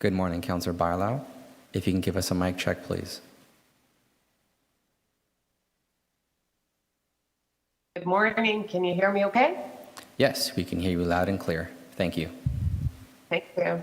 Good morning, Councillor Barlow. If you can give us a mic check, please. Good morning. Can you hear me okay? Yes, we can hear you loud and clear. Thank you. Thank you.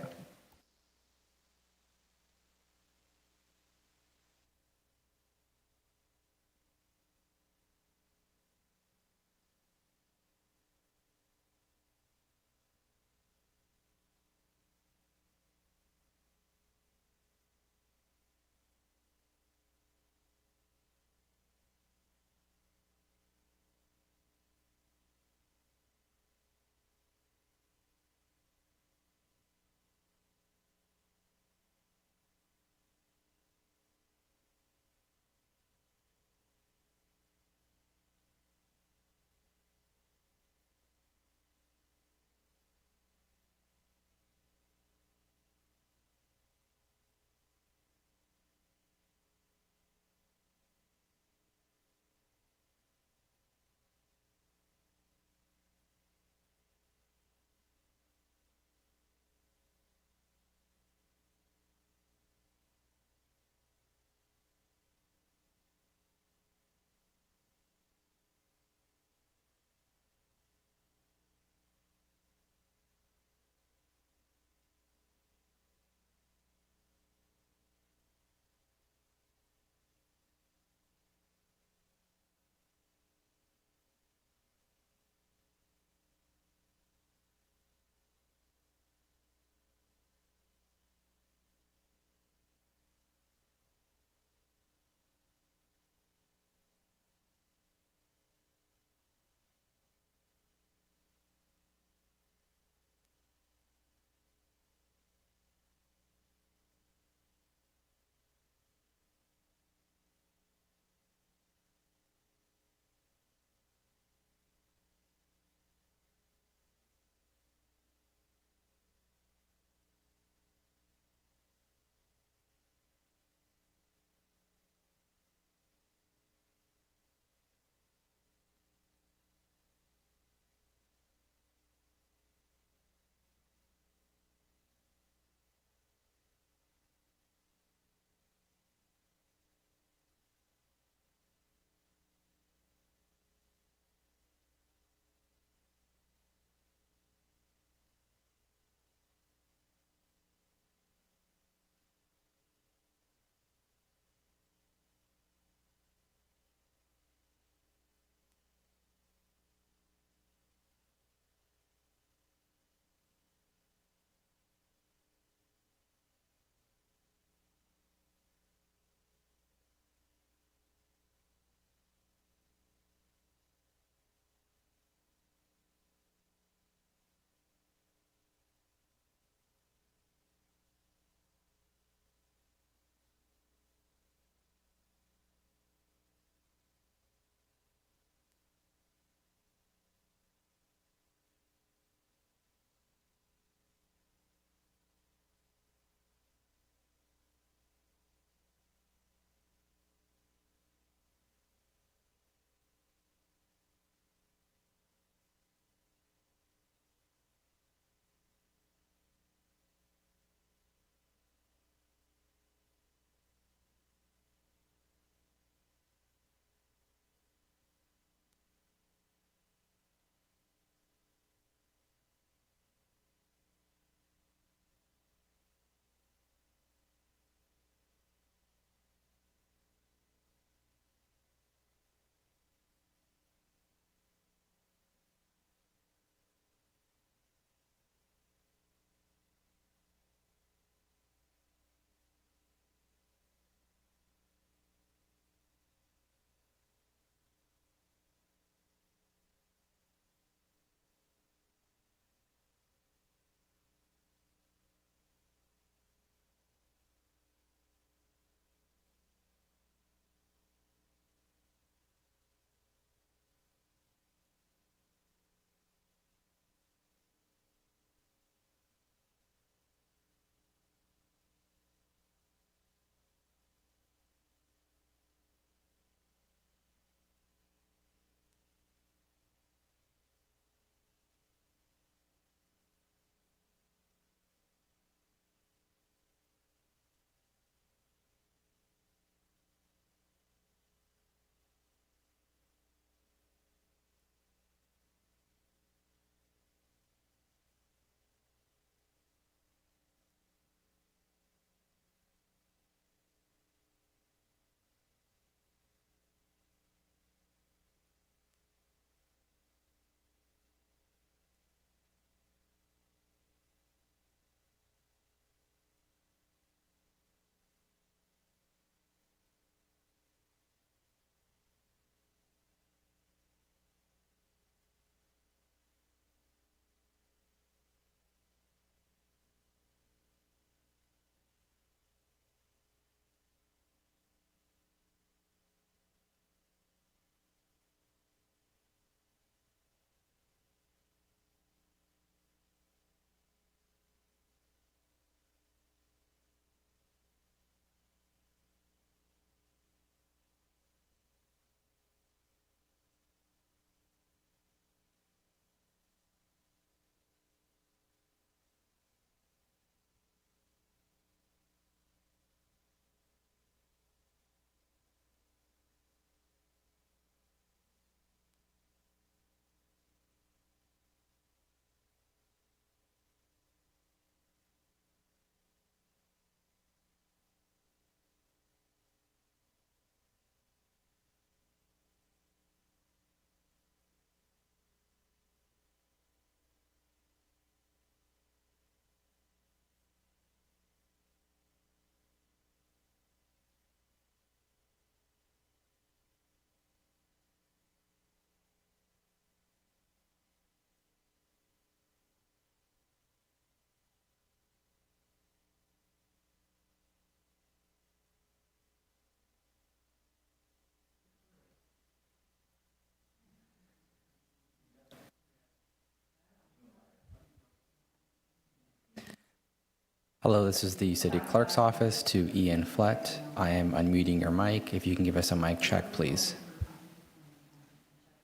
Hello, this is the City Clerk's office to Ian Flett. I am unmuting your mic. If you can give us a mic check, please.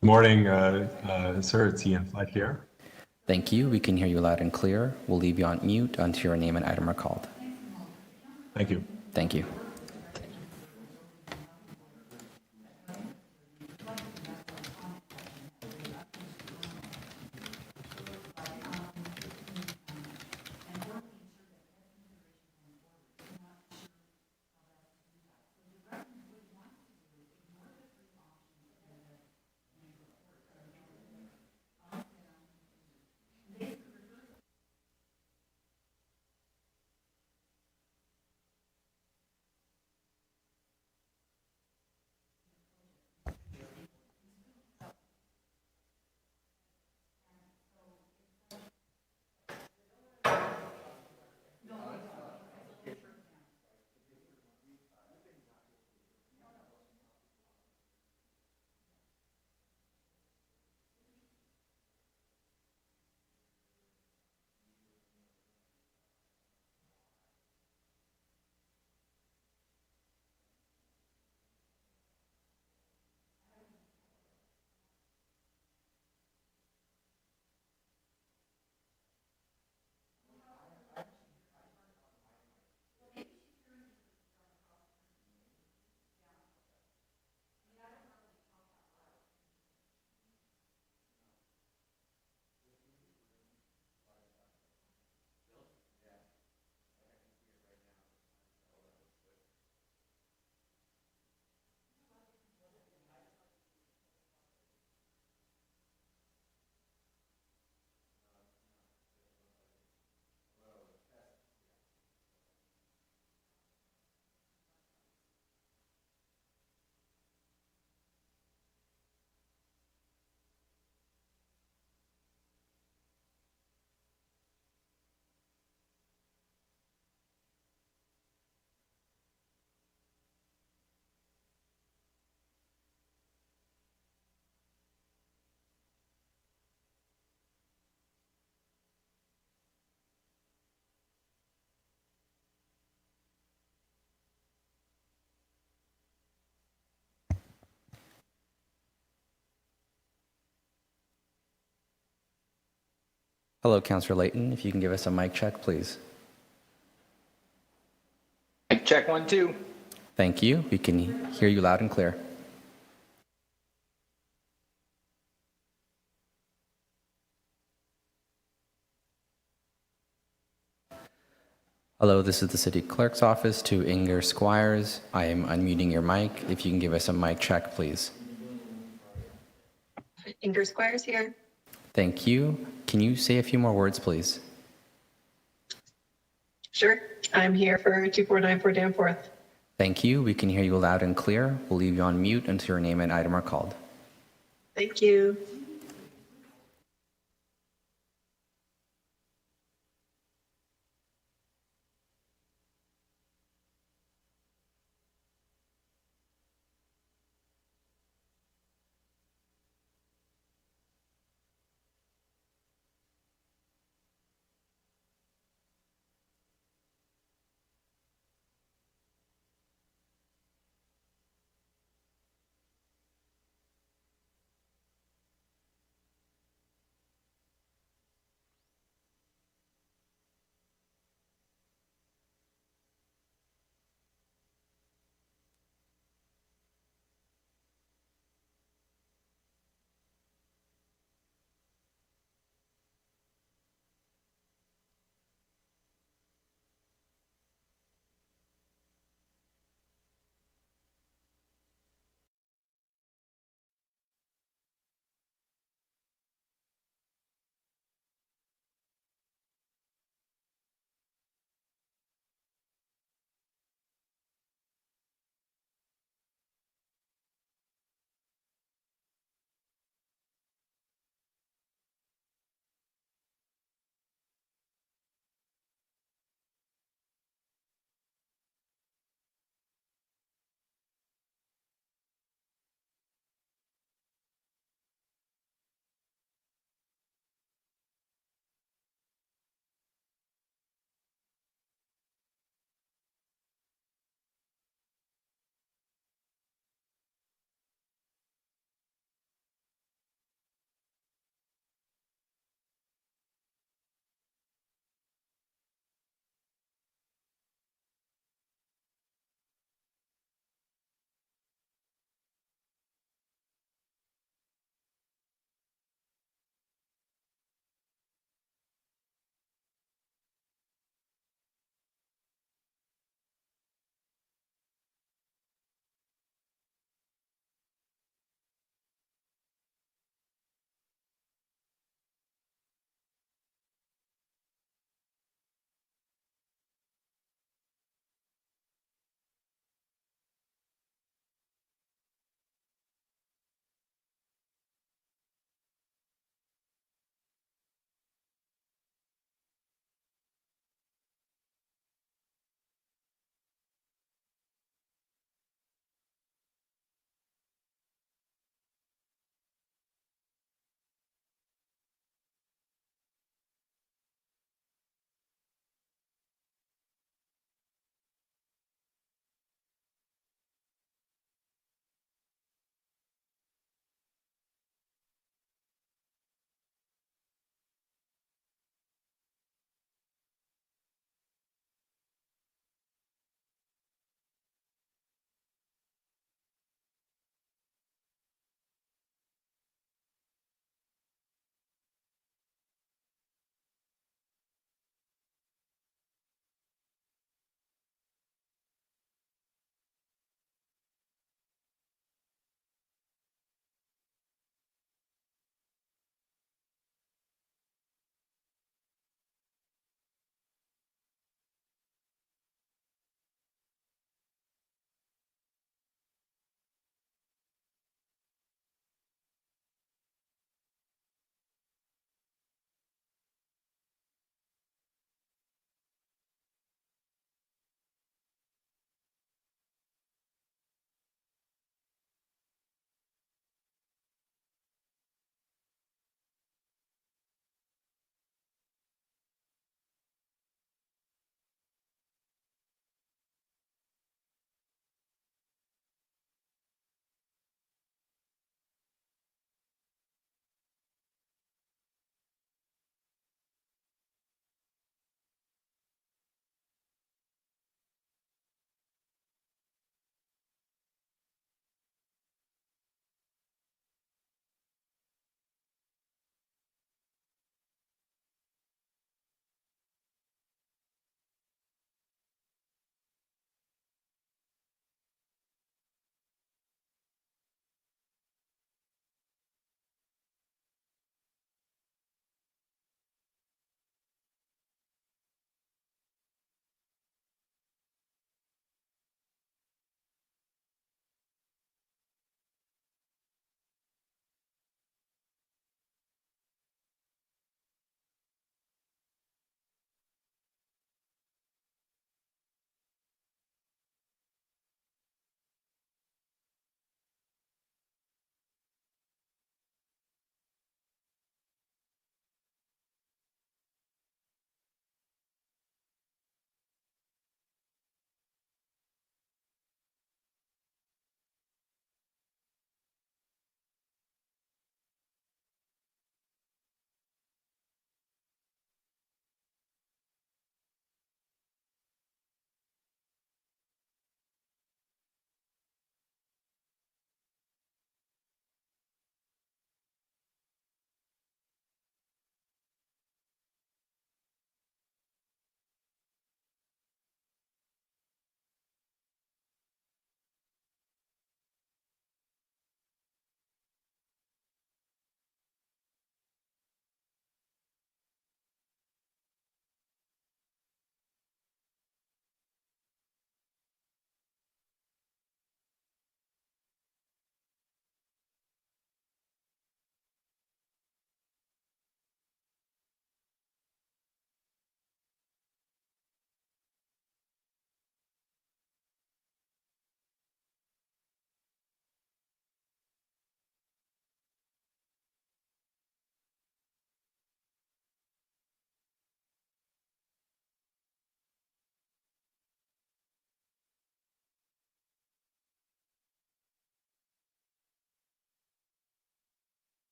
Good morning, sir. It's Ian Flett here. Thank you. We can hear you loud and clear. We'll leave you on mute until your name and item are called. Thank you. Thank you. Hello, Councillor Layton. If you can give us a mic check, please. Mic check 1, 2. Thank you. We can hear you loud and clear. Hello, this is the City Clerk's office to Inger Squires. I am unmuting your mic. If you can give us a mic check, please. Inger Squires here. Thank you. Can you say a few more words, please? Sure. I'm here for 2494 Danforth. Thank you. We can hear you loud and clear. We'll leave you on mute until your name and item are called. Thank you.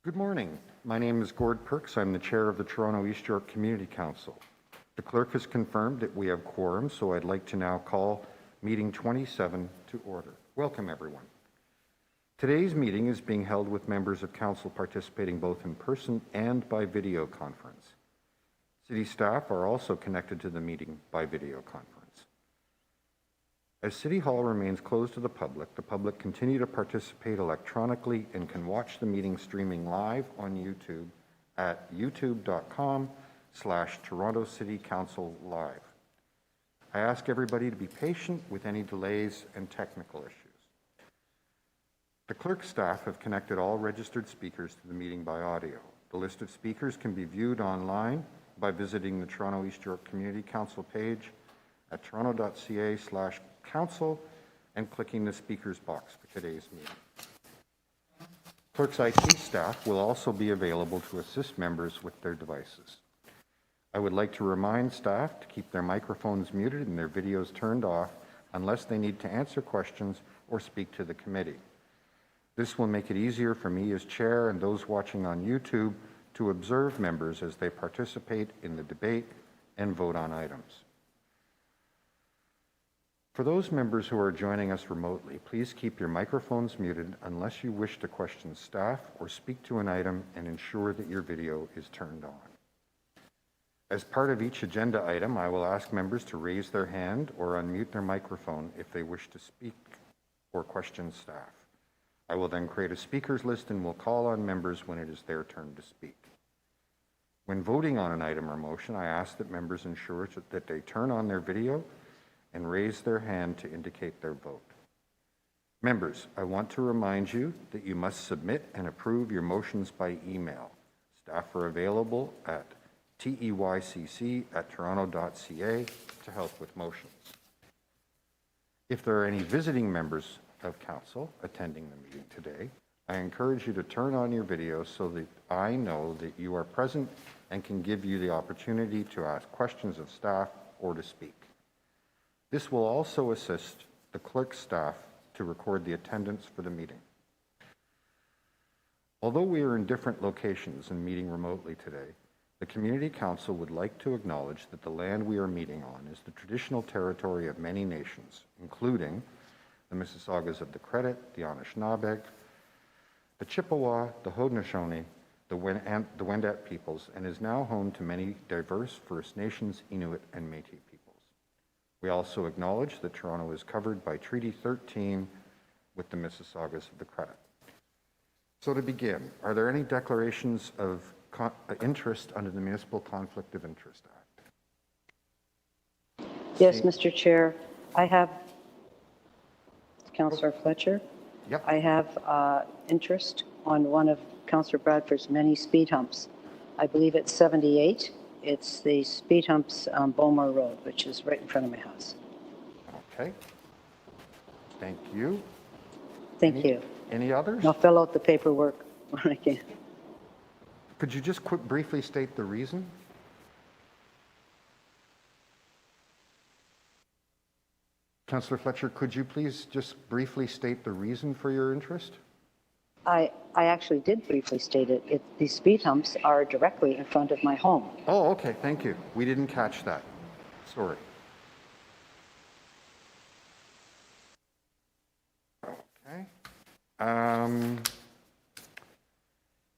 Good morning. My name is Gord Perks. I'm the chair of the Toronto East York Community Council. The clerk has confirmed that we have quorum, so I'd like to now call meeting 27 to order. Welcome, everyone. Today's meeting is being held with members of council participating both in person and by video conference. City staff are also connected to the meeting by video conference. As City Hall remains closed to the public continue to participate electronically and can watch the meeting streaming live on YouTube at youtube.com/Toronto City Council Live. I ask everybody to be patient with any delays and technical issues. The clerk staff have connected all registered speakers to the meeting by audio. The list of speakers can be viewed online by visiting the Toronto East York Community Council page at toronto.ca/council and clicking the speakers box for today's meeting. Clerk's IT staff will also be available to assist members with their devices. I would like to remind staff to keep their microphones muted and their videos turned off unless they need to answer questions or speak to the committee. This will make it easier for me as chair and those watching on YouTube to observe members as they participate in the debate and vote on items. For those members who are joining us remotely, please keep your microphones muted unless you wish to question staff or speak to an item, and ensure that your video is turned on. As part of each agenda item, I will ask members to raise their hand or unmute their microphone if they wish to speak or question staff. I will then create a speakers list and will call on members when it is their turn to speak. When voting on an item or motion, I ask that members ensure that they turn on their video and raise their hand to indicate their vote. Members, I want to remind you that you must submit and approve your motions by email. Staff are available at teycc@toronto.ca to help with motions. If there are any visiting members of council attending the meeting today, I encourage you to turn on your video so that I know that you are present and can give you the opportunity to ask questions of staff or to speak. This will also assist the clerk's staff to record the attendance for the meeting. Although we are in different locations and meeting remotely today, the Community Council would like to acknowledge that the land we are meeting on is the traditional territory of many nations, including the Mississaugas of the Credit, the Anishinaabe, the Chippewa, the Haudenosaunee, the Wendat peoples, and is now home to many diverse First Nations, Inuit, and Métis peoples. We also acknowledge that Toronto is covered by Treaty 13 with the Mississaugas of the Credit. So to begin, are there any declarations of interest under the Municipal Conflict of Interest Act? Yes, Mr. Chair. I have, Councillor Fletcher. Yep. I have interest on one of Councillor Bradford's many speed humps. I believe it's 78. It's the speed humps on Beaumont Road, which is right in front of my house. Okay. Thank you. Thank you. Any others? I'll fill out the paperwork when I can. Could you just briefly state the reason? Councillor Fletcher, could you please just briefly state the reason for your interest? I actually did briefly state it. These speed humps are directly in front of my home. Oh, okay, thank you. We didn't catch that. Sorry. Okay.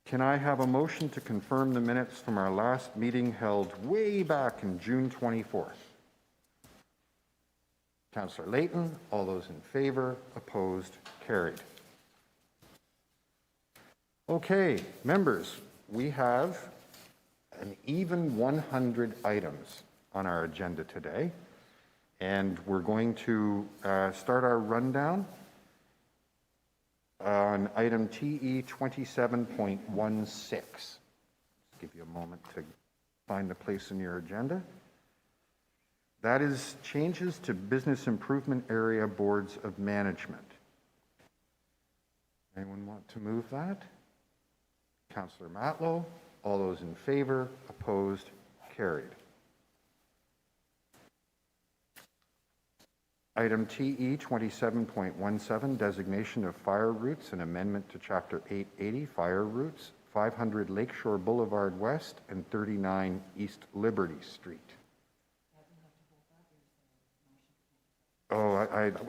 Can I have a motion to confirm the minutes from our last meeting held way back in June 24th? Councillor Layton, all those in favor, opposed, carried. Okay, members, we have an even 100 items on our agenda today, and we're going to start our rundown on item TE 27.16. Give you a moment to find a place in your agenda. That is changes to Business Improvement Area Boards of Management. Anyone want to move that? Councillor Matlow, all those in favor, opposed, carried. Item TE 27.17, designation of fire routes and amendment to Chapter 880, fire routes, 500 Lakeshore Boulevard West, and 39 East Liberty Street. Oh,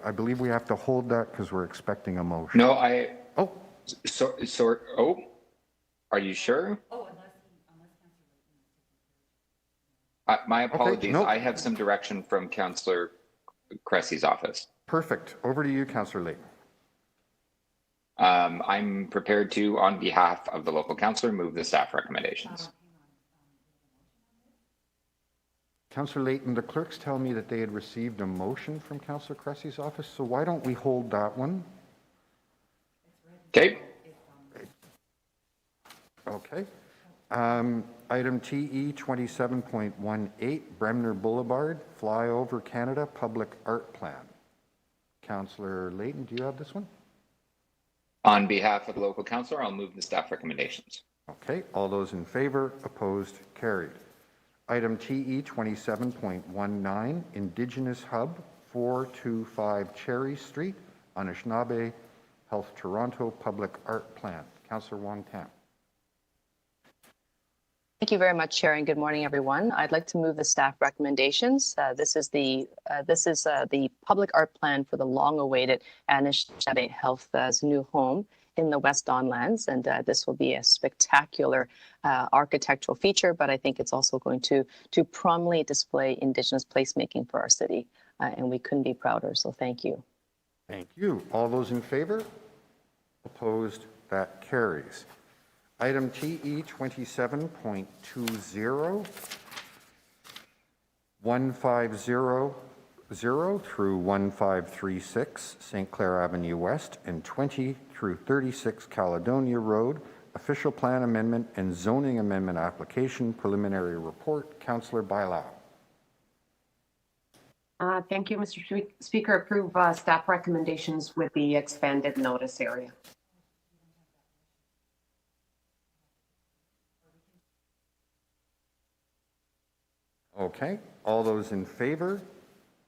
I believe we have to hold that because we're expecting a motion. No, Oh, are you sure? My apologies. no. I have some direction from Councillor Cressy's office. perfect. Over to you, Councillor Layton. I'm prepared to, on behalf of the local councillor, move the staff recommendations. Councillor Layton, the clerks tell me that they had received a motion from Councillor Cressy's office, so why don't we hold that one? Okay. Okay. Item TE 27.18, Bremner Boulevard, Flyover Canada Public Art Plan. Councillor Layton, do you have this one? On behalf of the local councillor, I'll move the staff recommendations. Okay, all those in favor, opposed, carried. Item TE 27.19, Indigenous Hub, 425 Cherry Street, Anishinaabe Health Toronto Public Art Plan. Councillor Wong-Tam. Thank you very much, Chair, and good morning, everyone. I'd like to move the staff recommendations. This is the public art plan for the long-awaited Anishinaabe Health's new home in the West Don Lands, and this will be a spectacular architectural feature. But I think it's also going to prominently display Indigenous placemaking for our city, and we couldn't be prouder. So thank you. Thank you. All those in favor? Opposed? That carries. Item TE 27.20, 1500 through 1536 St. Clair Avenue West, and 20 through 36 Caledonia Road, official plan amendment and zoning amendment application, preliminary report. Councillor Bailao. Thank you, Mr. Speaker. Approve staff recommendations with the expanded notice area. Okay, all those in favor?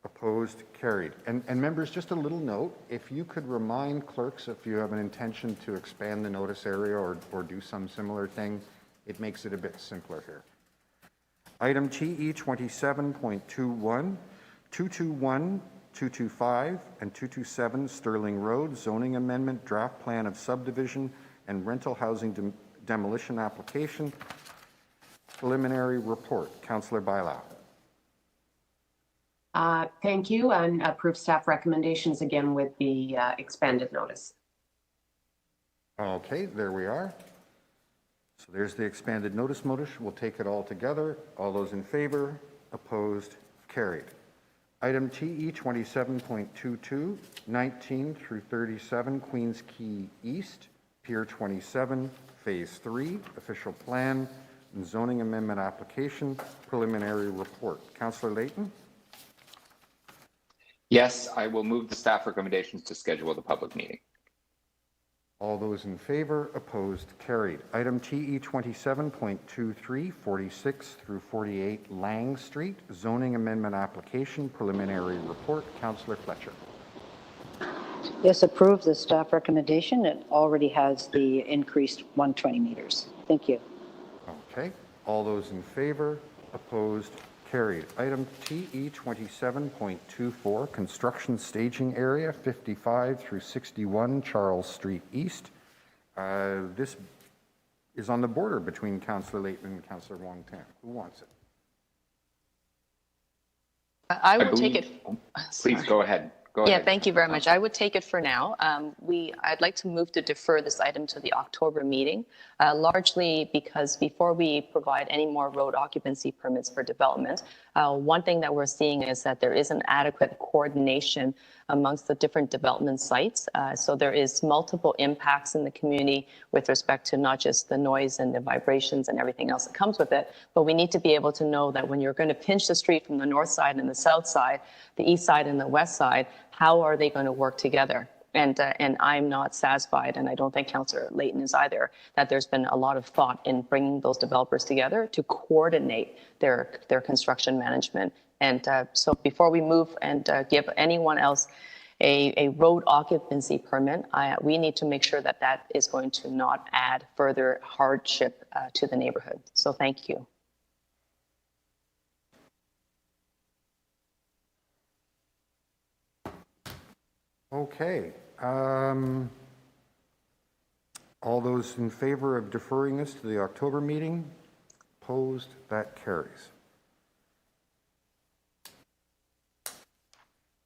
Opposed? Carried. And members, just a little note, if you could remind clerks if you have an intention to expand the notice area or do some similar thing, it makes it a bit simpler here. Item TE 27.21, 221, 225, and 227 Sterling Road, zoning amendment, draft plan of subdivision and rental housing demolition application, preliminary report. Councillor Bailao. Thank you, and approve staff recommendations again with the expanded notice. Okay, there we are. So there's the expanded notice motion. We'll take it all together. All those in favor, opposed, carried. Item TE 27.22, 19 through 37 Queens Quay East, Pier 27, Phase 3, official plan and zoning amendment application, preliminary report. Councillor Layton? Yes, I will move the staff recommendations to schedule the public meeting. All those in favor, opposed, carried. Item TE 27.23, 46 through 48 Lang Street, zoning amendment application, preliminary report. Councillor Fletcher. Yes, approve the staff recommendation. It already has the increased 120 meters. Thank you. Okay. All those in favor, opposed, carried. Item TE 27.24, construction staging area, 55 through 61 Charles Street East. This is on the border between Councillor Layton and Councillor Wong-Tam. Who wants it? I would take it. Please go ahead. Go Yeah, ahead. thank you very much. I would take it for now. I'd like to move to defer this item to the October meeting, largely because before we provide any more road occupancy permits for development, one thing that we're seeing is that there isn't adequate coordination amongst the different development sites. So there is multiple impacts in the community with respect to not just the noise and the vibrations and everything else that comes with it, but we need to be able to know that when you're going to pinch the street from the north side and the south side, the east side and the west side, how are they going to work together? And I'm not satisfied, and I don't think Councillor Layton is either, that there's been a lot of thought in bringing those developers together to coordinate their construction management. And so before we move and give anyone else a road occupancy permit, we need to make sure that that is going to not add further hardship to the neighborhood. So thank you. Okay. All those in favor of deferring this to the October meeting? Opposed? That carries.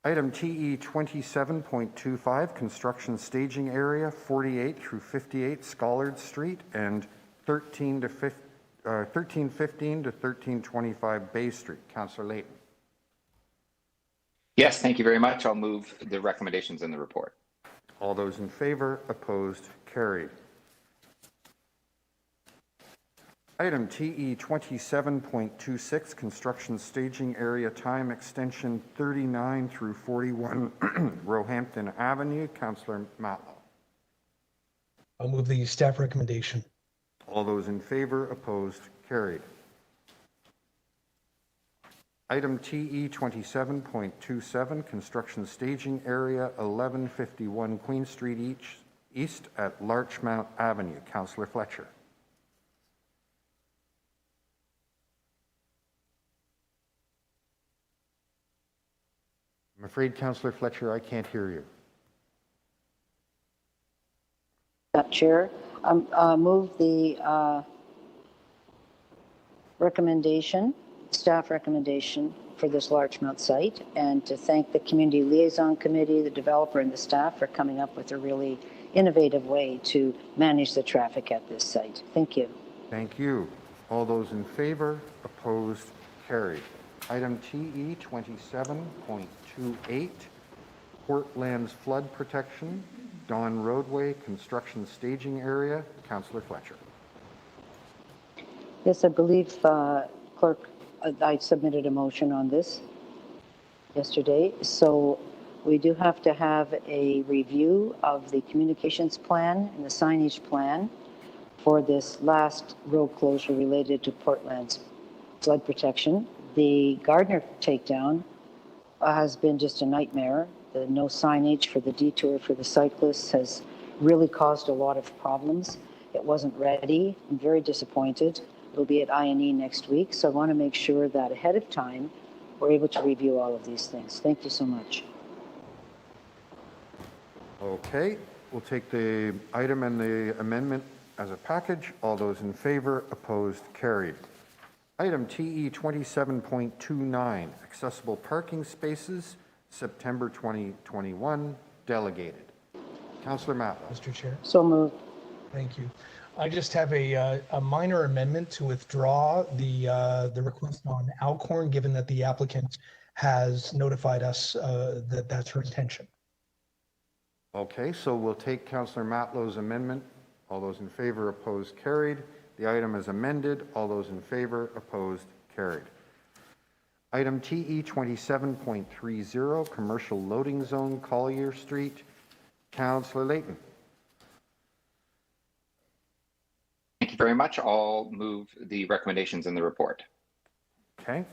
Item TE 27.25, construction staging area 48 through 58 Scollard Street and 1315 to 1325 Bay Street. Councillor Layton. Yes, thank you very much. I'll move the recommendations in the report. All those in favor? Opposed? Carried. Item TE 27.26, construction staging area time extension 39 through 41 Roehampton Avenue. Councillor Matlow. I'll move the staff recommendation. All those in favor? Opposed? Carried. Item TE 27.27, construction staging area 1151 Queen Street East at Larchmont Avenue. Councillor Fletcher. I'm afraid, Councillor Fletcher, I can't hear you. Chair, move the recommendation, staff recommendation for this Larchmont site, and to thank the Community Liaison Committee, the developer, and the staff for coming up with a really innovative way to manage the traffic at this site. Thank you. Thank you. All those in favor? Opposed? Carried. Item TE 27.28, Portland's flood protection, Don Roadway construction staging area. Councillor Fletcher. Yes, I believe, Clerk, I submitted a motion on this yesterday. So we do have to have a review of the communications plan and the signage plan for this last road closure related to Portland's flood protection. The Gardner takedown has been just a nightmare. The no signage for the detour for the cyclists has really caused a lot of problems. It wasn't ready. I'm very disappointed. It'll be at INE next week, so I want to make sure that ahead of time we're able to review all of these things. Thank you so much. Okay, we'll take the item and the amendment as a package. All those in favor? Opposed? Carried. Item TE 27.29, accessible parking spaces, September 2021, delegated. Councillor Matlow. Mr. Chair. So moved. Thank you. I just have a minor amendment to withdraw the request on Alcorn, given that the applicant has notified us that that's her intention. Okay, so we'll take Councillor Matlow's amendment. All those in favor? Opposed? Carried. The item is amended. All those in favor? Opposed? Carried. Item TE 27.30, commercial loading zone, Collier Street. Councillor Layton. Thank you very much. I'll move the recommendations in the report. Okay.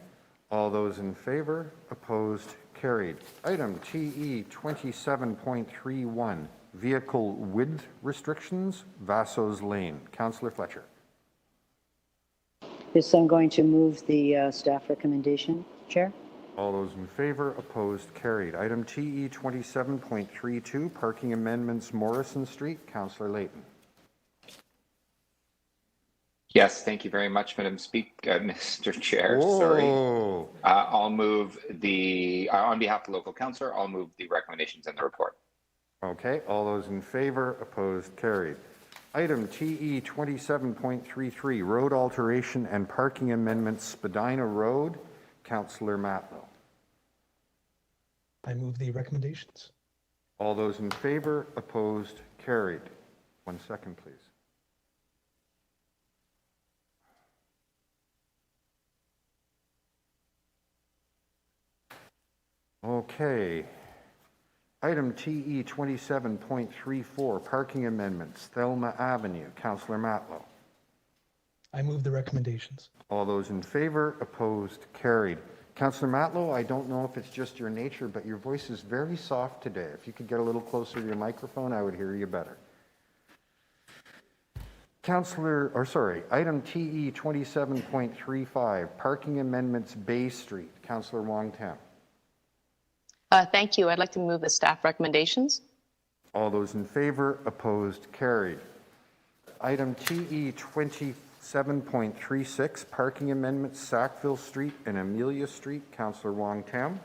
All those in favor? Opposed? Carried. Item TE 27.31, vehicle width restrictions, Vassos Lane. Councillor Fletcher. Yes, I'm going to move the staff recommendation, Chair. All those in favor? Opposed? Carried. Item TE 27.32, parking amendments, Morrison Street. Councillor Layton. Yes, thank you very much, Mr. Chair. Whoa. Sorry. I'll move on behalf of the local councillor, I'll move the recommendations in the report. Okay. All those in favor? Opposed? Carried. Item TE 27.33, road alteration and parking amendments, Spadina Road. Councillor Matlow. I move the recommendations. All those in favor? Opposed? Carried. 1 second, please. Okay. Item TE 27.34, parking amendments, Thelma Avenue. Councillor Matlow. I move the recommendations. All those in favor? Opposed? Carried. Councillor Matlow, I don't know if it's just your nature, but your voice is very soft today. If you could get a little closer to your microphone, I would hear you better. Item TE 27.35, parking amendments Bay Street. Councillor Wong Tam. Thank you. I'd like to move the staff recommendations. All those in favor, opposed, carried. Item TE 27.36, parking amendments Sackville Street and Amelia Street. Councillor Wong Tam.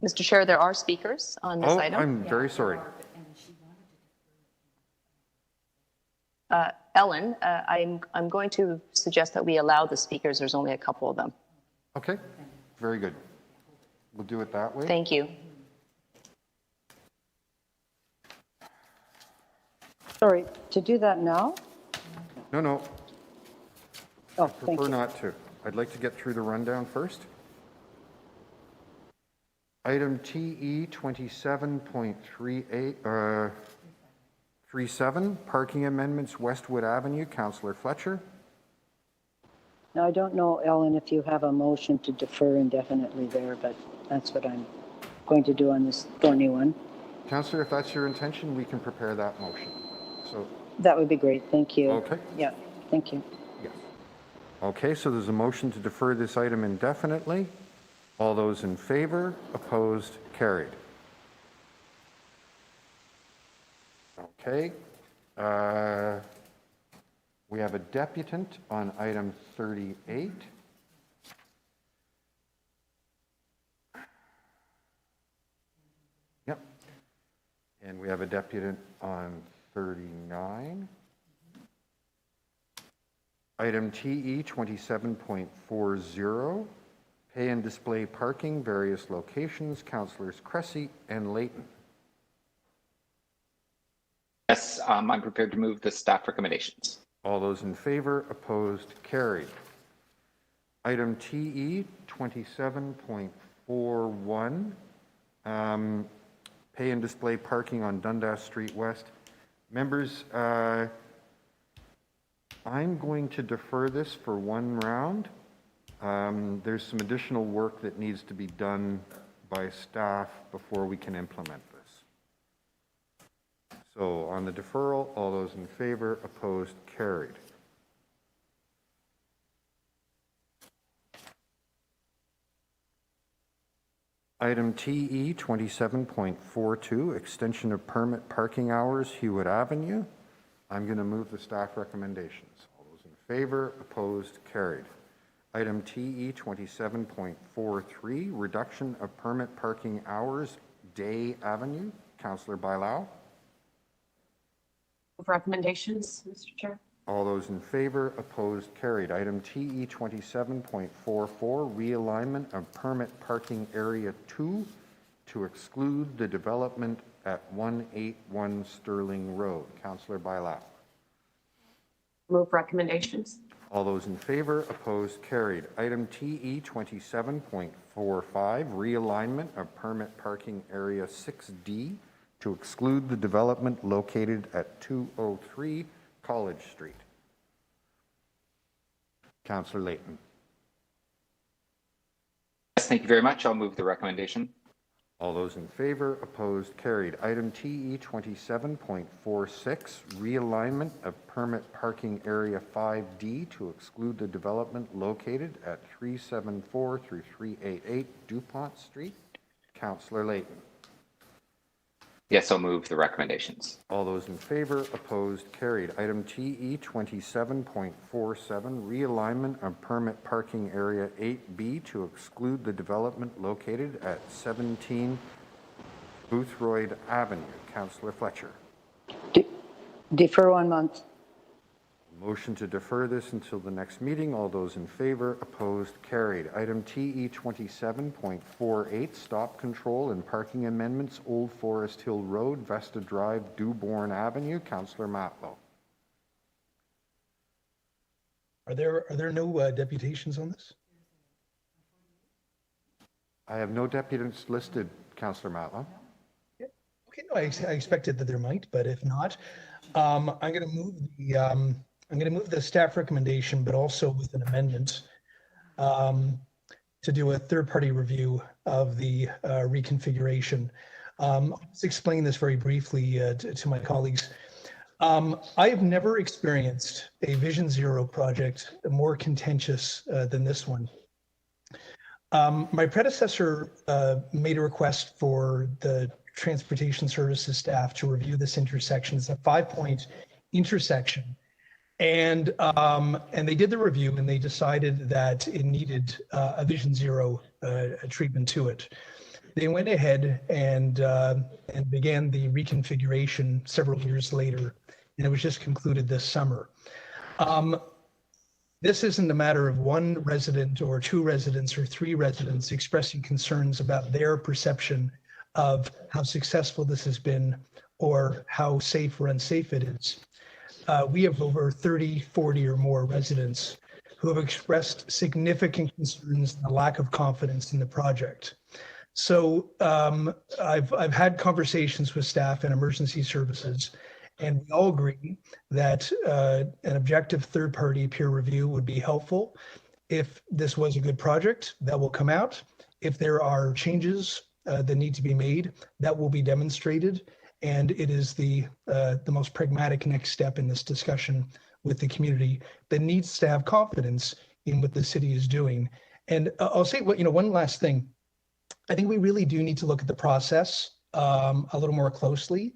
Mr. Chair, there are speakers on this item. I'm very sorry. Ellen, I'm going to suggest that we allow the speakers. There's only a couple of them. Okay, very good. We'll do it that way. Thank you. Sorry, to do that now? No, Oh, thank prefer you. not to. I'd like to get through the rundown first. Item TE 27.38, 37, parking amendments Westwood Avenue. Councillor Fletcher. Now, I don't know, Ellen, if you have a motion to defer indefinitely there, but that's what I'm going to do on this thorny one. Councillor, if that's your intention, we can prepare that motion. So, That would be great, thank you. okay. Yeah, thank you. Yes. Okay, so there's a motion to defer this item indefinitely. All those in favor, opposed, carried. Okay. We have a deputant on item 38. Yep. And we have a deputant on 39. Item TE 27.40, pay and display parking, various locations, Councillors Cressy and Layton. Yes, I'm prepared to move the staff recommendations. All those in favor, opposed, carried. Item TE 27.41, pay and display parking on Dundas Street West. Members, I'm going to defer this for one round. There's some additional work that needs to be done by staff before we can implement this. So on the deferral, all those in favor, opposed, carried. Item TE 27.42, extension of permit parking hours, Hewitt Avenue. I'm going to move the staff recommendations. All those in favor, opposed, carried. Item TE 27.43, reduction of permit parking hours, Day Avenue. Councillor Bailao. Move recommendations, Mr. Chair. All those in favor, opposed, carried. Item TE 27.44, realignment of permit parking area 2 to exclude the development at 181 Sterling Road. Councillor Bailao. Move recommendations. All those in favor, opposed, carried. Item TE 27.45, realignment of permit parking area 6D to exclude the development located at 203 College Street. Councillor Layton. Yes, thank you very much. I'll move the recommendation. All those in favor, opposed, carried. Item TE 27.46, realignment of permit parking area 5D to exclude the development located at 374 through 388 DuPont Street. Councillor Layton. Yes, I'll move the recommendations. All those in favor, opposed, carried. Item TE 27.47, realignment of permit parking area 8B to exclude the development located at 17 Boothroyd Avenue. Councillor Fletcher. Defer 1 month. Motion to defer this until the next meeting. All those in favor, opposed, carried. Item TE 27.48, stop control and parking amendments, Old Forest Hill Road, Vesta Drive, Dewborn Avenue. Councillor Matlow. Are there no deputations on this? I have no deputants listed, Councillor Matlow. Okay, no, I expected that there might, but if not, I'm going to move the staff recommendation, but also with an amendment to do a third-party review of the reconfiguration. I'll just explain this very briefly to my colleagues. I have never experienced a Vision Zero project more contentious than this one. My predecessor made a request for the Transportation Services staff to review this intersection. It's a 5-point intersection. And they did the review and they decided that it needed a Vision Zero treatment to it. They went ahead and began the reconfiguration several years later, and it was just concluded this summer. This isn't a matter of one resident or two residents or three residents expressing concerns about their perception of how successful this has been or how safe or unsafe it is. We have over 30, 40 or more residents who have expressed significant concerns and a lack of confidence in the project. So I've had conversations with staff and emergency services, and we all agree that an objective third-party peer review would be helpful. If this was a good project, that will come out. If there are changes that need to be made, that will be demonstrated. And it is the most pragmatic next step in this discussion with the community that needs to have confidence in what the city is doing. And I'll say, one last thing. I think we really do need to look at the process a little more closely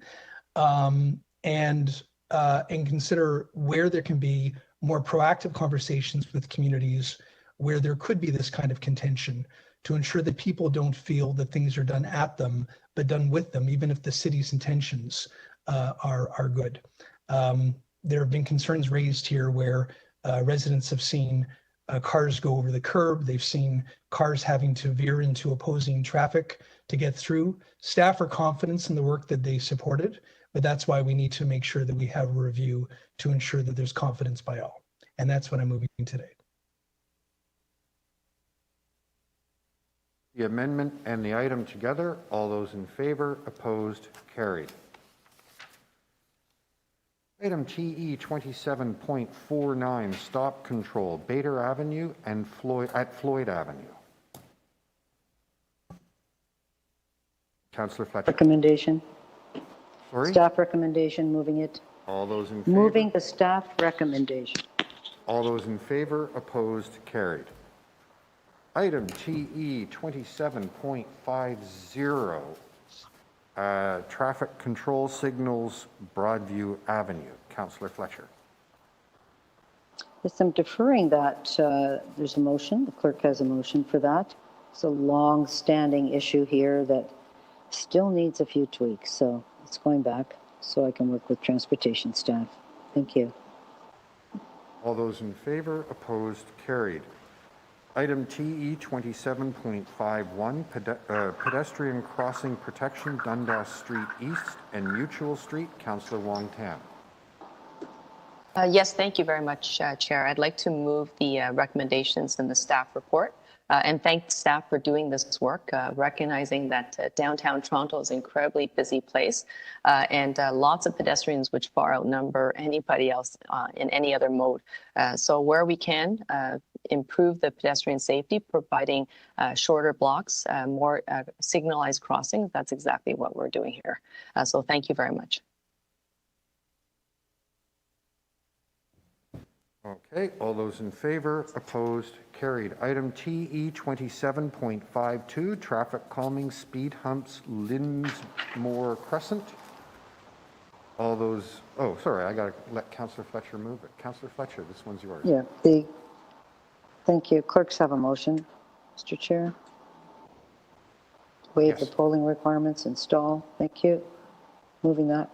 and consider where there can be more proactive conversations with communities where there could be this kind of contention to ensure that people don't feel that things are done at them, but done with them, even if the city's intentions are good. There have been concerns raised here where residents have seen cars go over the curb. They've seen cars having to veer into opposing traffic to get through. Staff are confident in the work that they supported, but that's why we need to make sure that we have a review to ensure that there's confidence by all. And that's what I'm moving today. The amendment and the item together, all those in favor, opposed, carried. Item TE 27.49, stop control, Bader Avenue and Floyd Avenue. Councillor Fletcher. Recommendation. Sorry? Staff recommendation, moving it. All those in favor? Moving the staff recommendation. All those in favor, opposed, carried. Item TE 27.50, traffic control signals, Broadview Avenue. Councillor Fletcher. Yes, I'm deferring that. There's a motion. The clerk has a motion for that. It's a long-standing issue here that still needs a few tweaks. So it's going back so I can work with transportation staff. Thank you. All those in favor, opposed, carried. Item TE 27.51, pedestrian crossing protection, Dundas Street East and Mutual Street. Councillor Wong-Tam. Yes, thank you very much, Chair. I'd like to move the recommendations in the staff report and thank staff for doing this work, recognizing that downtown Toronto is an incredibly busy place and lots of pedestrians which far outnumber anybody else in any other mode. So where we can, improve the pedestrian safety, providing shorter blocks, more signalized crossings. That's exactly what we're doing here. So thank you very much. Okay, all those in favor, opposed, carried. Item TE 27.52, traffic calming, speed humps, Linsmore Crescent. All those, oh, sorry, I got to let Councillor Fletcher move it. Councillor Fletcher, this one's yours. Yeah, thank you. Clerks have a motion, Mr. Chair. Waive the Yes. polling requirements, install. Thank you. Moving that.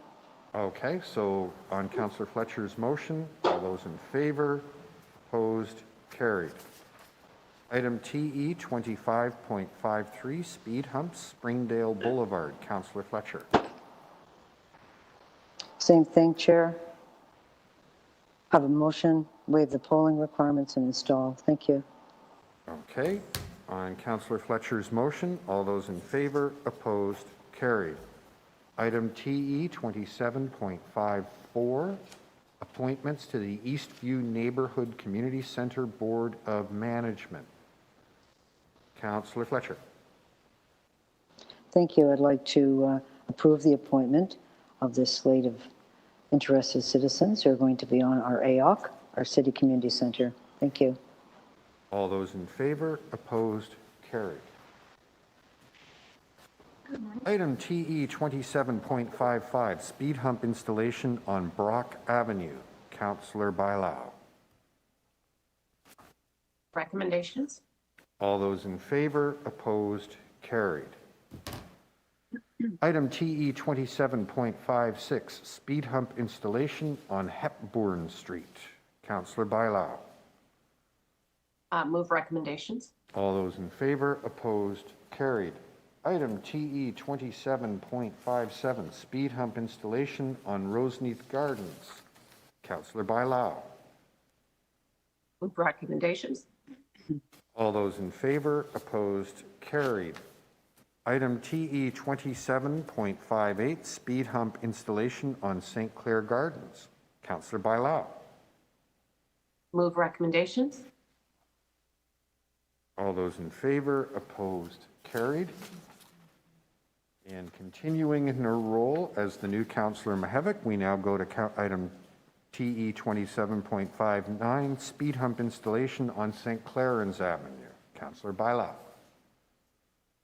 Okay, so on Councillor Fletcher's motion, all those in favor, opposed, carried. Item TE 25.53, speed humps, Springdale Boulevard. Councillor Fletcher. Same thing, Chair. Have a motion, waive the polling requirements and install. Thank you. Okay, on Councillor Fletcher's motion, all those in favor, opposed, carried. Item TE 27.54, appointments to the Eastview Neighborhood Community Center Board of Management. Councillor Fletcher. Thank you. I'd like to approve the appointment of this slate of interested citizens who are going to be on our AOC, our City Community Center. Thank you. All those in favor, opposed, carried. Item TE 27.55, speed hump installation on Brock Avenue. Councillor Bailao. Recommendations? All those in favor, opposed, carried. Item TE 27.56, speed hump installation on Hepburn Street. Councillor Bailao. Move recommendations? All those in favor, opposed, carried. Item TE 27.57, speed hump installation on Roseneath Gardens. Councillor Bailao. Move recommendations? All those in favor, opposed, carried. Item TE 27.58, speed hump installation on St. Clair Gardens. Councillor Bailao. Move recommendations? All those in favor, opposed, carried. And continuing in her role as the new Councillor Mihevc, we now go to item TE 27.59, speed hump installation on St. Clarence Avenue. Councillor Bailao.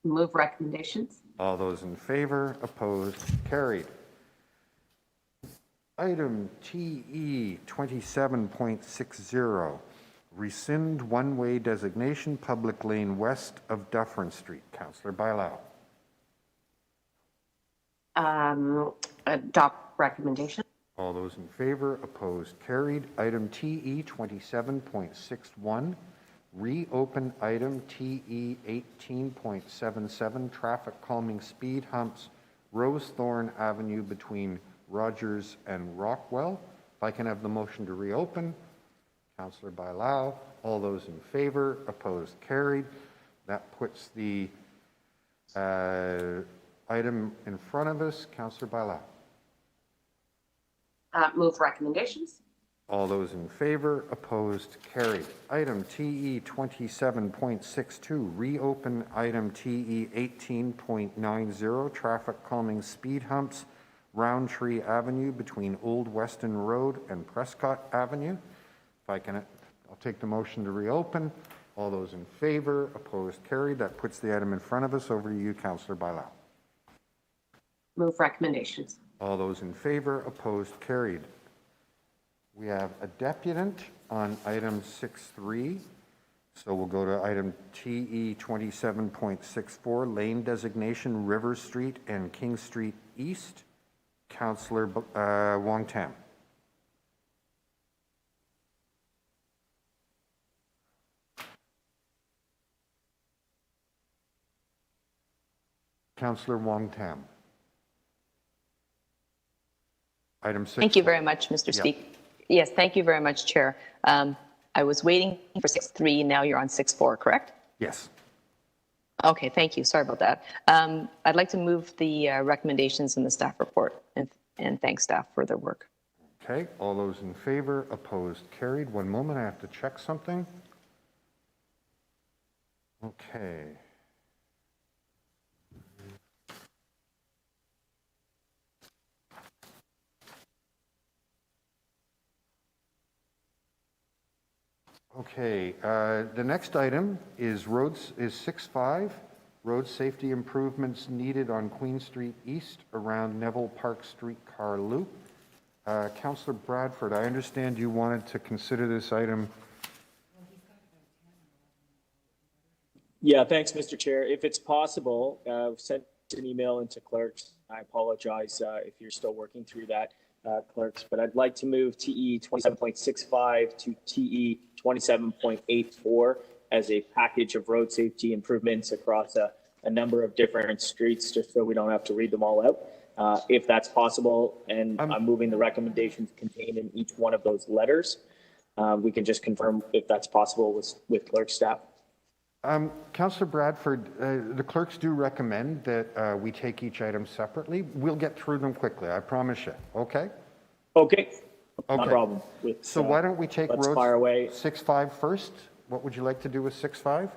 Move recommendations? All those in favor, opposed, carried. Item TE 27.60, rescind one-way designation public lane west of Dufferin Street. Councillor Bailao. Adopt recommendation? All those in favor, opposed, carried. Item TE 27.61, reopen item TE 18.77, traffic calming speed humps, Rosethorn Avenue between Rogers and Rockwell. If I can have the motion to reopen. Councillor Bailao. All those in favor, opposed, carried. That puts the item in front of us. Councillor Bailao. Move recommendations? All those in favor, opposed, carried. Item TE 27.62, reopen item TE 18.90, traffic calming speed humps, Roundtree Avenue between Old Weston Road and Prescott Avenue. If I can, I'll take the motion to reopen. All those in favor, opposed, carried. That puts the item in front of us. Over to you, Councillor Bailao. Move recommendations? All those in favor, opposed, carried. We have a deputant on item 6.3. So we'll go to item TE 27.64, lane designation, River Street and King Street East. Councillor Wong Tam. Councillor Wong Tam. Item 6. Thank you very much, Mr. Speaker. Yes, thank you very much, Chair. I was waiting for 6.3. Now you're on 6.4, correct? Yes. Okay, thank you. Sorry about that. I'd like to move the recommendations in the staff report and thank staff for their work. Okay, all those in favor, opposed, carried. One moment, I have to check something. Okay. Okay, the next item is 6.5, road safety improvements needed on Queen Street East around Neville Park streetcar loop. Councillor Bradford, I understand you wanted to consider this item. Yeah, thanks, Mr. Chair. If it's possible, send an email into clerks. I apologize if you're still working through that, clerks, but I'd like to move TE 27.65 to TE 27.84 as a package of road safety improvements across a number of different streets, just so we don't have to read them all out. If that's possible, and I'm moving the recommendations contained in each one of those letters. We can just confirm if that's possible with clerk staff. Councillor Bradford, the clerks do recommend that we take each item separately. We'll get through them quickly, I promise you. Okay? Okay. No problem. So why don't we take let's roads fire away. 6.5 first? What would you like to do with 6.5?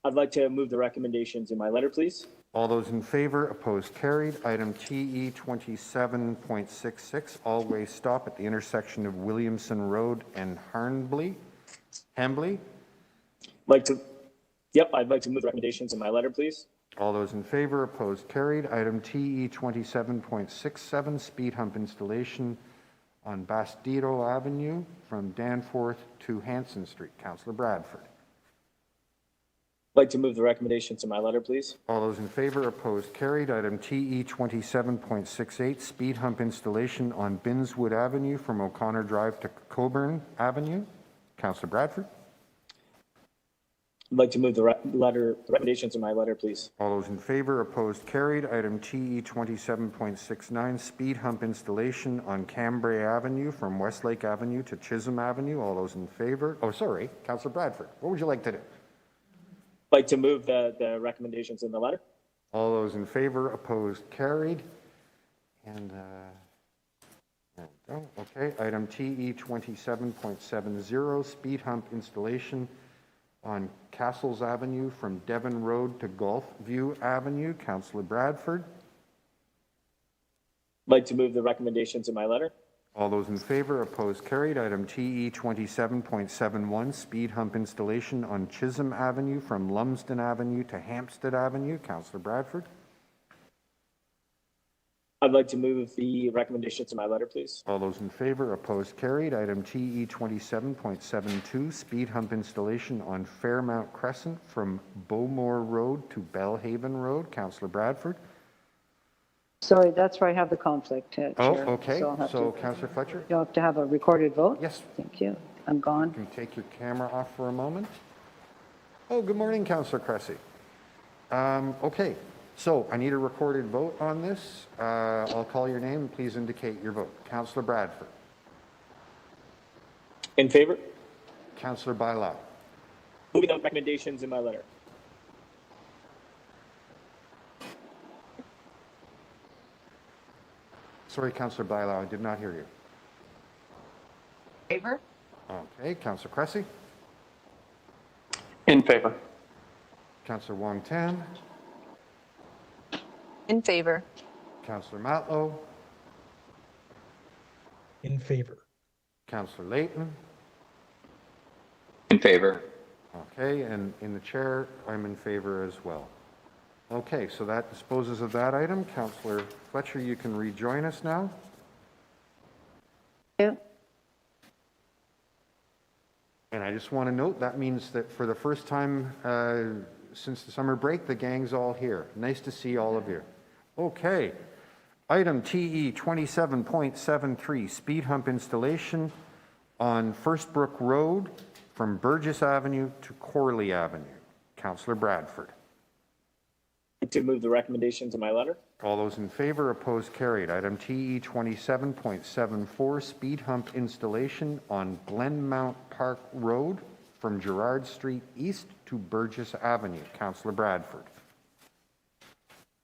I'd like to move the recommendations in my letter, please. All those in favor, opposed, carried. Item TE 27.66, all-way stop at the intersection of Williamson Road and Hambly. I'd like to move the recommendations in my letter, please. All those in favor, opposed, carried. Item TE 27.67, speed hump installation on Bastido Avenue from Danforth to Hanson Street. Councillor Bradford. I'd like to move the recommendations in my letter, please. All those in favor, opposed, carried. Item TE 27.68, speed hump installation on Binswood Avenue from O'Connor Drive to Coburn Avenue. Councillor Bradford. I'd like to move the recommendations in my letter, please. All those in favor, opposed, carried. Item TE 27.69, speed hump installation on Cambrai Avenue from Westlake Avenue to Chisholm Avenue. All those in favor. Oh, sorry, Councillor Bradford. What would you like to do? I'd like to move the recommendations in the letter. All those in favor, opposed, carried. And there we go. Okay, item TE 27.70, speed hump installation on Castles Avenue from Devon Road to Gulfview Avenue. Councillor Bradford. I'd like to move the recommendations in my letter. All those in favor, opposed, carried. Item TE 27.71, speed hump installation on Chisholm Avenue from Lumsden Avenue to Hampstead Avenue. Councillor Bradford. I'd like to move the recommendations in my letter, please. All those in favor, opposed, carried. Item TE 27.72, speed hump installation on Fairmount Crescent from Bowmore Road to Bellhaven Road. Councillor Bradford. Sorry, that's where I have the conflict, Chair. Oh, okay. So I'll have So to, Councillor Fletcher, you'll have to have a recorded vote? yes, Thank you. I'm gone. you can take your camera off for a moment. Oh, good morning, Councillor Cressy. Okay, so I need a recorded vote on this. I'll call your name and please indicate your vote. Councillor Bradford. In favor? Councillor Bailao. Moving the recommendations in my letter. Sorry, Councillor Bailao, I did not hear you. Favor? Okay, Councillor Cressy. In favor. Councillor Wong Tam. In favor. Councillor Matlow. In favor. Councillor Layton. In favor. Okay, and in the chair, I'm in favor as well. Okay, so that disposes of that item. Councillor Fletcher, you can rejoin us now. Yeah. And I just want to note, that means that for the first time since the summer break, the gang's all here. Nice to see all of you. Okay, item TE 27.73, speed hump installation on First Brook Road from Burgess Avenue to Corley Avenue. Councillor Bradford. I'd like to move the recommendations in my letter. All those in favor, opposed, carried. Item TE 27.74, speed hump installation on Glenmount Park Road from Gerrard Street East to Burgess Avenue. Councillor Bradford.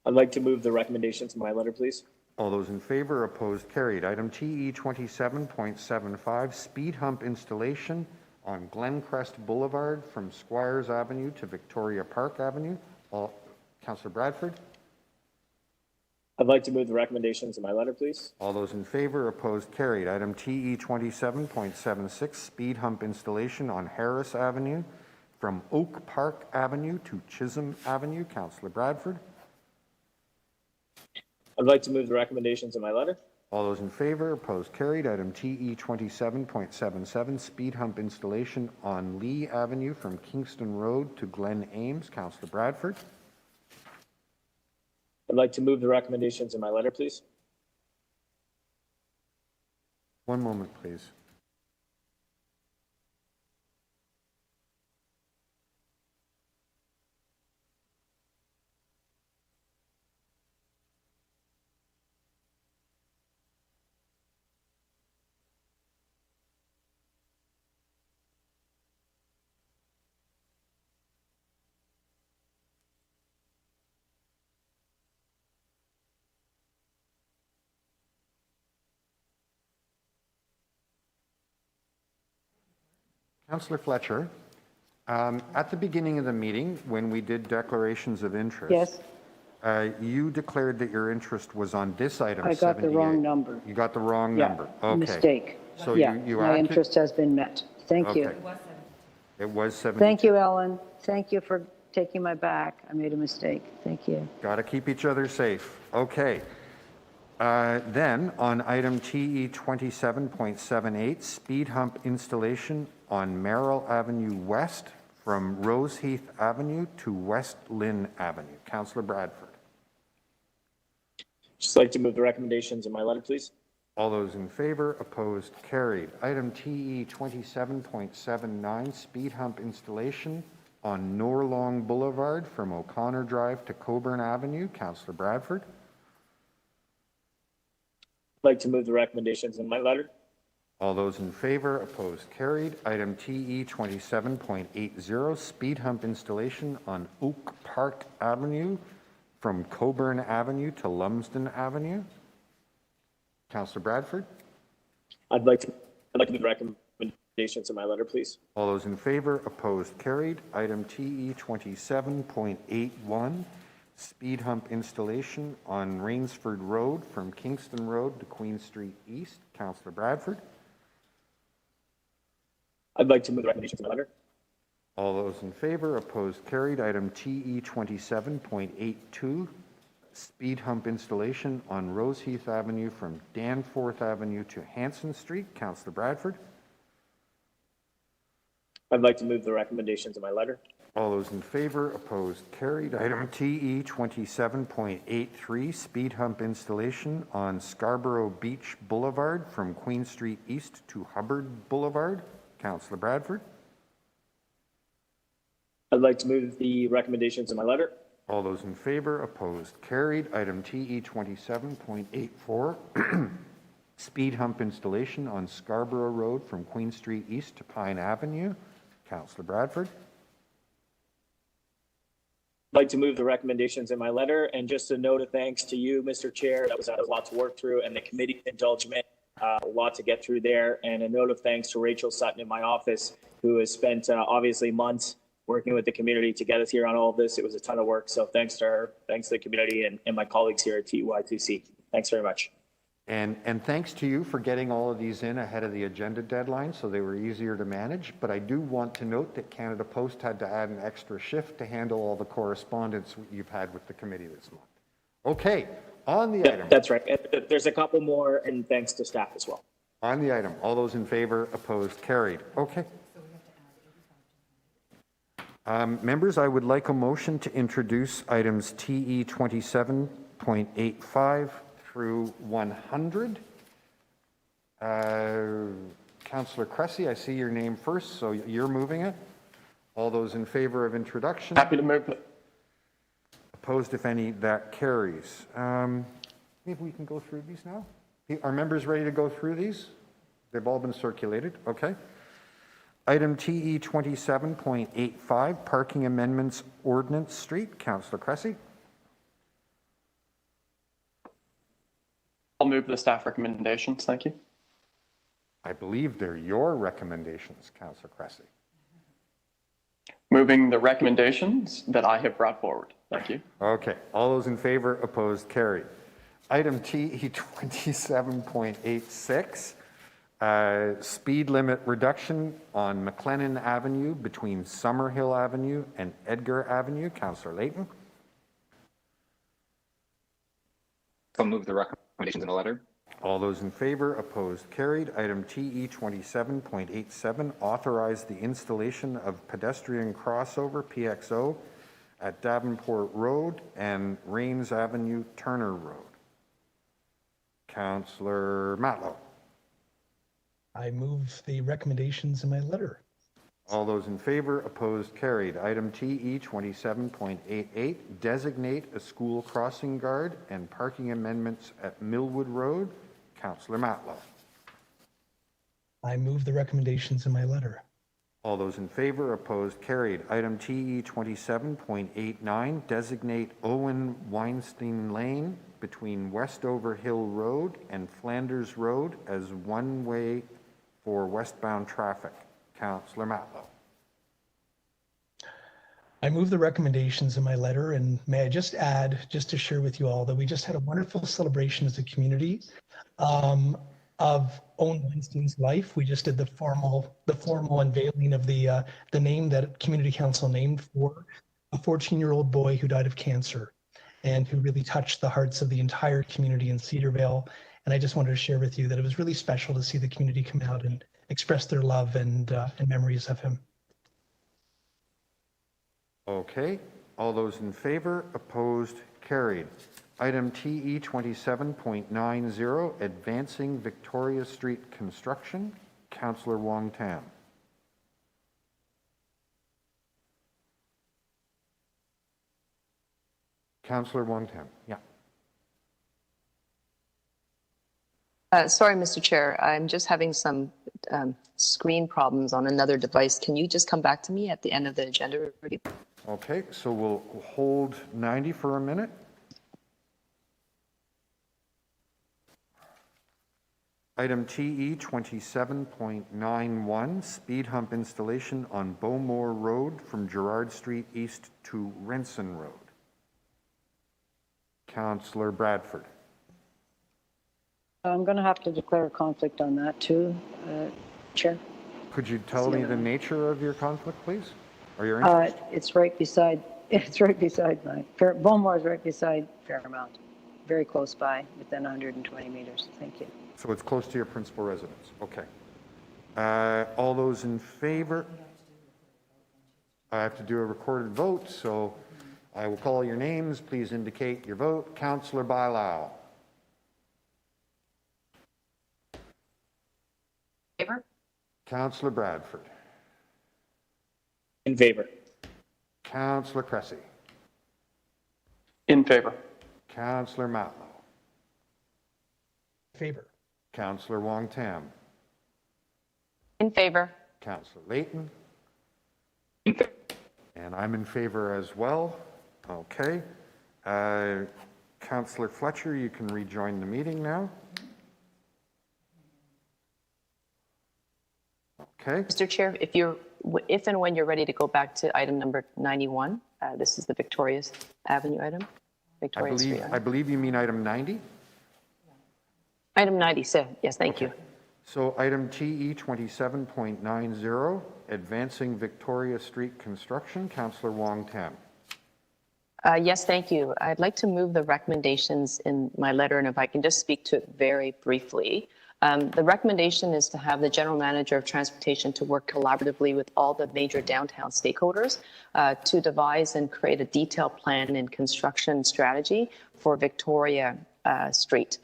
I'd like to move the recommendations in my letter, please. All those in favor, opposed, carried. Item TE 27.75, speed hump installation on Glencrest Boulevard from Squires Avenue to Victoria Park Avenue. Councillor Bradford. I'd like to move the recommendations in my letter, please. All those in favor, opposed, carried. Item TE 27.76, speed hump installation on Harris Avenue from Oak Park Avenue to Chisholm Avenue. Councillor Bradford. I'd like to move the recommendations in my letter. All those in favor, opposed, carried. Item TE 27.77, speed hump installation on Lee Avenue from Kingston Road to Glen Ames. Councillor Bradford. I'd like to move the recommendations in my letter, please. One moment, please. Councillor Fletcher, At the beginning of the meeting, when we did declarations of interest. Yes, You declared that your interest was on this item, I got the 78. wrong number. You got the wrong Yeah, number? Okay. mistake. So Yeah, you my acted- interest has been met. Thank you. Okay. It was 72. Thank you, Ellen. Thank you for taking my back. I made a mistake. Thank you. Got to keep each other safe. Okay. Then, on item TE 27.78, speed hump installation on Merrill Avenue West from Rose Heath Avenue to West Lynn Avenue. Councillor Bradford. Just like to move the recommendations in my letter, please. All those in favor, opposed, carried. Item TE 27.79, speed hump installation on Norlong Boulevard from O'Connor Drive to Coburn Avenue. Councillor Bradford. I'd like to move the recommendations in my letter. All those in favor, opposed, carried. Item TE 27.80, speed hump installation on Oak Park Avenue from Coburn Avenue to Lumsden Avenue. Councillor Bradford. I'd like to move the recommendations in my letter, please. All those in favor, opposed, carried. Item TE 27.81, speed hump installation on Rainsford Road from Kingston Road to Queen Street East. Councillor Bradford. I'd like to move the recommendations in my letter. All those in favor, opposed, carried. Item TE 27.82, speed hump installation on Rose Heath Avenue from Danforth Avenue to Hanson Street. Councillor Bradford. I'd like to move the recommendations in my letter. All those in favor, opposed, carried. Item TE 27.83, speed hump installation on Scarborough Beach Boulevard from Queen Street East to Hubbard Boulevard. Councillor Bradford. I'd like to move the recommendations in my letter. All those in favor, opposed, carried. Item TE 27.84, speed hump installation on Scarborough Road from Queen Street East to Pine Avenue. Councillor Bradford. I'd like to move the recommendations in my letter. And just a note of thanks to you, Mr. Chair. That was a lot to work through, and the committee indulgement, a lot to get through there. And a note of thanks to Rachel Sutton in my office, who has spent obviously months working with the community to get us here on all of this. It was a ton of work. So thanks to her, thanks to the community and my colleagues here at TY2C. Thanks very much. And thanks to you for getting all of these in ahead of the agenda deadline, so they were easier to manage. But I do want to note that Canada Post had to add an extra shift to handle all the correspondence you've had with the committee this month. Okay, on the item. That's right. There's a couple more, and thanks to staff as well. On the item, all those in favor, opposed, carried. Okay. Members, I would like a motion to introduce items TE 27.85 through 100. Councillor Cressy, I see your name first, so you're moving it. All those in favor of introduction? Happy to move it. Opposed, if any, that carries. Maybe we can go through these now. Are members ready to go through these? They've all been circulated. Okay. Item TE 27.85, Parking Amendments Ordnance Street. Councillor Cressy. I'll move the staff recommendations. Thank you. I believe they're your recommendations, Councillor Cressy. Moving the recommendations that I have brought forward. Thank you. Okay. All those in favor, opposed, carried. Item TE 27.86, speed limit reduction on McLennan Avenue between Summerhill Avenue and Edgar Avenue. Councillor Layton. I'll move the recommendations in the letter. All those in favor, opposed, carried. Item TE 27.87, authorize the installation of pedestrian crossover, PXO, at Davenport Road and Rains Avenue, Turner Road. Councillor Matlow. I move the recommendations in my letter. All those in favor, opposed, carried. Item TE 27.88, designate a school crossing guard and parking amendments at Millwood Road. Councillor Matlow. I move the recommendations in my letter. All those in favor, opposed, carried. Item TE 27.89, designate Owen Weinstein Lane between Westover Hill Road and Flanders Road as one way for westbound traffic. Councillor Matlow. I move the recommendations in my letter, and may I just add, just to share with you all, that we just had a wonderful celebration as a community of Owen Weinstein's life. We just did the formal unveiling of the name that Community Council named for a 14-year-old boy who died of cancer and who really touched the hearts of the entire community in Cedarvale. And I just wanted to share with you that it was really special to see the community come out and express their love and memories of him. Okay, all those in favor, opposed, carried. Item TE 27.90, advancing Victoria Street construction. Councillor Wong Tam. Councillor Wong Tam, yeah. Sorry, Mr. Chair, I'm just having some screen problems on another device. Can you just come back to me at the end of the agenda review? Okay, so we'll hold 90 for a minute. Item TE 27.91, speed hump installation on Bowmore Road from Gerrard Street East to Renson Road. Councillor Bradford. I'm going to have to declare a conflict on that too, Chair. Could you tell me the nature of your conflict, please? Or your interest? It's right beside Bowmore is right beside Fairmount, very close by, within 120 meters. Thank you. So it's close to your principal residence. Okay. All those in favor? I have to do a recorded vote, so I will call your names. Please indicate your vote. Councillor Bailao. Favor? Councillor Bradford. In favor. Councillor Cressy. In favor. Councillor Matlow. Favor. Councillor Wong Tam. In favor. Councillor Layton. And I'm in favor as well. Okay. Councillor Fletcher, you can rejoin the meeting now. Okay. Mr. Chair, if and when you're ready to go back to item number 91, this is the Victoria Avenue item. Victoria Street item. I believe you mean item 90? Item 97, yes, thank you. So item TE 27.90, advancing Victoria Street construction. Councillor Wong Tam. Yes, thank you. I'd like to move the recommendations in my letter, and if I can just speak to it very briefly. The recommendation is to have the General Manager of Transportation to work collaboratively with all the major downtown stakeholders to devise and create a detailed plan and construction strategy for Victoria Street.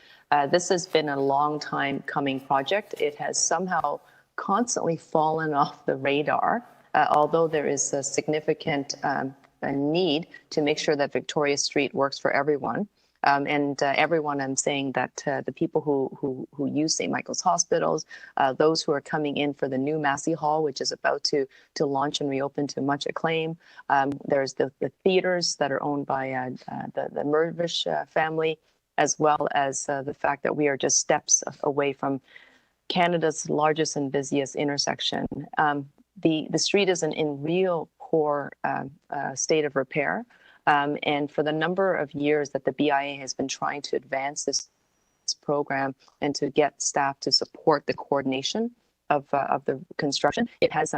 This has been a long time coming project. It has somehow constantly fallen off the radar, although there is a significant need to make sure that Victoria Street works for everyone. Everyone, I'm saying that the people who use St. Michael's Hospitals, those who are coming in for the new Massey Hall, which is about to launch and reopen to much acclaim. There's the theaters that are owned by the Mervish family, as well as the fact that we are just steps away from Canada's largest and busiest intersection. The street is in real poor state of repair. And for the number of years that the BIA has been trying to advance this program and to get staff to support the coordination of the construction, it has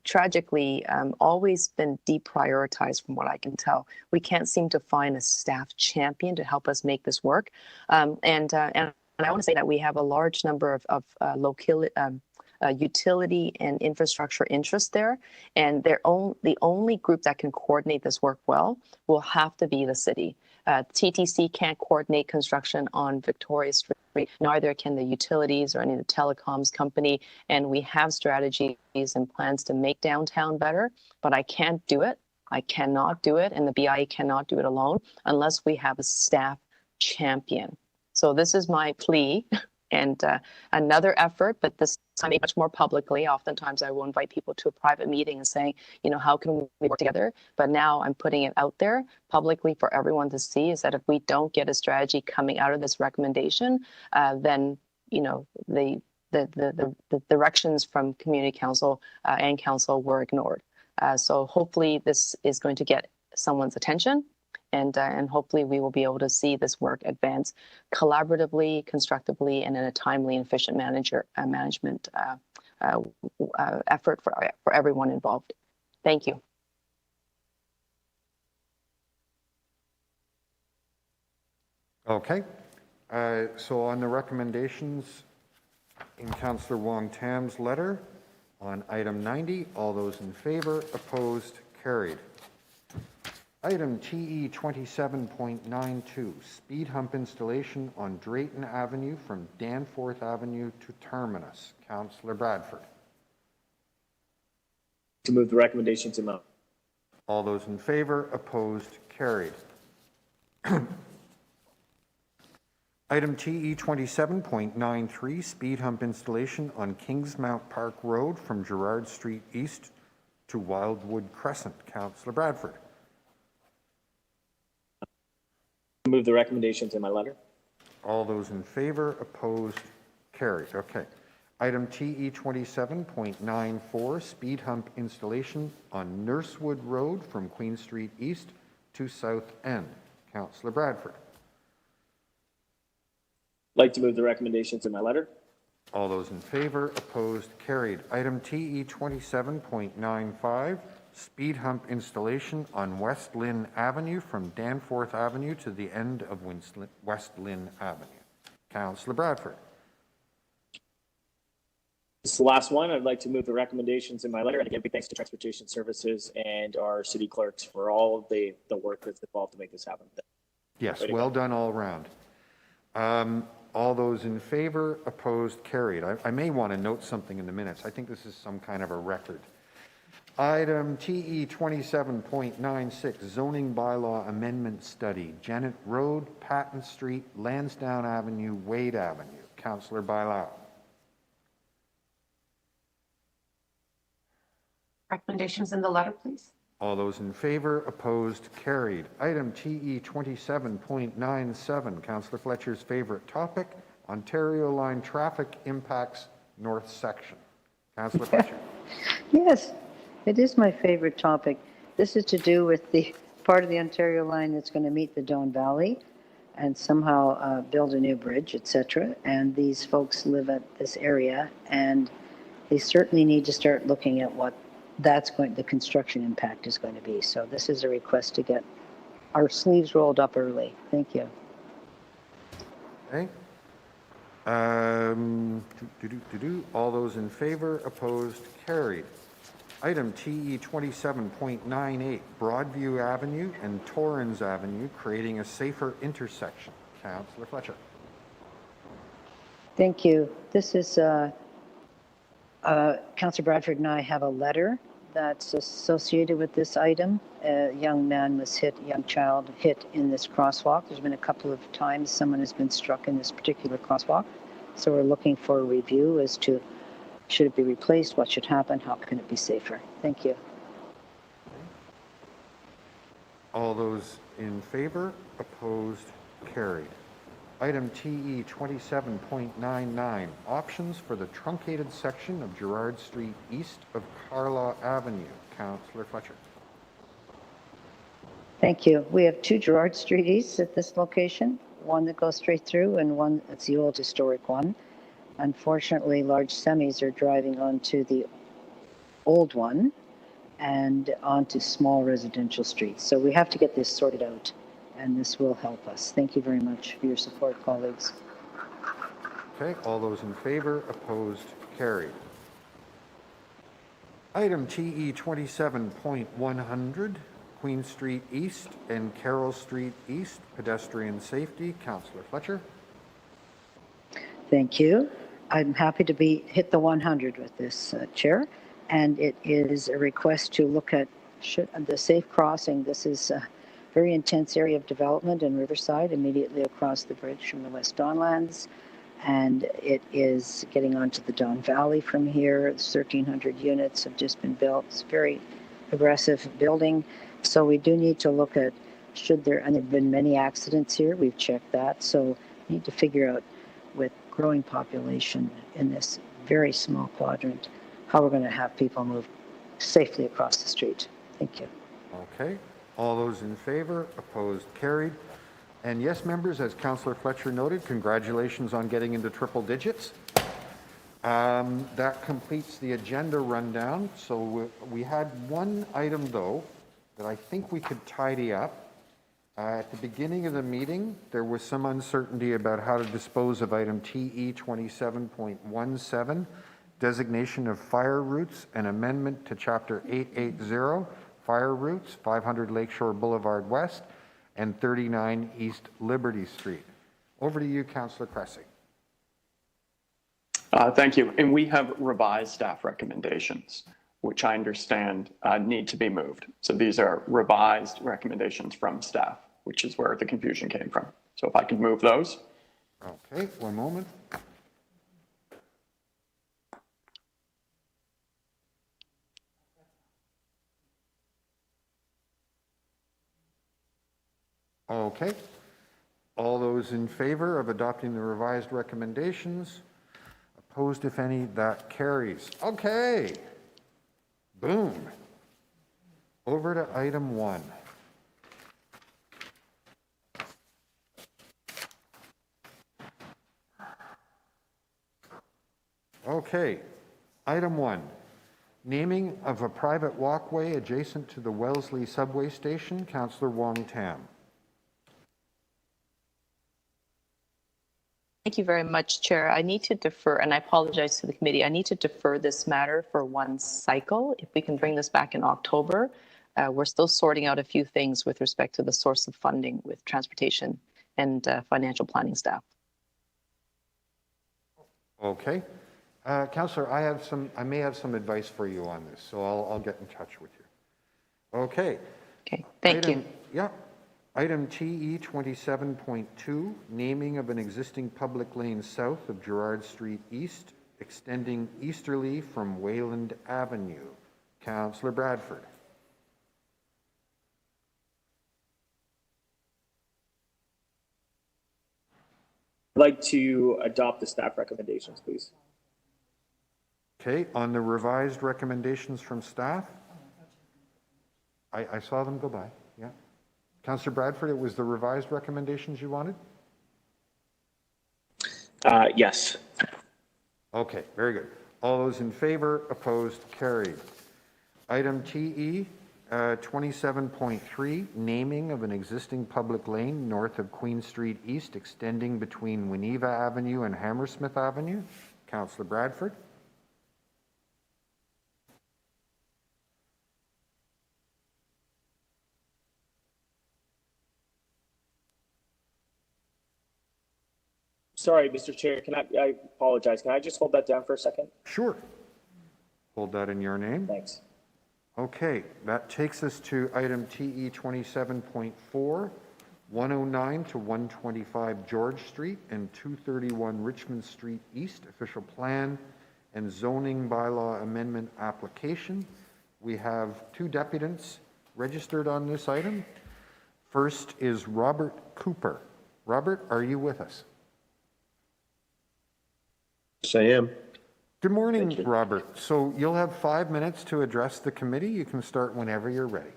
tragically always been deprioritized from what I can tell. We can't seem to find a staff champion to help us make this work. And I want to say that we have a large number of utility and infrastructure interests there, and the only group that can coordinate this work well will have to be the city. TTC can't coordinate construction on Victoria Street, neither can the utilities or any of the telecoms company, and we have strategies and plans to make downtown better, but I can't do it. I cannot do it, and the BIA cannot do it alone unless we have a staff champion. So this is my plea. And another effort, but this time much more publicly. Oftentimes I will invite people to a private meeting and saying, how can we work together? But now I'm putting it out there publicly for everyone to see, is that if we don't get a strategy coming out of this recommendation, then, the directions from community council and council were ignored. So hopefully this is going to get someone's attention, and hopefully we will be able to see this work advance collaboratively, constructively, and in a timely and efficient management effort for everyone involved. Thank you. Okay. So on the recommendations in Councillor Wong-Tam's letter on item 90, all those in favor, opposed, carried. Item TE 27.92, speed hump installation on Drayton Avenue from Danforth Avenue to Terminus. Councillor Bradford. To move the recommendations in. All those in favor, opposed, carried. Item TE 27.93, speed hump installation on Kingsmount Park Road from Gerrard Street East to Wildwood Crescent. Councillor Bradford. Move the recommendations in my letter. All those in favor, opposed, carried. Okay. Item TE 27.94, speed hump installation on Nursewood Road from Queen Street East to South End. Councillor Bradford. Like to move the recommendations in my letter. All those in favor, opposed, carried. Item TE 27.95, speed hump installation on West Lynn Avenue from Danforth Avenue to the end of West Lynn Avenue. Councillor Bradford. This is the last one. I'd like to move the recommendations in my letter, and again, big thanks to Transportation Services and our city clerks for all of the work that's involved to make this happen. Yes, well done all around. All those in favor, opposed, carried. I may want to note something in the minutes. I think this is some kind of a record. Item TE 27.96, zoning bylaw amendment study, Janet Road, Patton Street, Lansdowne Avenue, Wade Avenue. Councillor Bailao. Recommendations in the letter, please. All those in favor, opposed, carried. Item TE 27.97, Councillor Fletcher's favorite topic, Ontario Line traffic impacts north section. Councillor Fletcher. Yes, it is my favorite topic. This is to do with the part of the Ontario Line that's going to meet the Don Valley and somehow build a new bridge, etc. And these folks live at this area, and they certainly need to start looking at what the construction impact is going to be. So this is a request to get our sleeves rolled up early. Thank you. Okay. All those in favor, opposed, carried. Item TE 27.98, Broadview Avenue and Torrens Avenue, creating a safer intersection. Councillor Fletcher. Thank you. This is Councillor Bradford and I have a letter that's associated with this item. A young man was hit, a young child hit in this crosswalk. There's been a couple of times someone has been struck in this particular crosswalk. So we're looking for a review as to should it be replaced, what should happen, how can it be safer. Thank you. All those in favor, opposed, carried. Item TE 27.99, options for the truncated section of Gerrard Street east of Carlaw Avenue. Councillor Fletcher. Thank you. We have two Gerrard Street East at this location, one that goes straight through and one that's the old historic one. Unfortunately, large semis are driving onto the old one and onto small residential streets. So we have to get this sorted out, and this will help us. Thank you very much for your support, colleagues. Okay, all those in favor, opposed, carried. Item TE 27.100, Queen Street East and Carroll Street East, pedestrian safety. Councillor Fletcher. Thank you. I'm happy to hit the 100 with this, Chair. And it is a request to look at the safe crossing. This is a very intense area of development in Riverside, immediately across the bridge from the West Don Lands. And it is getting onto the Don Valley from here. 1,300 units have just been built. It's a very aggressive building. So we do need to look at and there have been many accidents here. We've checked that. So we need to figure out with growing population in this very small quadrant, how we're going to have people move safely across the street. Thank you. Okay. All those in favor, opposed, carried. And yes, members, as Councillor Fletcher noted, congratulations on getting into triple digits. That completes the agenda rundown. So we had one item, though, that I think we could tidy up. At the beginning of the meeting, there was some uncertainty about how to dispose of item TE 27.17, designation of fire routes and amendment to Chapter 880, fire routes, 500 Lakeshore Boulevard West and 39 East Liberty Street. Over to you, Councillor Cressy. Thank you. And we have revised staff recommendations, which I understand need to be moved. So these are revised recommendations from staff, which is where the confusion came from. So if I could move those. Okay, one moment. Okay. All those in favor of adopting the revised recommendations? Opposed, if any? That carries. Okay. Boom. Over to item 1. Okay. Item 1. Naming of a private walkway adjacent to the Wellesley subway station. Councillor Wong Tam. Thank you very much, Chair. I need to defer, and I apologize to the committee, I need to defer this matter for one cycle. If we can bring this back in October, we're still sorting out a few things with respect to the source of funding with transportation and financial planning staff. Okay. Councillor, I may have some advice for you on this, so I'll get in touch with you. Okay. Okay, thank you. Yeah. Item TE 27.2, naming of an existing public lane south of Gerrard Street East, extending easterly from Wayland Avenue. Councillor Bradford. I'd like to adopt the staff recommendations, please. Okay, on the revised recommendations from staff? I saw them go by, yeah. Councillor Bradford, it was the revised recommendations you wanted? Yes. Okay, very good. All those in favor, opposed, carried. Item TE 27.3, naming of an existing public lane north of Queen Street East, extending between Winneva Avenue and Hammersmith Avenue. Councillor Bradford. Sorry, Mr. Chair, I apologize. Can I just hold that down for a second? Sure. Hold that in your name. Thanks. Okay, that takes us to item TE 27.4, 109 to 125 George Street and 231 Richmond Street East, official plan and zoning bylaw amendment application. We have two deputants registered on this item. First is Robert Cooper. Robert, are you with us? Yes, I am. Good morning, Robert. So you'll have 5 minutes to address the committee. You can start whenever you're ready.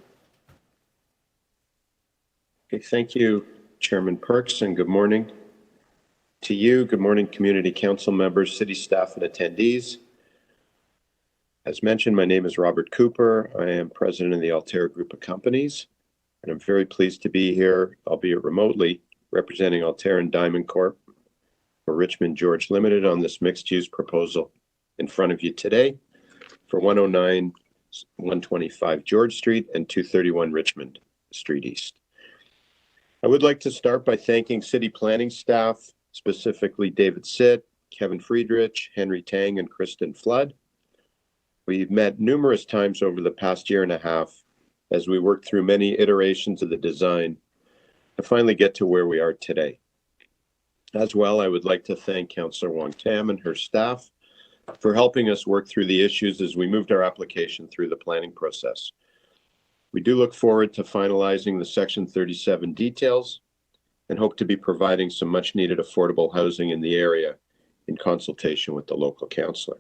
Okay, thank you, Chairman Perks, and good morning to you. Good morning, Community Council members, city staff, and attendees. As mentioned, my name is Robert Cooper. I am president of the Altair Group of Companies, and I'm very pleased to be here, albeit remotely, representing Altair and Diamond Corp for Richmond George Limited on this mixed-use proposal in front of you today for 109, 125 George Street and 231 Richmond Street East. I would like to start by thanking city planning staff, specifically David Sitt, Kevin Friedrich, Henry Tang, and Kristen Flood. We've met numerous times over the past year and a half as we worked through many iterations of the design to finally get to where we are today. As well, I would like to thank Councillor Wong Tam and her staff for helping us work through the issues as we moved our application through the planning process. We do look forward to finalizing the Section 37 details and hope to be providing some much needed affordable housing in the area in consultation with the local councillor.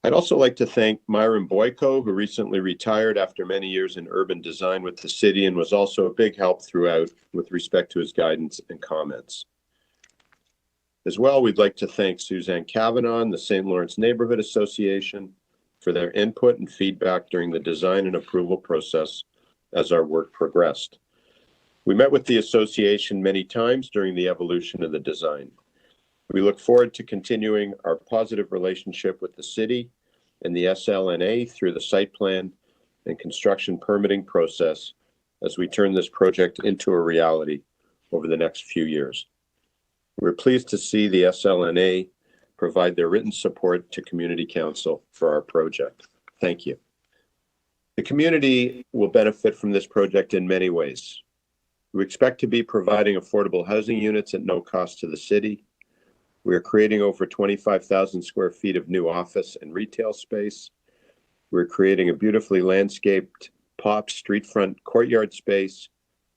I'd also like to thank Myron Boyko, who recently retired after many years in urban design with the city and was also a big help throughout with respect to his guidance and comments. As well, we'd like to thank Suzanne Kavanaugh and the St. Lawrence Neighborhood Association for their input and feedback during the design and approval process as our work progressed. We met with the association many times during the evolution of the design. We look forward to continuing our positive relationship with the city and the SLNA through the site plan and construction permitting process as we turn this project into a reality over the next few years. We're pleased to see the SLNA provide their written support to Community Council for our project. Thank you. The community will benefit from this project in many ways. We expect to be providing affordable housing units at no cost to the city. We are creating over 25,000 square feet of new office and retail space. We're creating a beautifully landscaped pop streetfront courtyard space,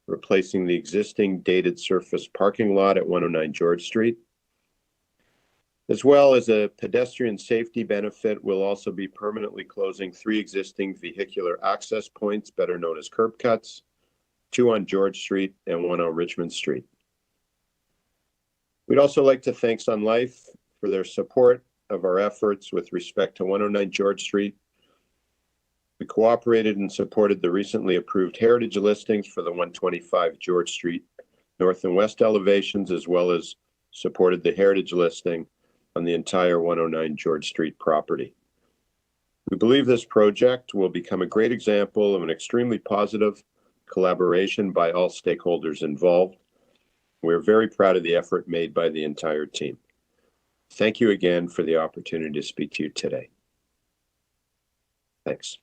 replacing the existing dated surface parking lot at 109 George Street. As well as a pedestrian safety benefit, we'll also be permanently closing 3 existing vehicular access points, better known as curb cuts, 2 on George Street and 1 on Richmond Street. We'd also like to thank Sun Life for their support of our efforts with respect to 109 George Street. We cooperated and supported the recently approved heritage listings for the 125 George Street north and west elevations, as well as supported the heritage listing on the entire 109 George Street property. We believe this project will become a great example of an extremely positive collaboration by all stakeholders involved. We're very proud of the effort made by the entire team. Thank you again for the opportunity to speak to you today. Thanks.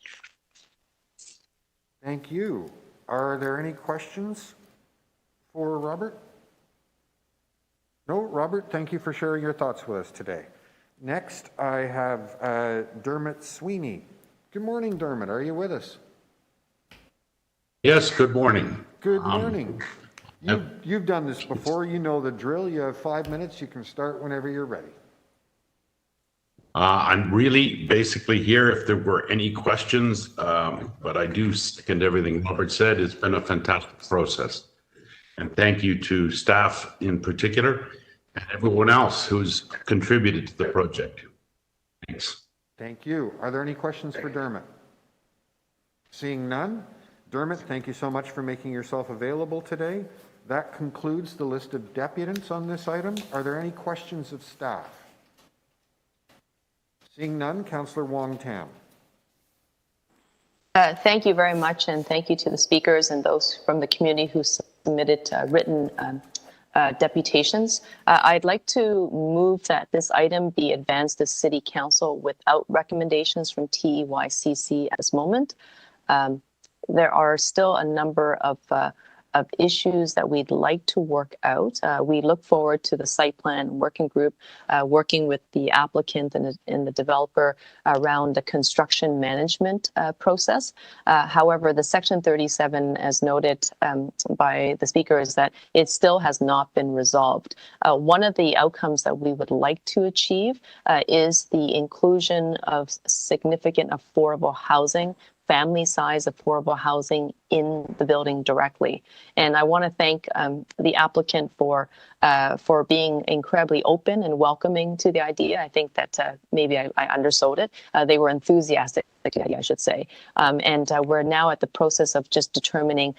Thank you. Are there any questions for Robert? No, Robert, thank you for sharing your thoughts with us today. Next, I have Dermot Sweeney. Good morning, Dermot. Are you with us? Yes, good morning. Good morning. You've done this before. You know the drill. You have 5 minutes. You can start whenever you're ready. I'm really basically here if there were any questions, but I do second everything Robert said. It's been a fantastic process. And thank you to staff in particular and everyone else who's contributed to the project. Thanks. Thank you. Are there any questions for Dermot? Seeing none, Dermot, thank you so much for making yourself available today. That concludes the list of deputants on this item. Are there any questions of staff? Seeing none, Councillor Wong-Tam. Thank you very much, and thank you to the speakers and those from the community who submitted written deputations. I'd like to move that this item be advanced to City Council without recommendations from TEYCC at this moment. There are still a number of issues that we'd like to work out. We look forward to the site plan working group working with the applicant and the developer around the construction management process. However, the Section 37, as noted by the speaker, is that it still has not been resolved. One of the outcomes that we would like to achieve is the inclusion of significant affordable housing, family size affordable housing in the building directly. And I want to thank the applicant for being incredibly open and welcoming to the idea. I think that maybe I undersold it. They were enthusiastic, I should say. And we're now at the process of just determining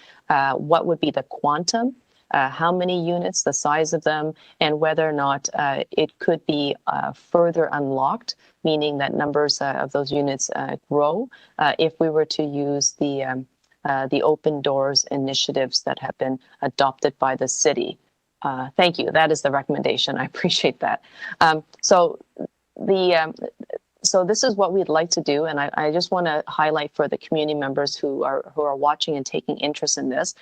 what would be the quantum, how many units, the size of them, and whether or not it could be further unlocked, meaning that numbers of those units grow if we were to use the open doors initiatives that have been adopted by the city. Thank you. That is the recommendation. I appreciate that. So this is what we'd like to do, and I just want to highlight for the community members who are watching and taking interest in this.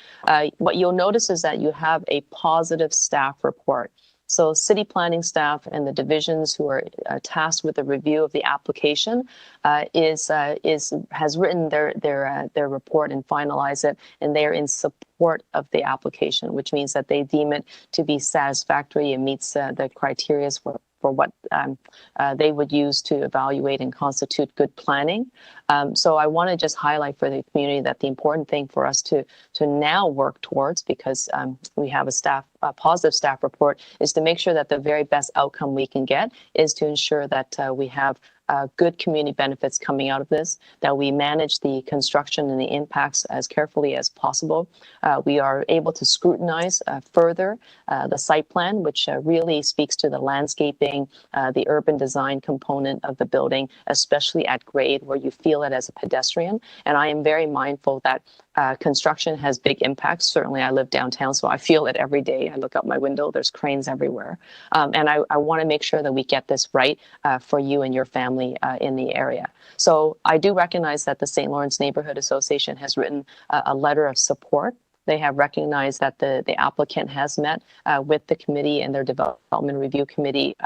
What you'll notice is that you have a positive staff report. So city planning staff and the divisions who are tasked with the review of the application has written their report and finalized it, and they're in support of the application, which means that they deem it to be satisfactory and meets the criteria what they would use to evaluate and constitute good planning. So I want to just highlight for the community that the important thing for us to now work towards, because we have a positive staff report, is to make sure that the very best outcome we can get is to ensure that we have good community benefits coming out of this, that we manage the construction and the impacts as carefully as possible. We are able to scrutinize further the site plan, which really speaks to the landscaping, the urban design component of the building, especially at grade where you feel it as a pedestrian. And I am very mindful that construction has big impacts. Certainly I live downtown, so I feel it every day. I look out my window, there's cranes everywhere. And I want to make sure that we get this right for you and your family in the area. So I do recognize that the St. Lawrence Neighborhood Association has written a letter of support. They have recognized that the applicant has met with the committee and their development review committee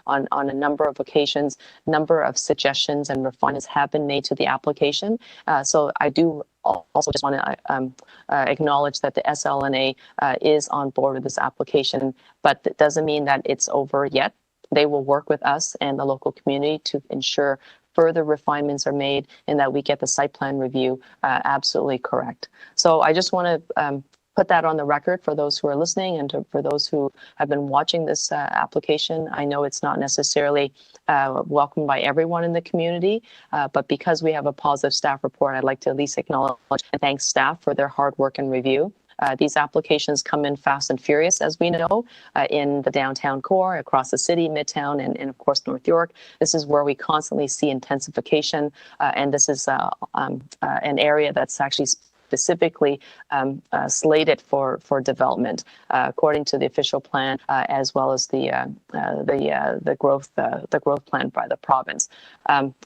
on a number of occasions. Number of suggestions and refinements have been made to the application. So I do also just want to acknowledge that the SLNA is on board with this application, but that doesn't mean that it's over yet. They will work with us and the local community to ensure further refinements are made and that we get the site plan review absolutely correct. So I just want to put that on the record for those who are listening and for those who have been watching this application. I know it's not necessarily welcomed by everyone in the community, but because we have a positive staff report, I'd like to at least acknowledge and thank staff for their hard work and review. These applications come in fast and furious, as we know, in the downtown core, across the city, Midtown, and of course, North York. This is where we constantly see intensification, and this is an area that's actually specifically slated for development, according to the official plan, as well as the growth plan by the province.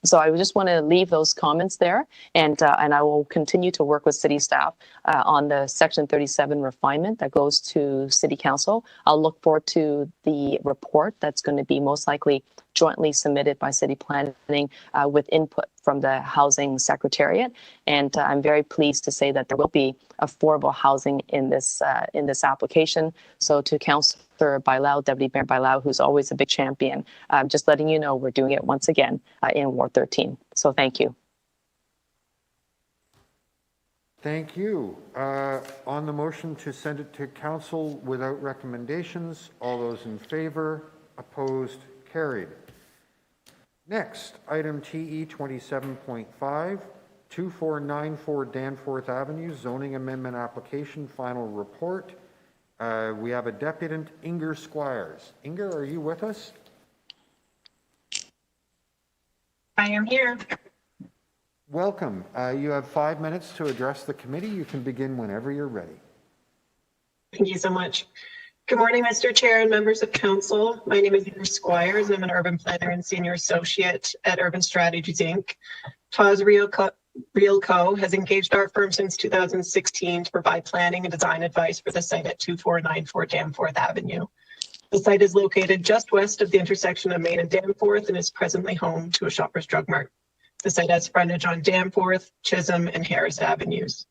So I just want to leave those comments there, and I will continue to work with city staff on the Section 37 refinement that goes to City Council. I'll look forward to the report that's going to be most likely jointly submitted by City Planning with input from the Housing Secretariat. And I'm very pleased to say that there will be affordable housing in this application. So to Councillor Bailão, Deputy Mayor Bailão, who's always a big champion, just letting you know we're doing it once again in Ward 13. So thank you. Thank you. On the motion to send it to council without recommendations, all those in favor, opposed, carried. Next, item TE 27.5, 2494 Danforth Avenue, zoning amendment application, final report. We have a deputant, Inger Squires. Inger, are you with us? I am here. Welcome. You have 5 minutes to address the committee. You can begin whenever you're ready. Thank you so much. Good morning, Mr. Chair and members of council. My name is Inger Squires. I'm an urban planner and senior associate at Urban Strategies, Inc. TAWS Realco has engaged our firm since 2016 to provide planning and design advice for the site at 2494 Danforth Avenue. The site is located just west of the intersection of Main and Danforth and is presently home to a Shoppers Drug Mart. The site has frontage on Danforth, Chisholm, and Harris Avenues.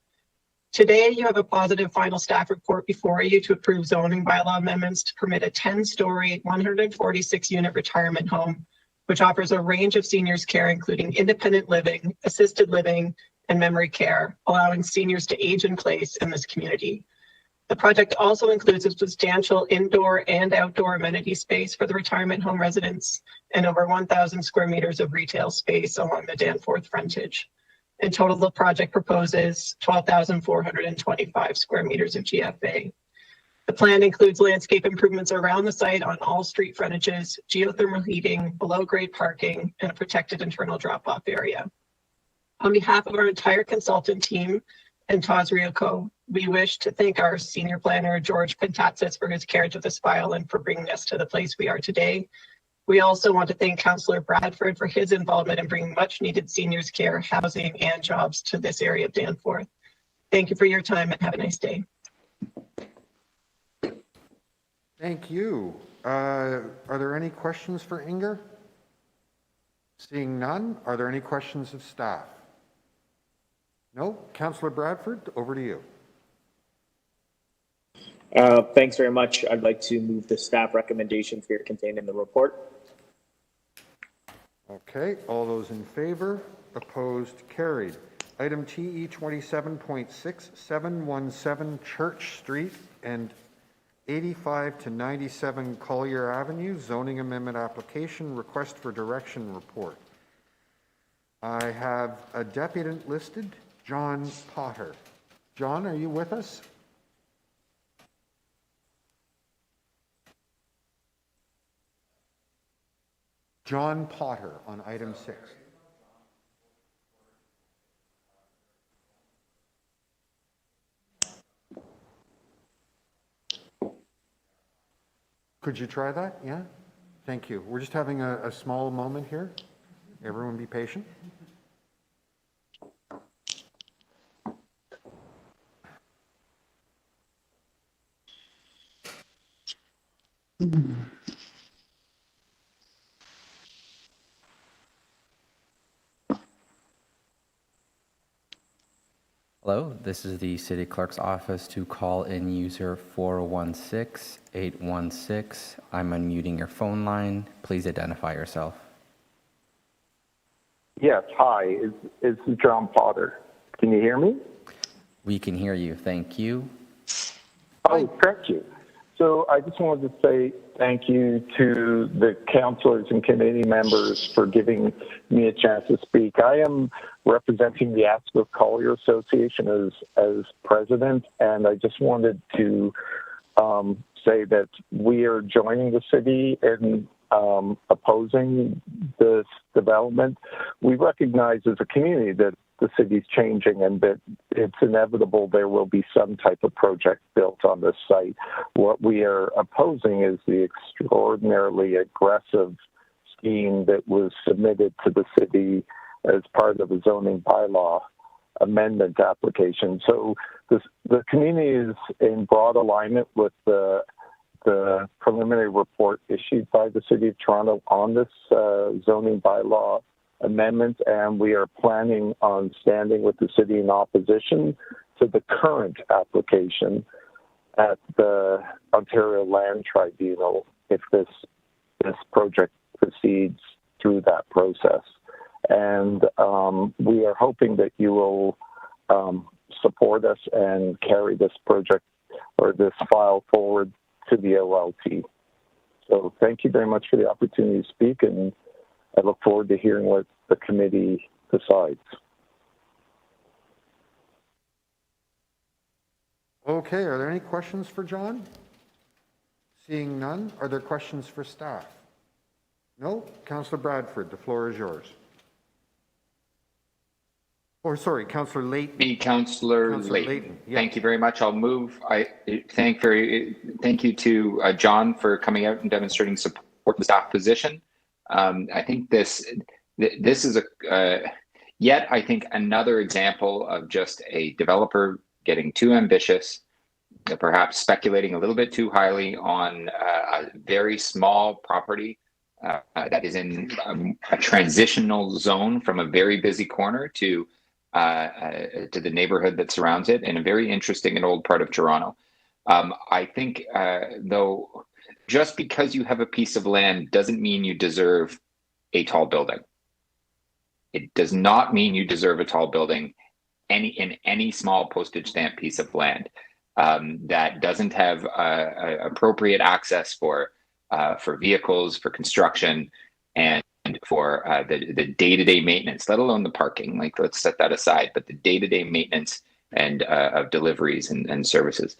Today, you have a positive final staff report before you to approve zoning bylaw amendments to permit a 10-story, 146-unit retirement home, which offers a range of seniors care, including independent living, assisted living, and memory care, allowing seniors to age in place in this community. The project also includes a substantial indoor and outdoor amenity space for the retirement home residents and over 1,000 square meters of retail space along the Danforth frontage. In total, the project proposes 12,425 square meters of GFA. The plan includes landscape improvements around the site on all street frontages, geothermal heating, below-grade parking, and a protected internal drop-off area. On behalf of our entire consultant team and TAWS Realco, we wish to thank our senior planner, George Pentatsis, for his carriage of this file and for bringing us to the place we are today. We also want to thank Councillor Bradford for his involvement in bringing much needed seniors care, housing, and jobs to this area of Danforth. Thank you for your time and have a nice day. Thank you. Are there any questions for Inger? Seeing none, are there any questions of staff? No? Councillor Bradford, over to you. Thanks very much. I'd like to move the staff recommendations here contained in the report. Okay, all those in favor? Opposed? Carried. Item TE 27.6, 717 Church Street and 85 to 97 Collier Avenue, zoning amendment application, request for direction report. I have a deputant listed, John Potter. John, are you with us? John Potter on item 6. Could you try that? Yeah? Thank you. We're just having a small moment here. Everyone be patient. Hello, this is the City Clerk's office to call in user 416-816. I'm unmuting your phone line. Please identify yourself. Yes, hi, it's John Potter. Can you hear me? We can hear you. Thank you. Oh, thank you. So I just wanted to say thank you to the councilors and committee members for giving me a chance to speak. I am representing the Asquith Collier Association as president, and I just wanted to say that we are joining the city in opposing this development. We recognize as a community that the city's changing and that it's inevitable there will be some type of project built on this site. What we are opposing is the extraordinarily aggressive scheme that was submitted to the city as part of a zoning bylaw amendment application. So the community is in broad alignment with the preliminary report issued by the City of Toronto on this zoning bylaw amendment, and we are planning on standing with the city in opposition to the current application at the Ontario Land Tribunal if this project proceeds through that process. And we are hoping that you will support us and carry this project or this file forward to the OLT. So thank you very much for the opportunity to speak, and I look forward to hearing what the committee decides. Okay, are there any questions for John? Seeing none, are there questions for staff? No? Councillor Bradford, the floor is yours. Or sorry, Councillor Layton. Me, Councillor Layton. Yeah. Thank you very much. I'll move. Thank you to John for coming out and demonstrating support for the staff position. I think this is yet I think another example of just a developer getting too ambitious, perhaps speculating a little bit too highly on a very small property that is in a transitional zone from a very busy corner to the neighborhood that surrounds it in a very interesting and old part of Toronto. I think, though, just because you have a piece of land doesn't mean you deserve a tall building. It does not mean you deserve a tall building in any small postage stamp piece of land that doesn't have appropriate access for vehicles, for construction, and for the day-to-day maintenance, let alone the parking. Like, let's set that aside, but the day-to-day maintenance and of deliveries and services.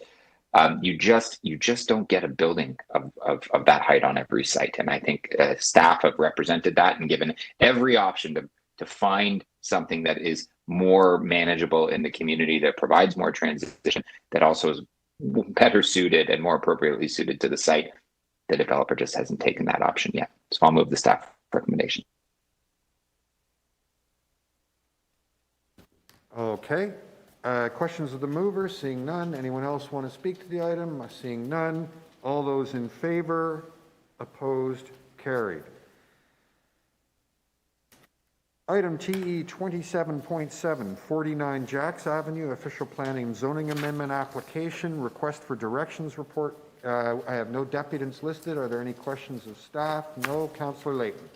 You just don't get a building of that height on every site. And I think staff have represented that and given every option to find something that is more manageable in the community, that provides more transition, that also is better suited and more appropriately suited to the site. The developer just hasn't taken that option yet. So I'll move the staff recommendation. Okay. Questions of the mover? Seeing none. Anyone else want to speak to the item? Seeing none. All those in favor? Opposed? Carried. Item TE 27.7, 49 Jacks Avenue, official planning zoning amendment application, request for directions report. I have no deputants listed. Are there any questions of staff? No. Councillor Layton.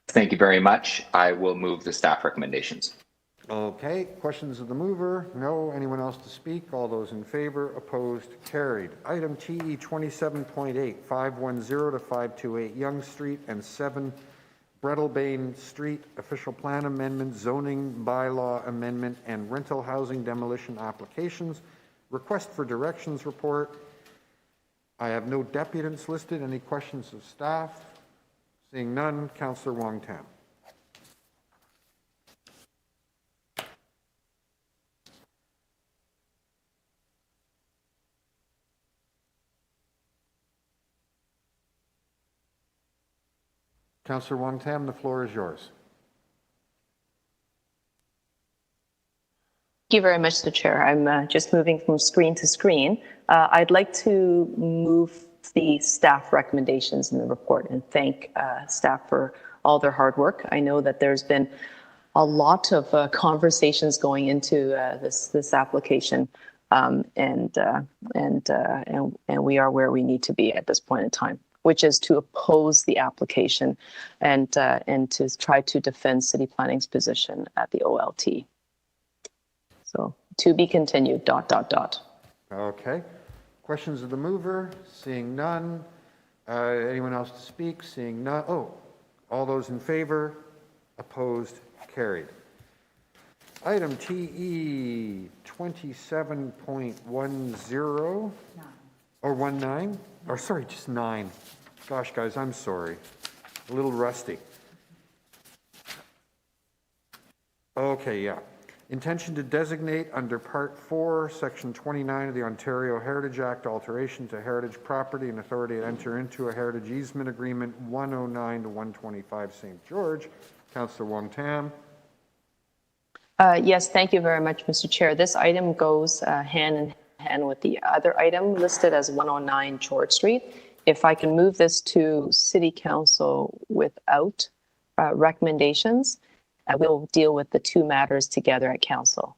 Thank you very much. I will move the staff recommendations. Okay, questions of the mover? No. Anyone else to speak? All those in favor, opposed, carried. Item TE 27.8, 510 to 528 Yonge Street and 7 Breadalbane Street, official plan amendment, zoning bylaw amendment, and rental housing demolition applications. Request for directions report. I have no deputants listed. Any questions of staff? Seeing none, Councillor Wong-Tam. Councillor Wong-Tam, the floor is yours. Thank you very much, Mr. Chair. I'm just moving from screen to screen. I'd like to move the staff recommendations in the report and thank staff for all their hard work. I know that there's been a lot of conversations going into this application, and we are where we need to be at this point in time, which is to oppose the application and to try to defend City Planning's position at the OLT. So to be continued, ... Okay. Questions of the mover? Seeing none. Anyone else to speak? Seeing none. Oh, all those in favor? Opposed? Carried. Item TE 27.10 or 19, or sorry, just 9. Gosh, guys, I'm sorry. A little rusty. Okay, yeah. Intention to designate under Part 4, Section 29 of the Ontario Heritage Act, alteration to heritage property and authority to enter into a heritage easement agreement 109 to 125 St. George. Councillor Wong-Tam. Yes, thank you very much, Mr. Chair. This item goes hand in hand with the other item listed as 109 George Street. If I can move this to City Council without recommendations, we'll deal with the two matters together at Council.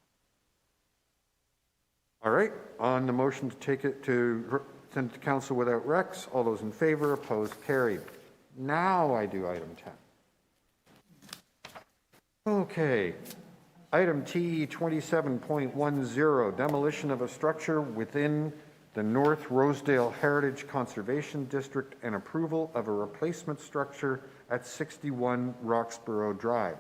All right. On the motion to take it to send it to Council without recs, all those in favor, opposed, carried. Now I do item 10. Okay. Item TE 27.10, demolition of a structure within the North Rosedale Heritage Conservation District and approval of a replacement structure at 61 Roxborough Drive.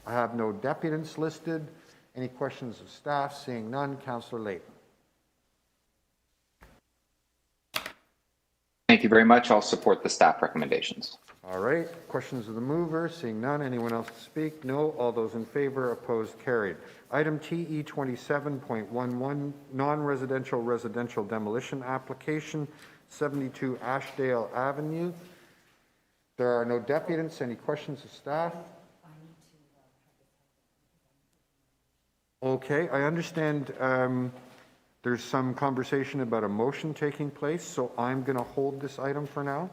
I have no deputants listed. Any questions of staff? Seeing none, Councillor Layton. Thank you very much. I'll support the staff recommendations. All right. Questions of the mover? Seeing none. Anyone else to speak? No. All those in favor? Opposed? Carried. Item TE 27.11, non-residential residential demolition application, 72 Ashdale Avenue. There are no deputants. Any questions of staff? Okay. I understand there's some conversation about a motion taking place, so I'm going to hold this item for now.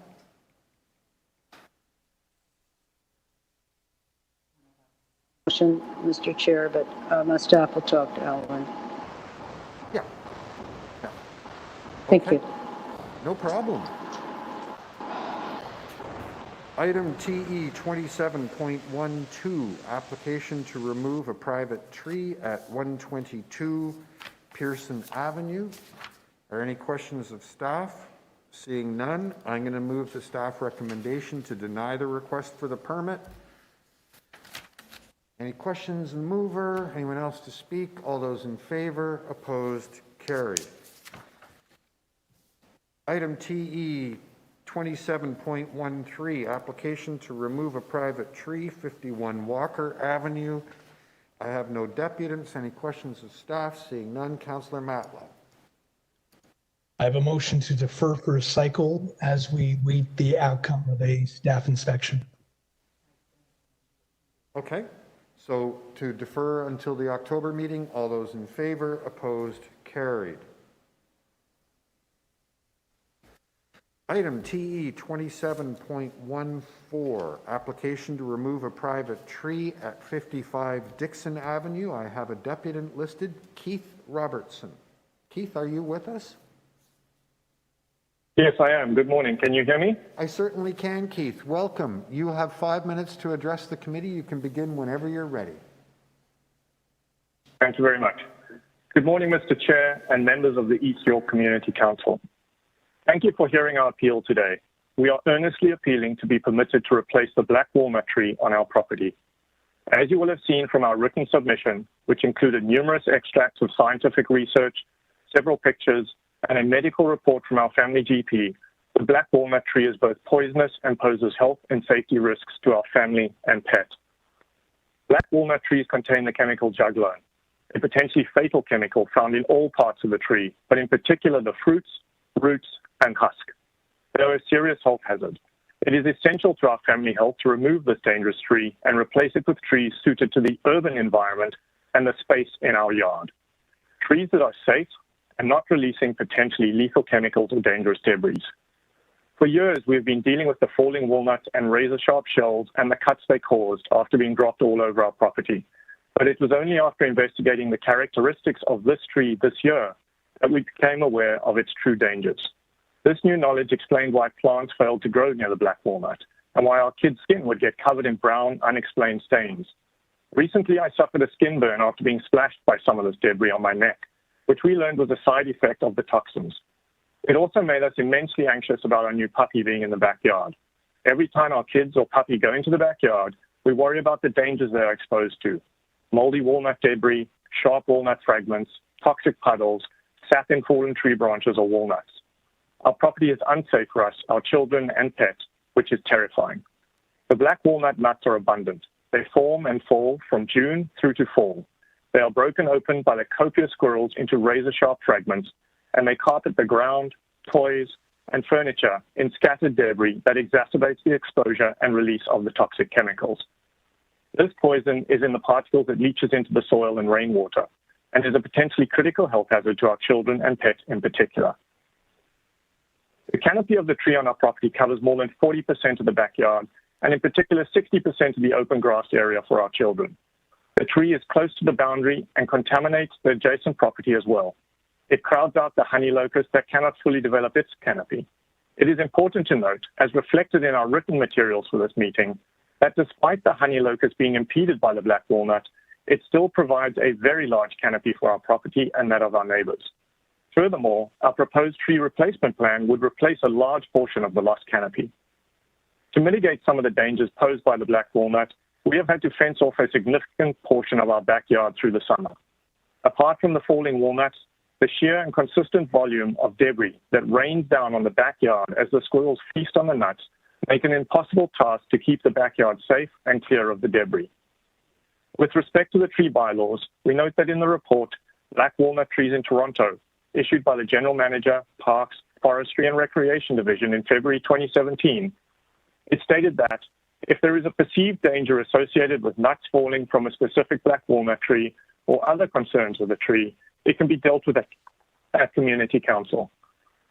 Motion, Mr. Chair, but my staff will talk to Alwyn. Yeah. Thank Okay. you. No problem. Item TE 27.12, application to remove a private tree at 122 Pearson Avenue. Are there any questions of staff? Seeing none, I'm going to move the staff recommendation to deny the request for the permit. Any questions, mover? Anyone else to speak? All those in favor? Opposed? Carried. Item TE 27.13, application to remove a private tree, 51 Walker Avenue. I have no deputants. Any questions of staff? Seeing none, Councillor Matlow. I have a motion to defer for a cycle as we wait the outcome of a staff inspection. Okay, so to defer until the October meeting, all those in favor, opposed, carried. Item TE 27.14, application to remove a private tree at 55 Dixon Avenue. I have a deputant listed, Keith Robertson. Keith, are you with us? Yes, I am. Good morning. Can you hear me? I certainly can, Keith. Welcome. You have 5 minutes to address the committee. You can begin whenever you're ready. Thank you very much. Good morning, Mr. Chair and members of the East York Community Council. Thank you for hearing our appeal today. We are earnestly appealing to be permitted to replace the black walnut tree on our property. As you will have seen from our written submission, which included numerous extracts of scientific research, several pictures, and a medical report from our family GP, the black walnut tree is both poisonous and poses health and safety risks to our family and pet. Black walnut trees contain the chemical juglone, a potentially fatal chemical found in all parts of the tree, but in particular the fruits, roots, and husk. They are a serious health hazard. It is essential to our family health to remove this dangerous tree and replace it with trees suited to the urban environment and the space in our yard. Trees that are safe and not releasing potentially lethal chemicals or dangerous debris. For years, we've been dealing with the falling walnut and razor-sharp shells and the cuts they caused after being dropped all over our property. But it was only after investigating the characteristics of this tree this year that we became aware of its true dangers. This new knowledge explained why plants failed to grow near the black walnut and why our kids' skin would get covered in brown, unexplained stains. Recently, I suffered a skin burn after being splashed by some of this debris on my neck, which we learned was a side effect of the toxins. It also made us immensely anxious about our new puppy being in the backyard. Every time our kids or puppy go into the backyard, we worry about the dangers they are exposed to. Moldy walnut debris, sharp walnut fragments, toxic puddles, sap in fallen tree branches or walnuts. Our property is unsafe for us, our children and pets, which is terrifying. The black walnut nuts are abundant. They form and fall from June through to fall. They are broken open by the copious squirrels into razor-sharp fragments, and they carpet the ground, toys, and furniture in scattered debris that exacerbates the exposure and release of the toxic chemicals. This poison is in the particles that leaches into the soil and rainwater, and is a potentially critical health hazard to our children and pets in particular. The canopy of the tree on our property covers more than 40% of the backyard, and in particular 60% of the open grass area for our children. The tree is close to the boundary and contaminates the adjacent property as well. It crowds out the honey locust that cannot fully develop its canopy. It is important to note, as reflected in our written materials for this meeting, that despite the honey locust being impeded by the black walnut, it still provides a very large canopy for our property and that of our neighbors. Furthermore, our proposed tree replacement plan would replace a large portion of the lost canopy. To mitigate some of the dangers posed by the black walnut, we have had to fence off a significant portion of our backyard through the summer. Apart from the falling walnuts, the sheer and consistent volume of debris that rains down on the backyard as the squirrels feast on the nuts make an impossible task to keep the backyard safe and clear of the debris. With respect to the tree bylaws, we note that in the report, Black Walnut Trees in Toronto, issued by the General Manager, Parks, Forestry and Recreation Division in February 2017, it stated that if there is a perceived danger associated with nuts falling from a specific black walnut tree or other concerns with the tree, it can be dealt with at Community Council.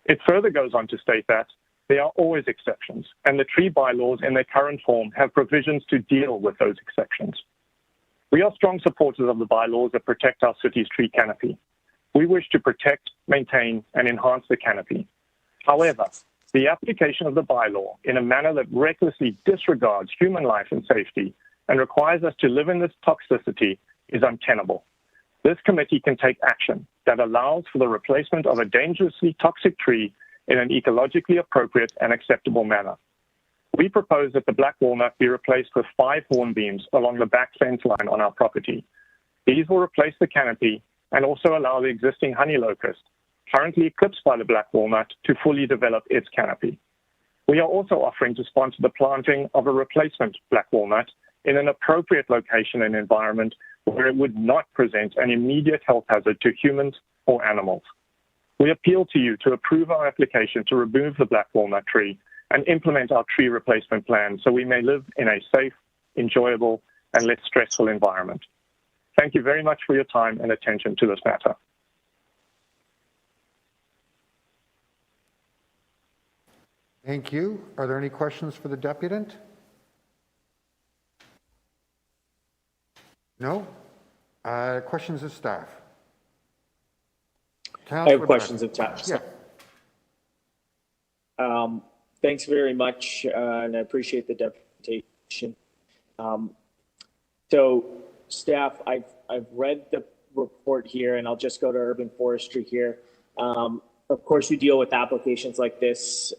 It further goes on to state that there are always exceptions, and the tree bylaws in their current form have provisions to deal with those exceptions. We are strong supporters of the bylaws that protect our city's tree canopy. We wish to protect, maintain, and enhance the canopy. However, the application of the bylaw in a manner that recklessly disregards human life and safety and requires us to live in this toxicity is untenable. This committee can take action that allows for the replacement of a dangerously toxic tree in an ecologically appropriate and acceptable manner. We propose that the black walnut be replaced with 5 hornbeams along the back fence line on our property. These will replace the canopy and also allow the existing honey locust, currently eclipsed by the black walnut, to fully develop its canopy. We are also offering to sponsor the planting of a replacement black walnut in an appropriate location and environment where it would not present an immediate health hazard to humans or animals. We appeal to you to approve our application to remove the black walnut tree and implement our tree replacement plan so we may live in a safe, enjoyable, and less stressful environment. Thank you very much for your time and attention to this matter. Thank you. Are there any questions for the deputant? No? Questions of staff? I have questions of staff. Yeah. Thanks very much, and I appreciate the deputation. So, staff, I've read the report here, and I'll just go to urban forestry here. Of course, you deal with applications like this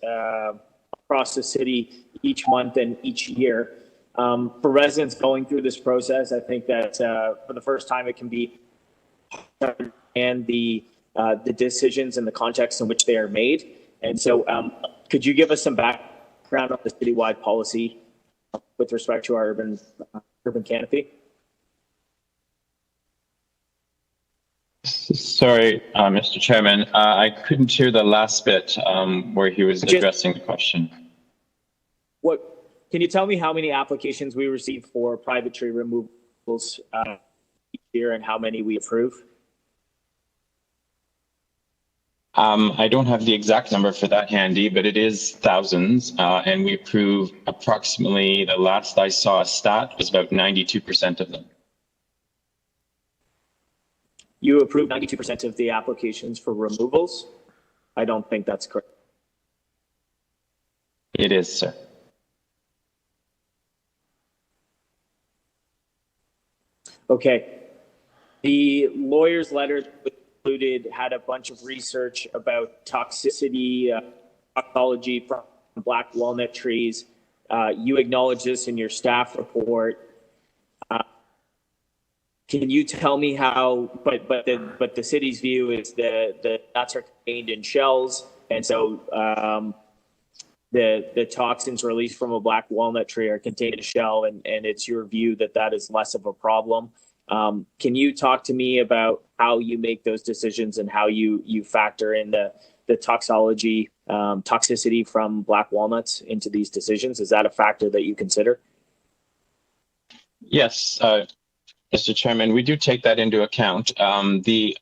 across the city each month and each year. For residents going through this process, I think that for the first time, it can be and the decisions and the context in which they are made. And so, could you give us some background on the citywide policy with respect to our urban canopy? Sorry, Mr. Chairman, I couldn't hear the last bit where he was addressing the question. Can you tell me how many applications we receive for private tree removals each year and how many we approve? I don't have the exact number for that handy, but it is thousands, and we approve approximately, the last I saw a stat was about 92% of them. You approve 92% of the applications for removals? I don't think that's correct. It is, sir. Okay. The lawyer's letter included had a bunch of research about toxicity, toxicology from black walnut trees. You acknowledge this in your staff report. Can you tell me how? But the city's view is the nuts are contained in shells, and so the toxins released from a black walnut tree are contained in a shell, and it's your view that that is less of a problem. Can you talk to me about how you make those decisions and how you factor in the toxicity from black walnuts into these decisions? Is that a factor that you consider? Yes, Mr. Chairman, we do take that into account. The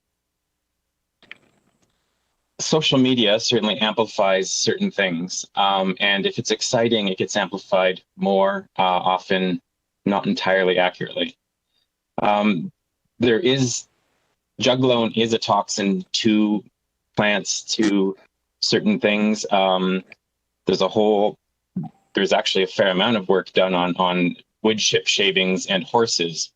social media certainly amplifies certain things. And if it's exciting, it gets amplified more, often not entirely accurately. Juglone is a toxin to plants, to certain things. There's actually a fair amount of work done on wood chip shavings and horses,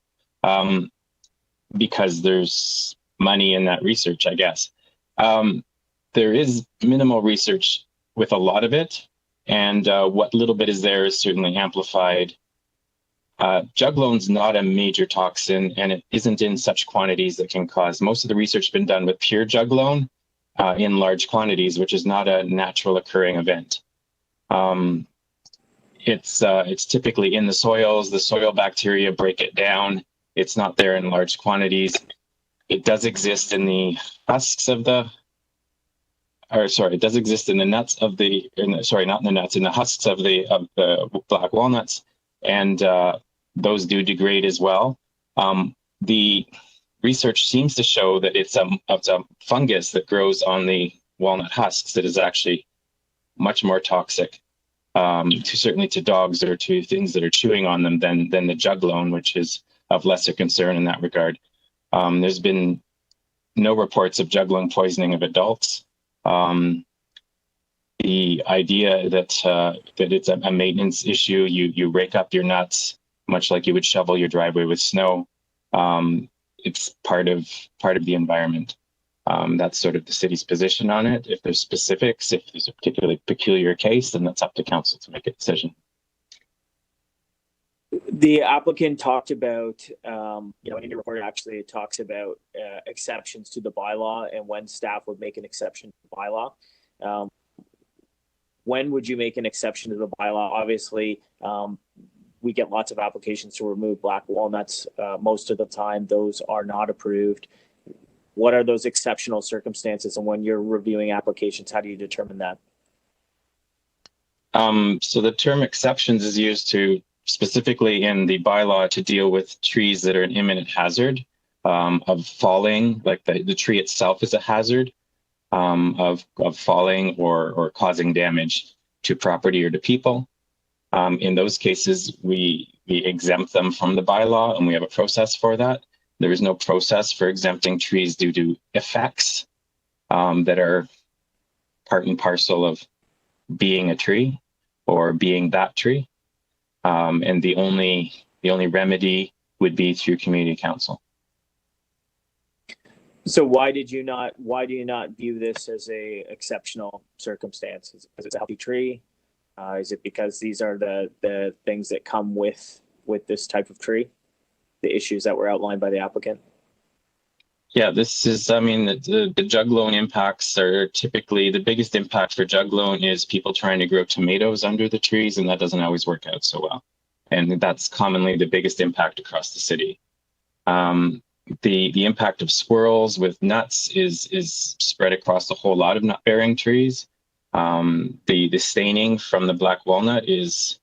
because there's money in that research, I guess. There is minimal research with a lot of it, and what little bit is there is certainly amplified. Juglone's not a major toxin, and it isn't in such quantities that can cause. Most of the research has been done with pure juglone in large quantities, which is not a natural occurring event. It's typically in the soils. The soil bacteria break it down. It's not there in large quantities. It does exist in the husks of the, it does exist in the nuts of the, not in the nuts, in the husks of the black walnuts, and those do degrade as well. The research seems to show that it's a fungus that grows on the walnut husks that is actually much more toxic, certainly to dogs or to things that are chewing on them than the juglone, which is of lesser concern in that regard. There's been no reports of juglone poisoning of adults. The idea that it's a maintenance issue, you rake up your nuts much like you would shovel your driveway with snow. It's part of the environment. That's sort of the city's position on it. If there's specifics, if there's a particularly peculiar case, then that's up to council to make a decision. The applicant talked about, in your report, actually, it talks about exceptions to the bylaw and when staff would make an exception to the bylaw. When would you make an exception to the bylaw? Obviously, we get lots of applications to remove black walnuts. Most of the time, those are not approved. What are those exceptional circumstances? And when you're reviewing applications, how do you determine that? So the term exceptions is used to specifically in the bylaw to deal with trees that are an imminent hazard of falling, like the tree itself is a hazard of falling or causing damage to property or to people. In those cases, we exempt them from the bylaw, and we have a process for that. There is no process for exempting trees due to effects that are part and parcel of being a tree or being that tree. And the only remedy would be through community council. So why do you not view this as a exceptional circumstance? Is it because it's a healthy tree? Is it because these are the things that come with this type of tree, the issues that were outlined by the applicant? Yeah, this is, I mean, the jug loan impacts are typically, the biggest impact for jug loan is people trying to grow tomatoes under the trees, and that doesn't always work out so well. And that's commonly the biggest impact across the city. The impact of squirrels with nuts is spread across a whole lot of nut-bearing trees. The staining from the black walnut is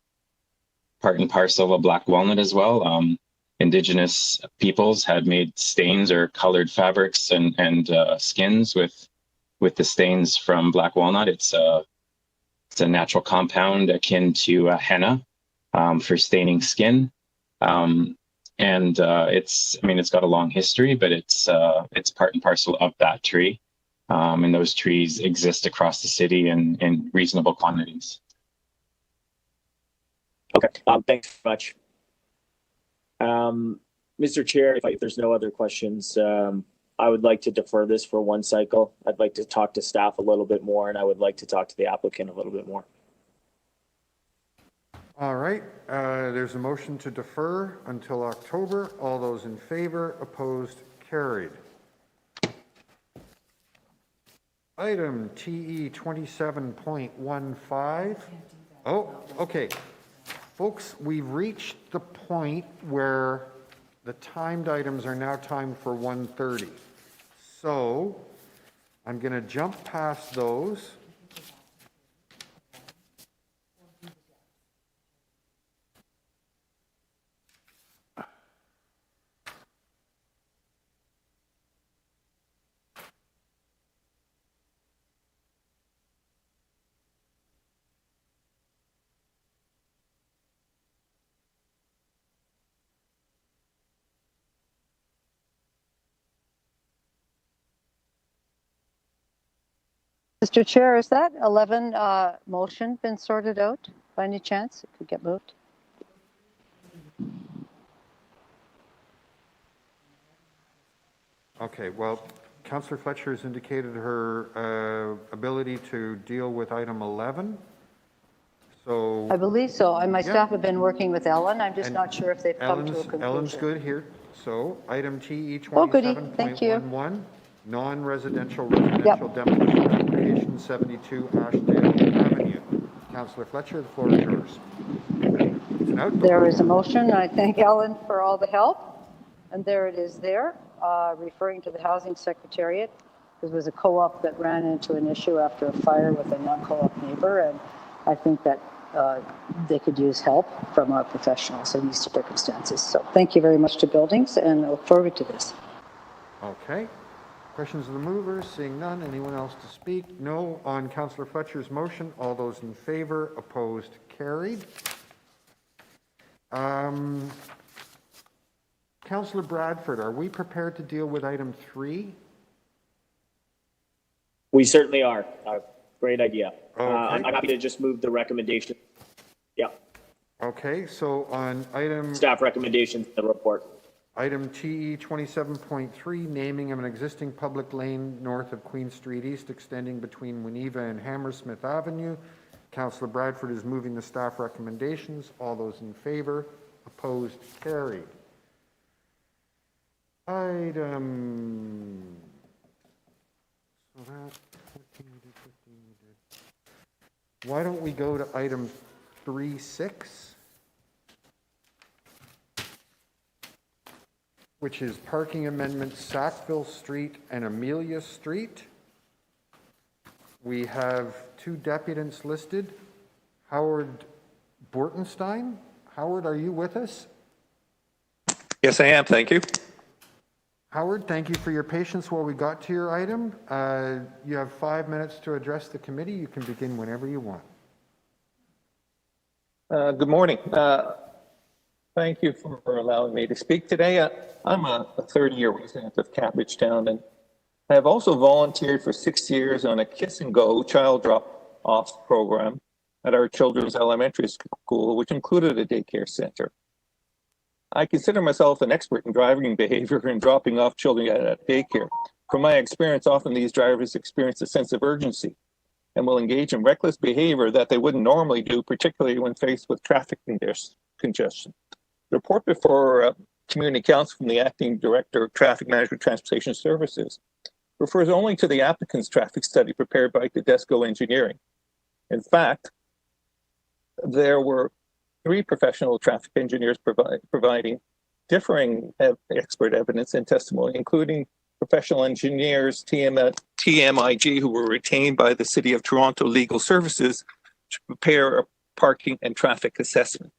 part and parcel of black walnut as well. Indigenous peoples had made stains or colored fabrics and skins with the stains from black walnut. It's a natural compound akin to henna for staining skin. It's got a long history, but it's part and parcel of that tree. And those trees exist across the city in reasonable quantities. Okay, thanks very much. Mr. Chair, if there's no other questions, I would like to defer this for one cycle. I'd like to talk to staff a little bit more, and I would like to talk to the applicant a little bit more. All right, there's a motion to defer until October. All those in favor, opposed, carried. Item TE 27.15. Oh, okay. Folks, we've reached the point where the timed items are now timed for 1:30. So I'm going to jump past those. Mr. Chair, is that 11 motion been sorted out by any chance? It could get moved. Okay, well, Councillor Fletcher has indicated her ability to deal with item 11. So I believe so. And my staff have been working with Ellen. I'm just not sure if they've come to a conclusion. Ellen's good here. So item TE 27.11, non-residential residential demolition application 72 Ashdale Avenue. Councillor Fletcher, the floor is yours. There is a motion. I thank Ellen for all the help. And there it is there, referring to the Housing Secretariat. There was a co-op that ran into an issue after a fire with a non-co-op neighbor, and I think that they could use help from our professionals in these circumstances. So thank you very much to Buildings, and I look forward to this. Okay. Questions of the movers? Seeing none. Anyone else to speak? No. On Councillor Fletcher's motion, all those in favor, opposed, carried. Councillor Bradford, are we prepared to deal with item 3? We certainly are. Great idea. Okay. I'm happy to just move the recommendation. Yeah. Okay, so on item... Staff recommendations in the report. Item TE 27.3, naming of an existing public lane north of Queen Street East extending between Winneba and Hammersmith Avenue. Councillor Bradford is moving the staff recommendations. All those in favor, opposed, carried. Item... So that 14 we did, 15 we did. Why don't we go to item 3.6? Which is parking amendment Sackville Street and Amelia Street. We have two deputants listed. Howard Bortenstein. Howard, are you with us? Yes, I am. Thank you. Howard, thank you for your patience while we got to your item. You have 5 minutes to address the committee. You can begin whenever you want. Good morning. Thank you for allowing me to speak today. I'm a third-year resident of Cambridgetown, and I have also volunteered for 6 years on a Kiss and Go child drop drop-off program at our children's elementary school, which included a daycare center. I consider myself an expert in driving behavior and dropping off children at daycare. From my experience, often these drivers experience a sense of urgency and will engage in reckless behavior that they wouldn't normally do, particularly when faced with traffic congestion. The report before Community Council from the Acting Director of Traffic Management Transportation Services refers only to the applicant's traffic study prepared by Tedesco Engineering. In fact, there were 3 professional traffic engineers providing differing expert evidence and testimony, including professional engineers, TMIG, who were retained by the City of Toronto Legal Services to prepare a parking and traffic assessment.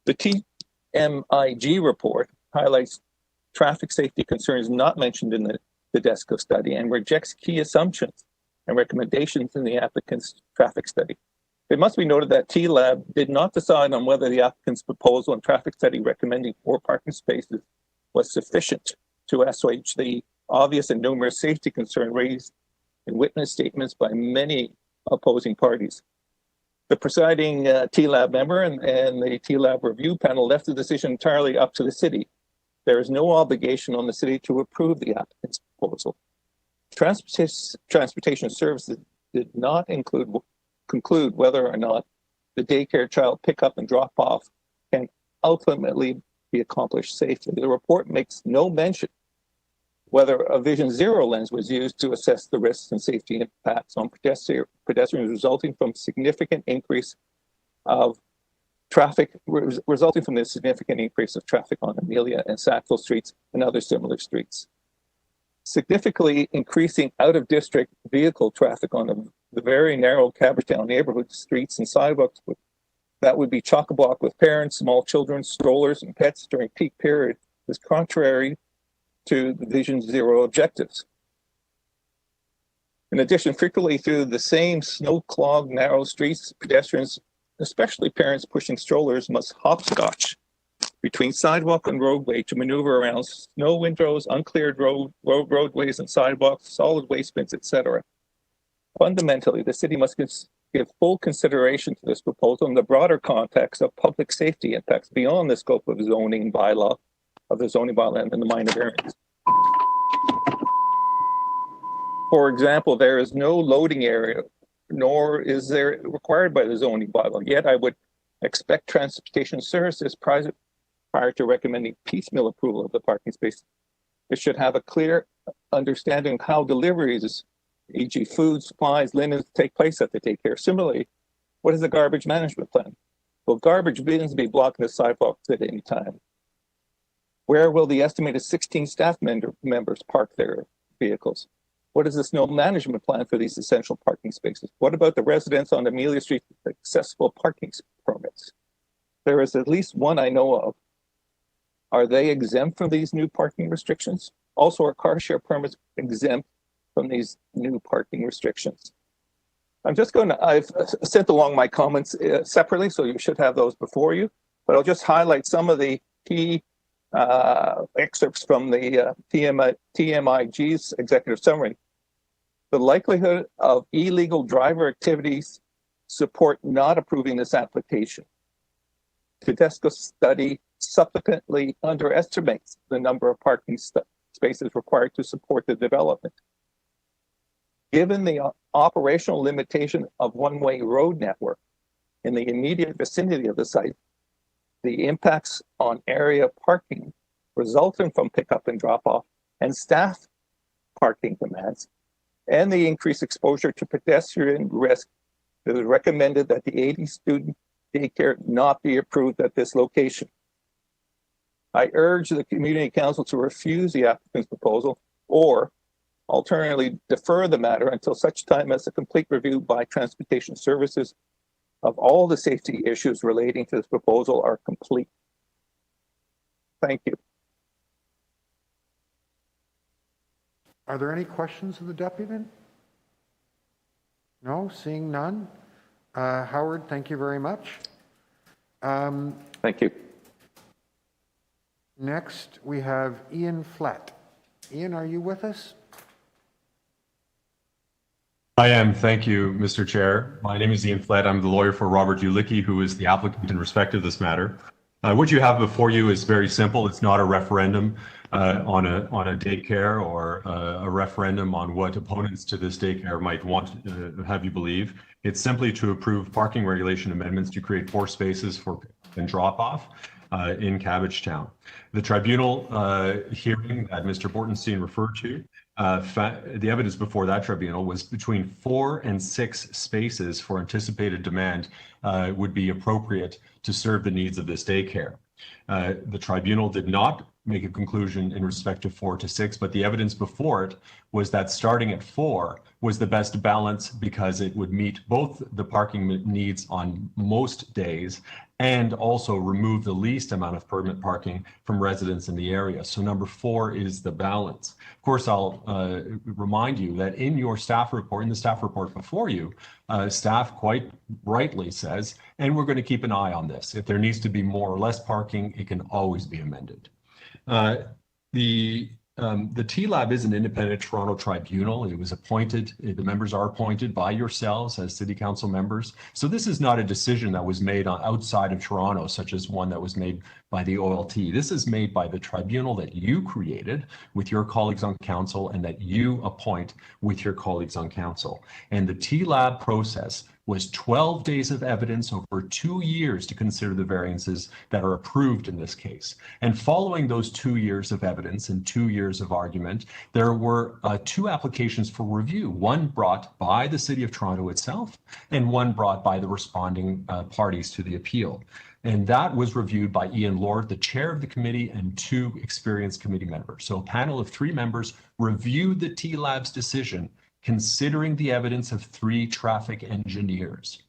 The TMIG report highlights traffic safety concerns not mentioned in the Tedesco study and rejects key assumptions and recommendations in the applicant's traffic study. It must be noted that TLAB did not decide on whether the applicant's proposal and traffic study recommending 4 parking spaces was sufficient to assuage the obvious and numerous safety concerns raised in witness statements by many opposing parties. The presiding TLAB member and the TLAB review panel left the decision entirely up to the city. There is no obligation on the city to approve the applicant's proposal. Transportation Services did not conclude whether or not the daycare child pickup and drop off can ultimately be accomplished safely. The report makes no mention whether a Vision Zero lens was used to assess the risks and safety impacts on pedestrians resulting from significant increase of traffic, resulting from the significant increase of traffic on Amelia and Sackville streets and other similar streets. Significantly increasing out-of-district vehicle traffic on the very narrow Cabertown neighborhood streets and sidewalks that would be chock-a-block with parents, small children, strollers, and pets during peak period is contrary to the Vision Zero objectives. In addition, frequently through the same snow-clogged narrow streets, pedestrians, especially parents pushing strollers, must hopscotch between sidewalk and roadway to maneuver around snow windrows, uncleared roadways and sidewalks, solid waste bins, etc. Fundamentally, the city must give full consideration to this proposal in the broader context of public safety impacts beyond the scope of the zoning bylaw and the minor variance. For example, there is no loading area, nor is there required by the zoning bylaw. Yet I would expect Transportation Services prior to recommending piecemeal approval of the parking space, it should have a clear understanding of how deliveries, e.g. food, supplies, linens, take place at the daycare. Similarly, what is the garbage management plan? Will garbage bins be blocking the sidewalks at any time? Where will the estimated 16 staff members park their vehicles? What is the snow management plan for these essential parking spaces? What about the residents on Amelia Street with accessible parking permits? There is at least one I know of. Are they exempt from these new parking restrictions? Also, are car share permits exempt from these new parking restrictions? I've sent along my comments separately, so you should have those before you, but I'll just highlight some of the key excerpts from the TMIG's executive summary. The likelihood of illegal driver activities support not approving this application. Tedesco study subsequently underestimates the number of parking spaces required to support the development. Given the operational limitation of one-way road network in the immediate vicinity of the site, the impacts on area parking resulting from pickup and drop-off and staff parking demands, and the increased exposure to pedestrian risk, it is recommended that the 80-student daycare not be approved at this location. I urge the Community Council to refuse the applicant's proposal or alternatively defer the matter until such time as a complete review by Transportation Services of all the safety issues relating to this proposal are complete. Thank you. Are there any questions of the deputant? No, seeing none. Howard, thank you very much. Thank you. Next, we have Ian Flett. Ian, are you with us? I am. Thank you, Mr. Chair. My name is Ian Flett. I'm the lawyer for Robert Ulicki, who is the applicant in respect of this matter. What you have before you is very simple. It's not a referendum on a daycare or a referendum on what opponents to this daycare might want to have you believe. It's simply to approve parking regulation amendments to create 4 spaces for pick and drop off in Cabbagetown. The tribunal hearing that Mr. Bortenstein referred to, the evidence before that tribunal was between 4 and 6 spaces for anticipated demand would be appropriate to serve the needs of this daycare. The tribunal did not make a conclusion in respect to 4 to 6, but the evidence before it was that starting at 4 was the best balance because it would meet both the parking needs on most days and also remove the least amount of permit parking from residents in the area. So number 4 is the balance. Of course, I'll remind you that in your staff report, in the staff report before you, staff quite rightly says, and we're going to keep an eye on this. If there needs to be more or less parking, it can always be amended. The TLAB is an independent Toronto tribunal. It was appointed, the members are appointed by yourselves as city council members. So this is not a decision that was made outside of Toronto, such as one that was made by the OLT. This is made by the tribunal that you created with your colleagues on council and that you appoint with your colleagues on council. And the TLAB process was 12 days of evidence over 2 years to consider the variances that are approved in this case. And following those 2 years of evidence and 2 years of argument, there were 2 applications for review, one brought by the City of Toronto itself and one brought by the responding parties to the appeal. And that was reviewed by Ian Lord, the chair of the committee, and 2 experienced committee members. So a panel of 3 members reviewed the TLAB's decision considering the evidence of 3 traffic engineers.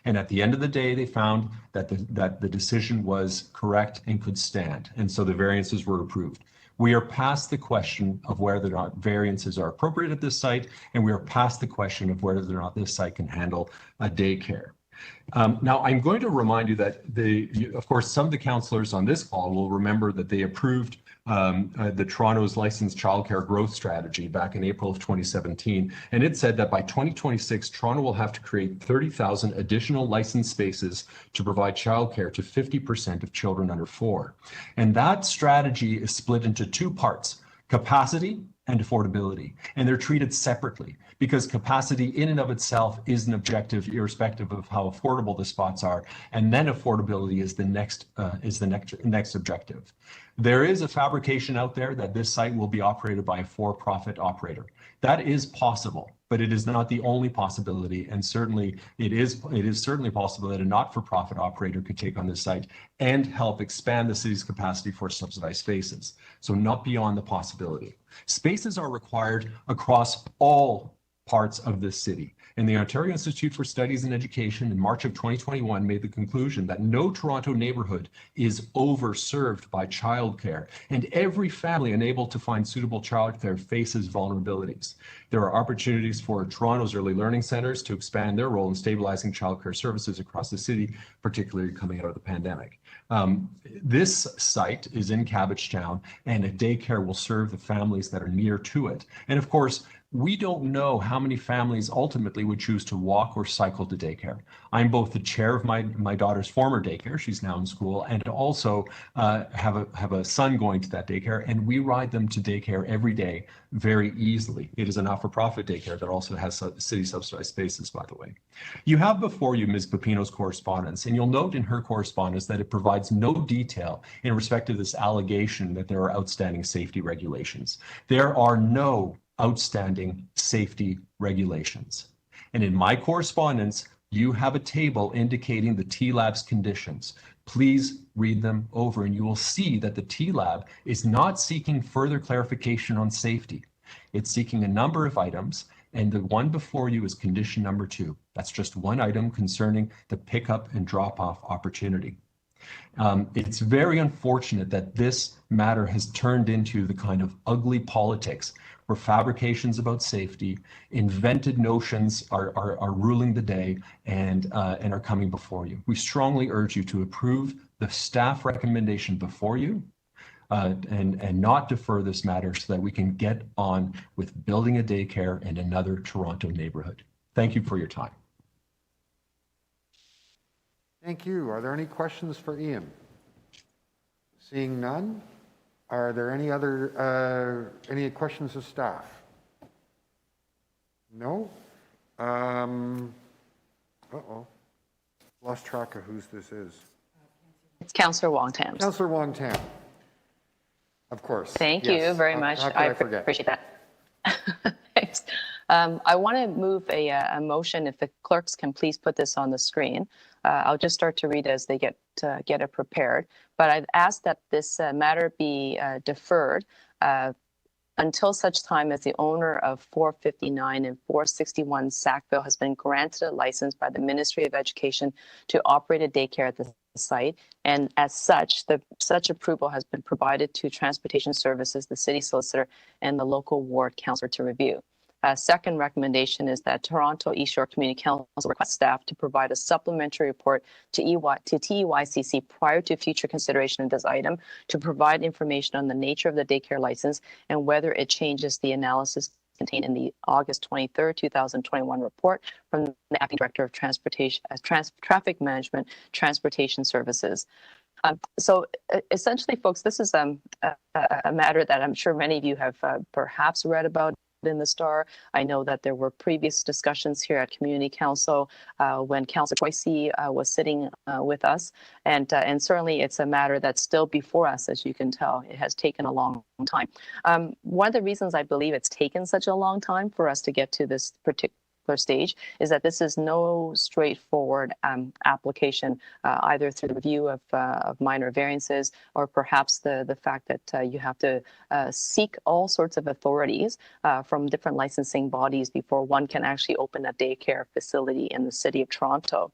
And at the end of the day, they found that the decision was correct and could stand. And so the variances were approved. We are past the question of whether or not variances are appropriate at this site, and we are past the question of whether or not this site can handle a daycare. Now, I'm going to remind you that, of course, some of the councillors on this call will remember that they approved the Toronto's licensed childcare growth strategy back in April of 2017. And it said that by 2026, Toronto will have to create 30,000 additional licensed spaces to provide childcare to 50% of children under 4. And that strategy is split into 2 parts, capacity and affordability. And they're treated separately because capacity in and of itself is an objective irrespective of how affordable the spots are. And then affordability is the next objective. There is a fabrication out there that this site will be operated by a for-profit operator. That is possible, but it is not the only possibility. And certainly it is certainly possible that a not-for-profit operator could take on this site and help expand the city's capacity for subsidized spaces. So not beyond the possibility. Spaces are required across all parts of the city. And the Ontario Institute for Studies in Education in March of 2021 made the conclusion that no Toronto neighborhood is overserved by childcare, and every family unable to find suitable childcare faces vulnerabilities. There are opportunities for Toronto's early learning centers to expand their role in stabilizing childcare services across the city, particularly coming out of the pandemic. This site is in Cabbagetown, and a daycare will serve the families that are near to it. And of course, we don't know how many families ultimately would choose to walk or cycle to daycare. I'm both the chair of my daughter's former daycare, she's now in school, and also have a son going to that daycare, and we ride them to daycare every day very easily. It is a not-for-profit daycare that also has city subsidized spaces, by the way. You have before you Ms. Pepino's correspondence, and you'll note in her correspondence that it provides no detail in respect to this allegation that there are outstanding safety regulations. There are no outstanding safety regulations. And in my correspondence, you have a table indicating the TLAB's conditions. Please read them over and you will see that the TLAB is not seeking further clarification on safety. It's seeking a number of items, and the one before you is condition number 2. That's just one item concerning the pickup and drop-off opportunity. It's very unfortunate that this matter has turned into the kind of ugly politics where fabrications about safety, invented notions are ruling the day and are coming before you. We strongly urge you to approve the staff recommendation before you. and not defer this matter so that we can get on with building a daycare in another Toronto neighborhood. Thank you for your time. Thank you. Are there any questions for Ian? Seeing none, are there any other any questions of staff? No. Lost track of whose this is. It's Councillor Wong-Tam. Councillor Wong-Tam. Of course. Thank Yes. you very much. How could I forget? Appreciate that. Thanks. I want to move a motion, if the clerks can please put this on the screen. I'll just start to read as they get it prepared. But I've asked that this matter be deferred until such time as the owner of 459 and 461 Sackville has been granted a license by the Ministry of Education to operate a daycare at the site. And as such, such approval has been provided to Transportation Services, the city solicitor, and the local ward councillor to review. Second recommendation is that Toronto East Shore Community Council request staff to provide a supplementary report to TEYCC prior to future consideration of this item to provide information on the nature of the daycare license and whether it changes the analysis contained in the August 23rd, 2021 report from the Acting Director of Transportation, Traffic Management, Transportation Services. So essentially, folks, this is a matter that I'm sure many of you have perhaps read about in the Star. I know that there were previous discussions here at Community Council when Councillor Troisi was sitting with us, and certainly it's a matter that's still before us, as you can tell. It has taken a long time. One of the reasons I believe it's taken such a long time for us to get to this particular stage is that this is no straightforward application, either through the review of minor variances or perhaps the fact that you have to seek all sorts of authorities from different licensing bodies before one can actually open a daycare facility in the city of Toronto.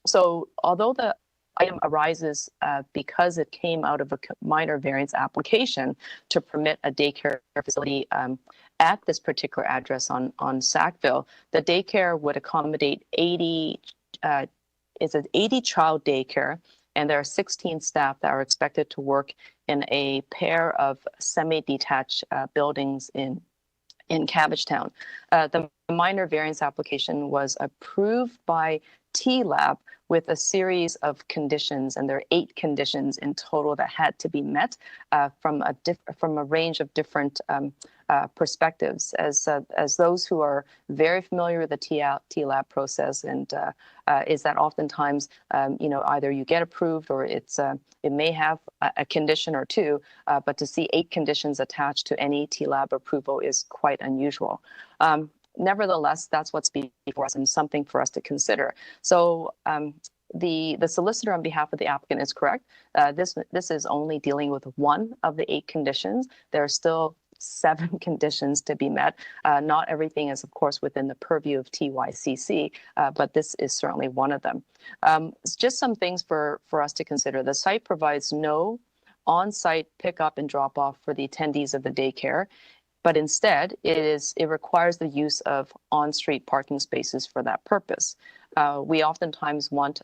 So although the item arises because it came out of a minor variance application to permit a daycare facility at this particular address on Sackville, the daycare would accommodate 80 child daycare, and there are 16 staff that are expected to work in a pair of semi-detached buildings in Cabbagetown. The minor variance application was approved by TLAB with a series of conditions, and there are 8 conditions in total that had to be met from a range of different perspectives. As those who are very familiar with the TLAB process, and is that oftentimes either you get approved or it may have a condition or two, but to see 8 conditions attached to any TLAB approval is quite unusual. Nevertheless, that's what's before us and something for us to consider. So the solicitor on behalf of the applicant is correct. This is only dealing with one of the 8 conditions. There are still 7 conditions to be met. Not everything is, of course, within the purview of TYCC, but this is certainly one of them. It's just some things for us to consider. The site provides no on-site pickup and drop-off for the attendees of the daycare, but instead it requires the use of on-street parking spaces for that purpose. We oftentimes want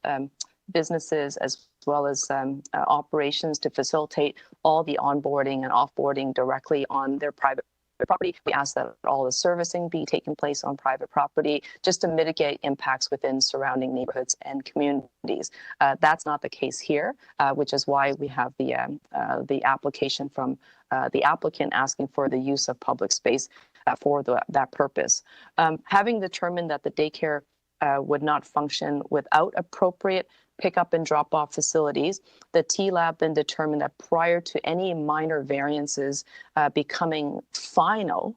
businesses as well as operations to facilitate all the onboarding and offboarding directly on their private property. We ask that all the servicing be taking place on private property just to mitigate impacts within surrounding neighborhoods and communities. That's not the case here, which is why we have the application from the applicant asking for the use of public space for that purpose. Having determined that the daycare would not function without appropriate pickup and drop-off facilities, the TLAB then determined that prior to any minor variances becoming final,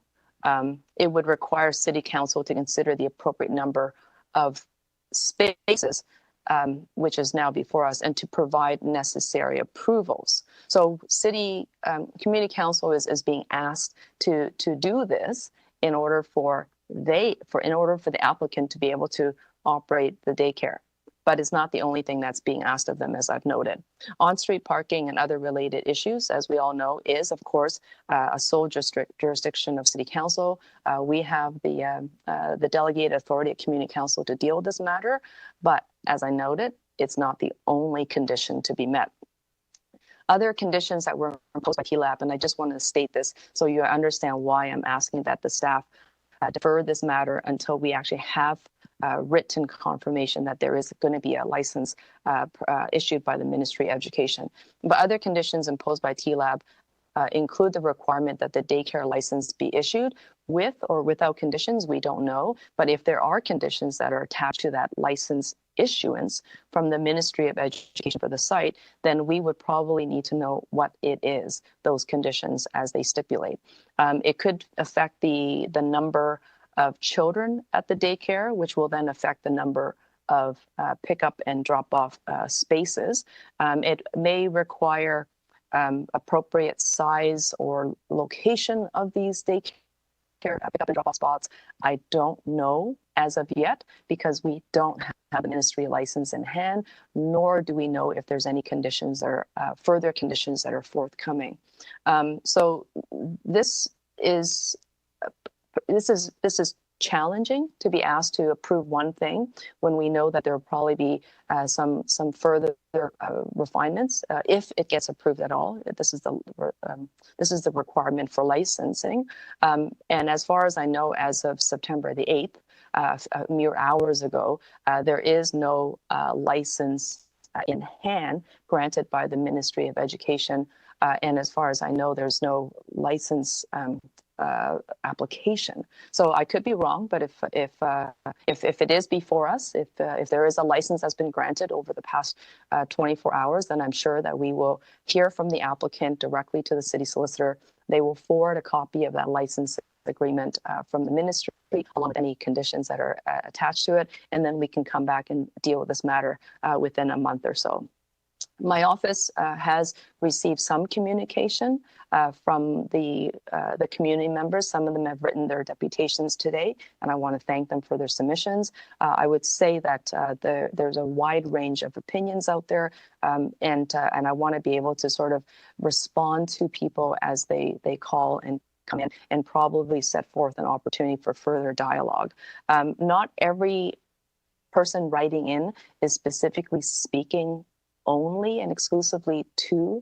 it would require City Council to consider the appropriate number of spaces, which is now before us, and to provide necessary approvals. So Community Council is being asked to do this in order for the applicant to be able to operate the daycare. But it's not the only thing that's being asked of them, as I've noted. On-street parking and other related issues, as we all know, is, of course, a sole jurisdiction of City Council. We have the delegated authority at Community Council to deal with this matter, but as I noted, it's not the only condition to be met. Other conditions that were imposed by TLAB, and I just want to state this so you understand why I'm asking that the staff defer this matter until we actually have written confirmation that there is going to be a license issued by the Ministry of Education. But other conditions imposed by TLAB include the requirement that the daycare license be issued with or without conditions, we don't know. But if there are conditions that are attached to that license issuance from the Ministry of Education for the site, then we would probably need to know what it is, those conditions as they stipulate. It could affect the number of children at the daycare, which will then affect the number of pickup and drop-off spaces. It may require appropriate size or location of these daycare pickup and drop-off spots. I don't know as of yet because we don't have the ministry license in hand, nor do we know if there's any conditions or further conditions that are forthcoming. So this is challenging to be asked to approve one thing when we know that there will probably be some further refinements if it gets approved at all. This is the requirement for licensing, and as far as I know, as of September the 8th, mere hours ago, there is no license in hand granted by the Ministry of Education, and as far as I know, there's no license application. So I could be wrong, but if it is before us, if there is a license that's been granted over the past 24 hours, then I'm sure that we will hear from the applicant directly to the city solicitor. They will forward a copy of that license agreement from the ministry, along with any conditions that are attached to it, and then we can come back and deal with this matter within a month or so. My office has received some communication from the community members. Some of them have written their deputations today, and I want to thank them for their submissions. I would say that there's a wide range of opinions out there, and I want to be able to sort of respond to people as they call and come in, and probably set forth an opportunity for further dialogue. Not every person writing in is specifically speaking only and exclusively to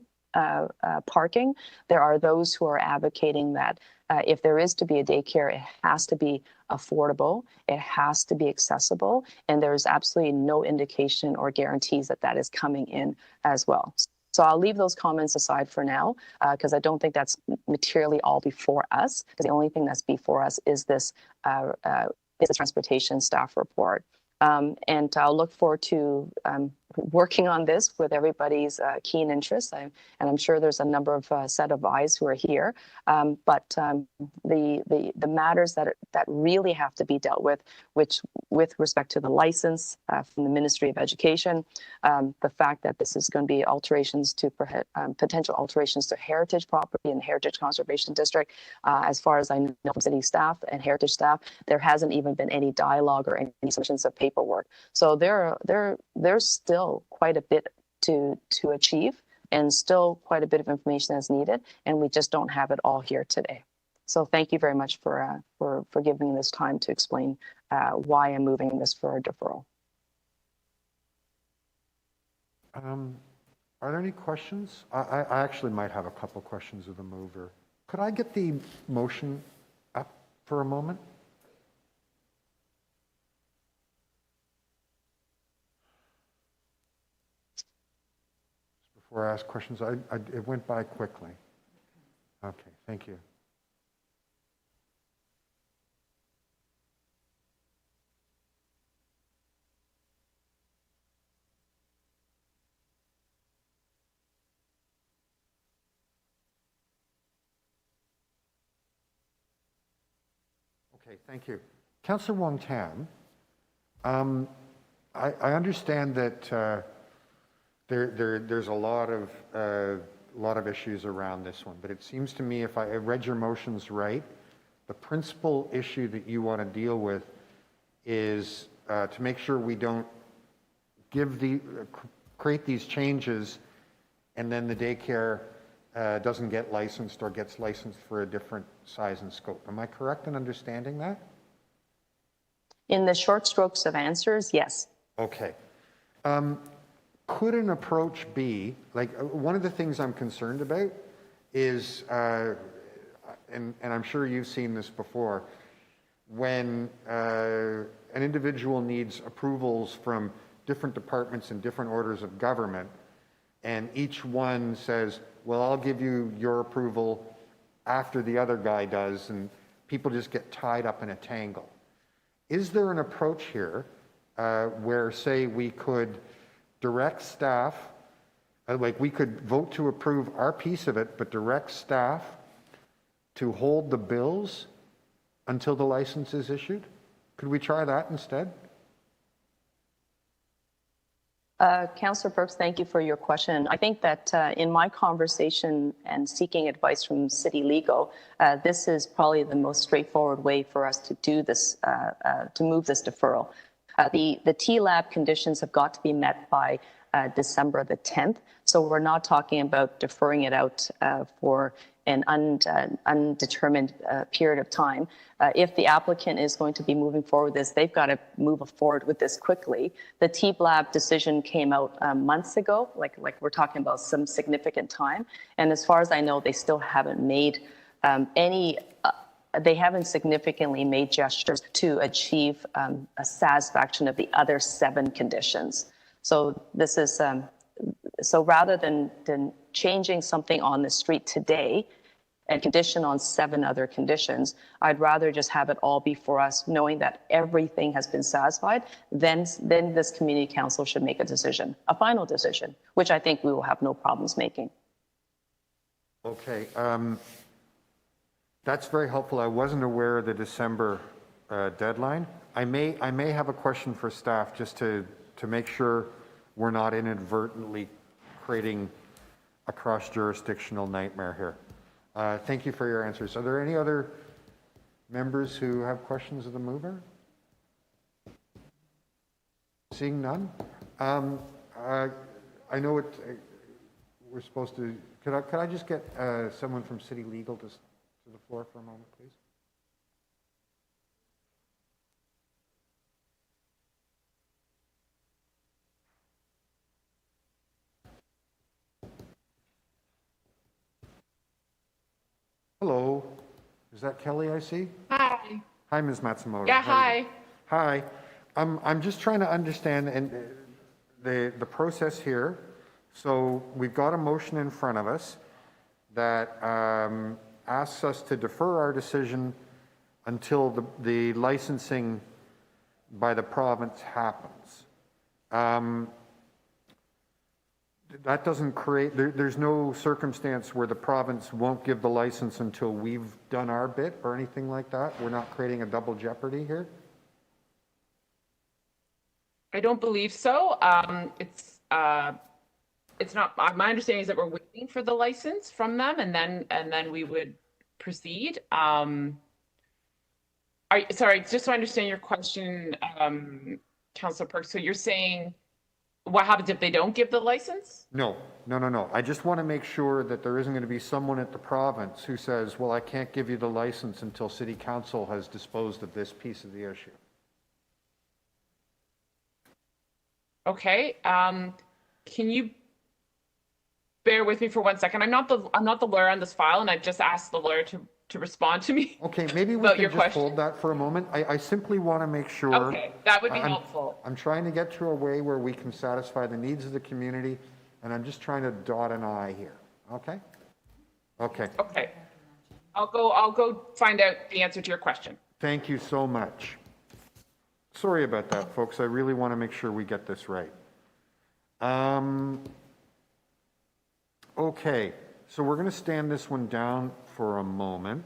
parking. There are those who are advocating that if there is to be a daycare, it has to be affordable, it has to be accessible, and there's absolutely no indication or guarantees that that is coming in as well. So I'll leave those comments aside for now because I don't think that's materially all before us, because the only thing that's before us is this transportation staff report. And I'll look forward to working on this with everybody's keen interest. And I'm sure there's a number of set of eyes who are here. But the matters that really have to be dealt with, which with respect to the license from the Ministry of Education, the fact that this is going to be alterations to potential alterations to heritage property and Heritage Conservation District. As far as I know from city staff and heritage staff, there hasn't even been any dialogue or any submissions of paperwork. So there's still quite a bit to achieve, and still quite a bit of information that's needed, and we just don't have it all here today. So thank you very much for giving me this time to explain why I'm moving this for a deferral. Are there any questions? I actually might have a couple questions of the mover. Could I get the motion up for a moment? Before I ask questions, it went by quickly. Okay, thank you. Okay, thank you. Councillor Wong-Tam, I understand that there's a lot of issues around this one, but it seems to me, if I read your motions right, the principal issue that you want to deal with is to make sure we don't create these changes and then the daycare doesn't get licensed or gets licensed for a different size and scope. Am I correct in understanding that? In the short strokes of answers, yes. Okay. could an approach be, like, one of the things I'm concerned about is, and I'm sure you've seen this before, when an individual needs approvals from different departments and different orders of government, and each one says, well, I'll give you your approval after the other guy does, and people just get tied up in a tangle. Is there an approach here where, say, we could direct staff, like we could vote to approve our piece of it, but direct staff to hold the bills until the license is issued? Could we try that instead? Councillor Perks, thank you for your question. I think that in my conversation and seeking advice from City Legal, this is probably the most straightforward way for us to do this, to move this deferral. The TLAB conditions have got to be met by December the 10th, so we're not talking about deferring it out for an undetermined period of time. If the applicant is going to be moving forward with this, they've got to move forward with this quickly. The TLAB decision came out months ago, like we're talking about some significant time. And as far as I know, they still haven't made they haven't significantly made gestures to achieve a satisfaction of the other 7 conditions. So this is, so rather than changing something on the street today and condition on 7 other conditions, I'd rather just have it all before us, knowing that everything has been satisfied. Then this community council should make a decision, a final decision, which I think we will have no problems making. Okay, that's very helpful. I wasn't aware of the December deadline. I may have a question for staff just to make sure we're not inadvertently creating a cross-jurisdictional nightmare here. Thank you for your answers. Are there any other members who have questions of the mover? Seeing none? I know we're supposed to, could I just get someone from City Legal to the floor for a moment, please? Hello, is that Kelly I see? Hi. Hi, Ms. Matsumoto. Yeah, hi. Hi. I'm just trying to understand the process here. So we've got a motion in front of us that asks us to defer our decision until the licensing by the province happens. That doesn't create, there's no circumstance where the province won't give the license until we've done our bit or anything like that? We're not creating a double jeopardy here? I don't believe so. It's not, my understanding is that we're waiting for the license from them and then we would proceed. Sorry, just so I understand your question, Councillor Perks. So you're saying, what happens if they don't give the license? No. I just want to make sure that there isn't going to be someone at the province who says, well, I can't give you the license until City Council has disposed of this piece of the issue. Okay. Can you bear with me for 1 second? I'm not the lawyer on this file, and I've just asked the lawyer to respond to me. Okay, maybe we can just hold that for a moment. I simply want to make sure. Okay, that would be helpful. I'm trying to get to a way where we can satisfy the needs of the community, and I'm just trying to dot an I here. Okay? Okay. Okay. I'll go find out the answer to your question. Thank you so much. Sorry about that, folks. I really want to make sure we get this right. Okay, so we're going to stand this one down for a moment.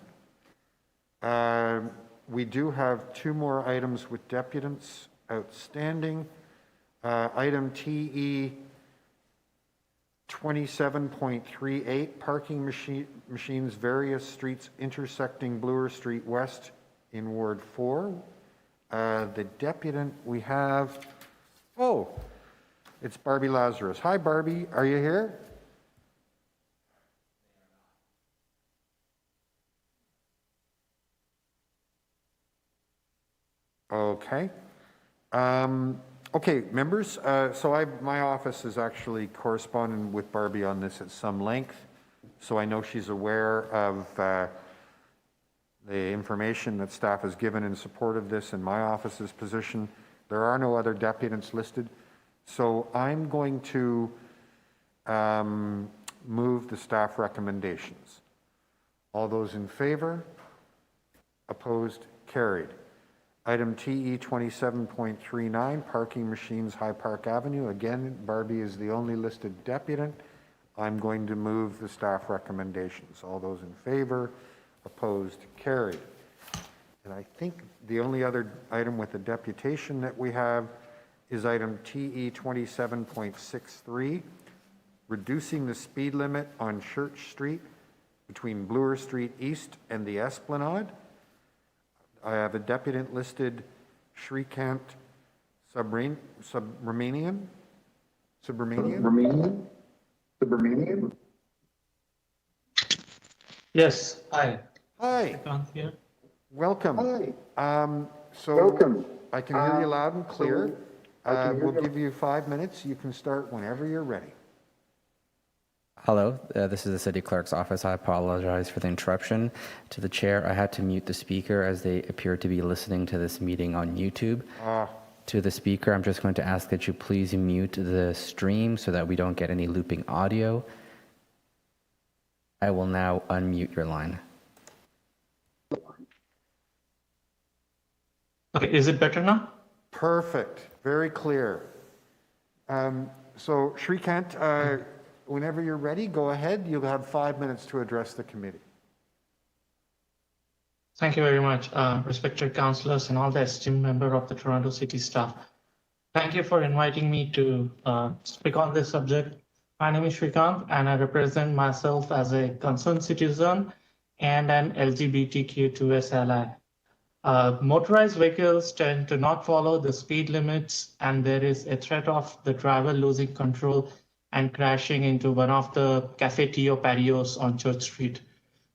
We do have 2 more items with deputants outstanding. Item TE 27.38, parking machines, various streets intersecting Bloor Street West in Ward 4. The deputant we have, it's Barbie Lazarus. Hi, Barbie, are you here? Okay. Okay, members, so my office is actually corresponding with Barbie on this at some length, so I know she's aware of the information that staff has given in support of this in my office's position. There are no other deputants listed, so I'm going to move the staff recommendations. All those in favor? Opposed? Carried. Item TE 27.39, parking machines, High Park Avenue. Again, Barbie is the only listed deputant. I'm going to move the staff recommendations. All those in favor? Opposed? Carried. And I think the only other item with a deputation that we have is item TE 27.63, reducing the speed limit on Church Street between Bloor Street East and the Esplanade. I have a deputant listed, Shrikant Subramanian. Yes, hi. Hi. Here. Welcome. Hi. Welcome. I can hear you loud and clear. We'll give you 5 minutes. You can start whenever you're ready. Hello, this is the city clerk's office. I apologize for the interruption. To the chair, I had to mute the speaker as they appear to be listening to this meeting on YouTube. To the speaker, I'm just going to ask that you please mute the stream so that we don't get any looping audio. I will now unmute your line. Okay, is it better now? Perfect. Very clear. So Shrikant, whenever you're ready, go ahead. You'll have 5 minutes to address the committee. Thank you very much, respected councillors and all the esteemed member of the Toronto City staff. Thank you for inviting me to speak on this subject. My name is Shrikant and I represent myself as a concerned citizen and an LGBTQ2S ally. Motorized vehicles tend to not follow the speed limits and there is a threat of the driver losing control and crashing into one of the Cafe Tio patios on Church Street.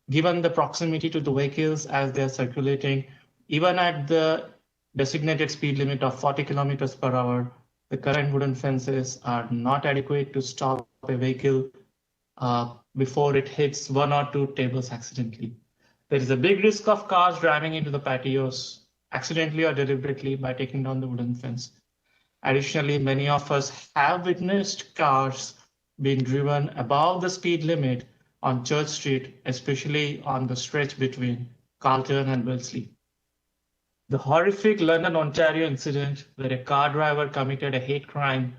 Given the proximity to the vehicles as they're circulating, even at the designated speed limit of 40 kilometers per hour, the current wooden fences are not adequate to stop a vehicle before it hits one or two tables accidentally. There is a big risk of cars driving into the patios accidentally or deliberately by taking down the wooden fence. Additionally, many of us have witnessed cars being driven above the speed limit on Church Street, especially on the stretch between Carlton and Wellesley. The horrific London, Ontario incident where a car driver committed a hate crime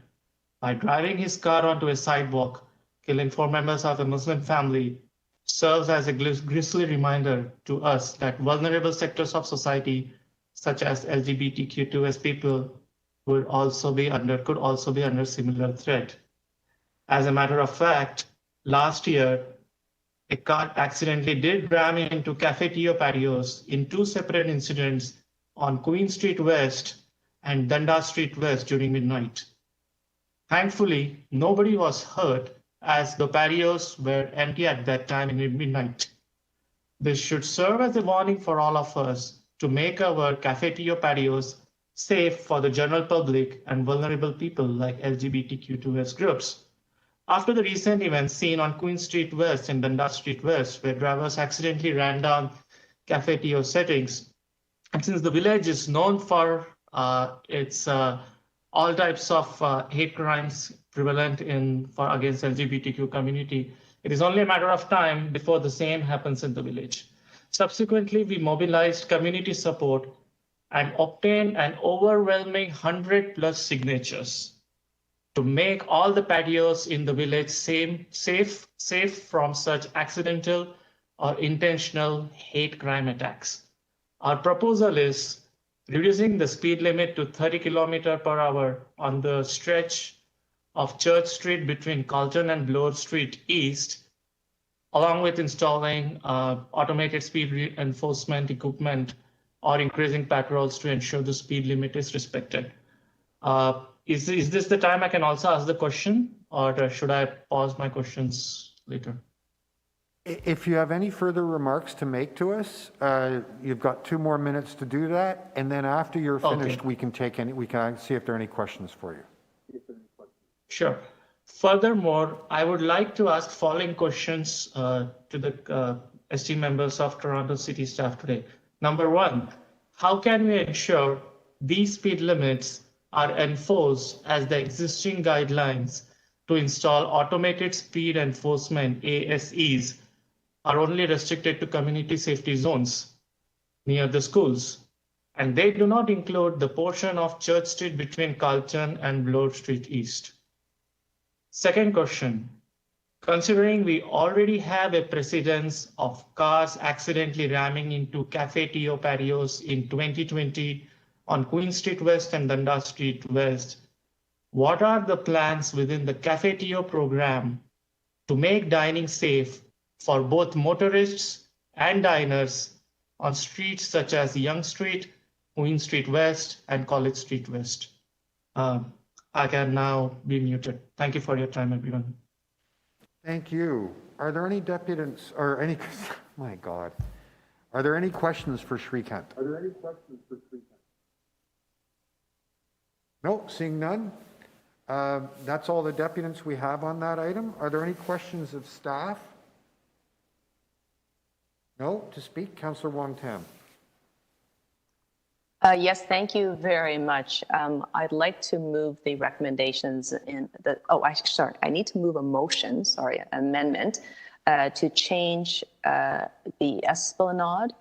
by driving his car onto a sidewalk, killing 4 members of a Muslim family, serves as a grisly reminder to us that vulnerable sectors of society, such as LGBTQ2S people, could also be under similar threat. As a matter of fact, last year, a car accidentally did ram into Cafe Tio patios in 2 separate incidents on Queen Street West and Dundas Street West during midnight. Thankfully, nobody was hurt as the patios were empty at that time in midnight. This should serve as a warning for all of us to make our Cafe Tio patios safe for the general public and vulnerable people like LGBTQ2S groups. After the recent events seen on Queen Street West and Dundas Street West, where drivers accidentally ran down Cafe Tio settings, and since the village is known for its all types of hate crimes prevalent against LGBTQ community, it is only a matter of time before the same happens in the village. Subsequently, we mobilized community support and obtained an overwhelming 100+ signatures to make all the patios in the village safe from such accidental or intentional hate crime attacks. Our proposal is reducing the speed limit to 30 km per hour on the stretch of Church Street between Carlton and Bloor Street East, along with installing automated speed enforcement equipment or increasing patrols to ensure the speed limit is respected. Is this the time I can also ask the question, or should I pause my questions later? If you have any further remarks to make to us, you've got 2 more minutes to do that, and then after you're finished, we can see if there are any questions for you. Sure. Furthermore, I would like to ask following questions to the esteemed members of Toronto City staff today. Number 1, how can we ensure these speed limits are enforced as the existing guidelines to install automated speed enforcement ASEs are only restricted to community safety zones near the schools, and they do not include the portion of Church Street between Carlton and Bloor Street East? Second question, considering we already have a precedence of cars accidentally ramming into Cafe Tio patios in 2020 on Queen Street West and Dundas Street West, what are the plans within the Cafe Tio program to make dining safe for both motorists and diners on streets such as Yonge Street, Queen Street West, and College Street West? I can now be muted. Thank you for your time, everyone. Thank you. Are there any deputants or any, my God, are there any questions for Shrikant? No, seeing none. That's all the deputants we have on that item. Are there any questions of staff? No, to speak, Councillor Wong-Tam. Yes, thank you very much. I'd like to move the recommendations in the, I need to move a motion, amendment to change the Esplanade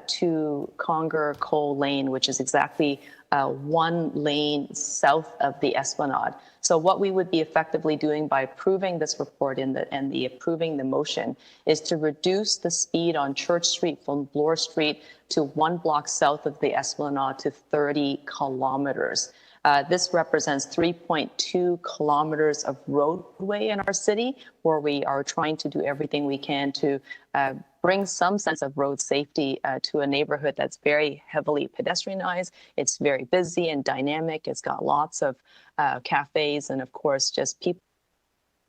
to Conger Cole Lane, which is exactly 1 lane south of the Esplanade. So what we would be effectively doing by approving this report and approving the motion is to reduce the speed on Church Street from Bloor Street to 1 block south of the Esplanade to 30 kilometers. This represents 3.2 kilometers of roadway in our city, where we are trying to do everything we can to bring some sense of road safety to a neighborhood that's very heavily pedestrianized. It's very busy and dynamic. It's got lots of cafes and, of course, just people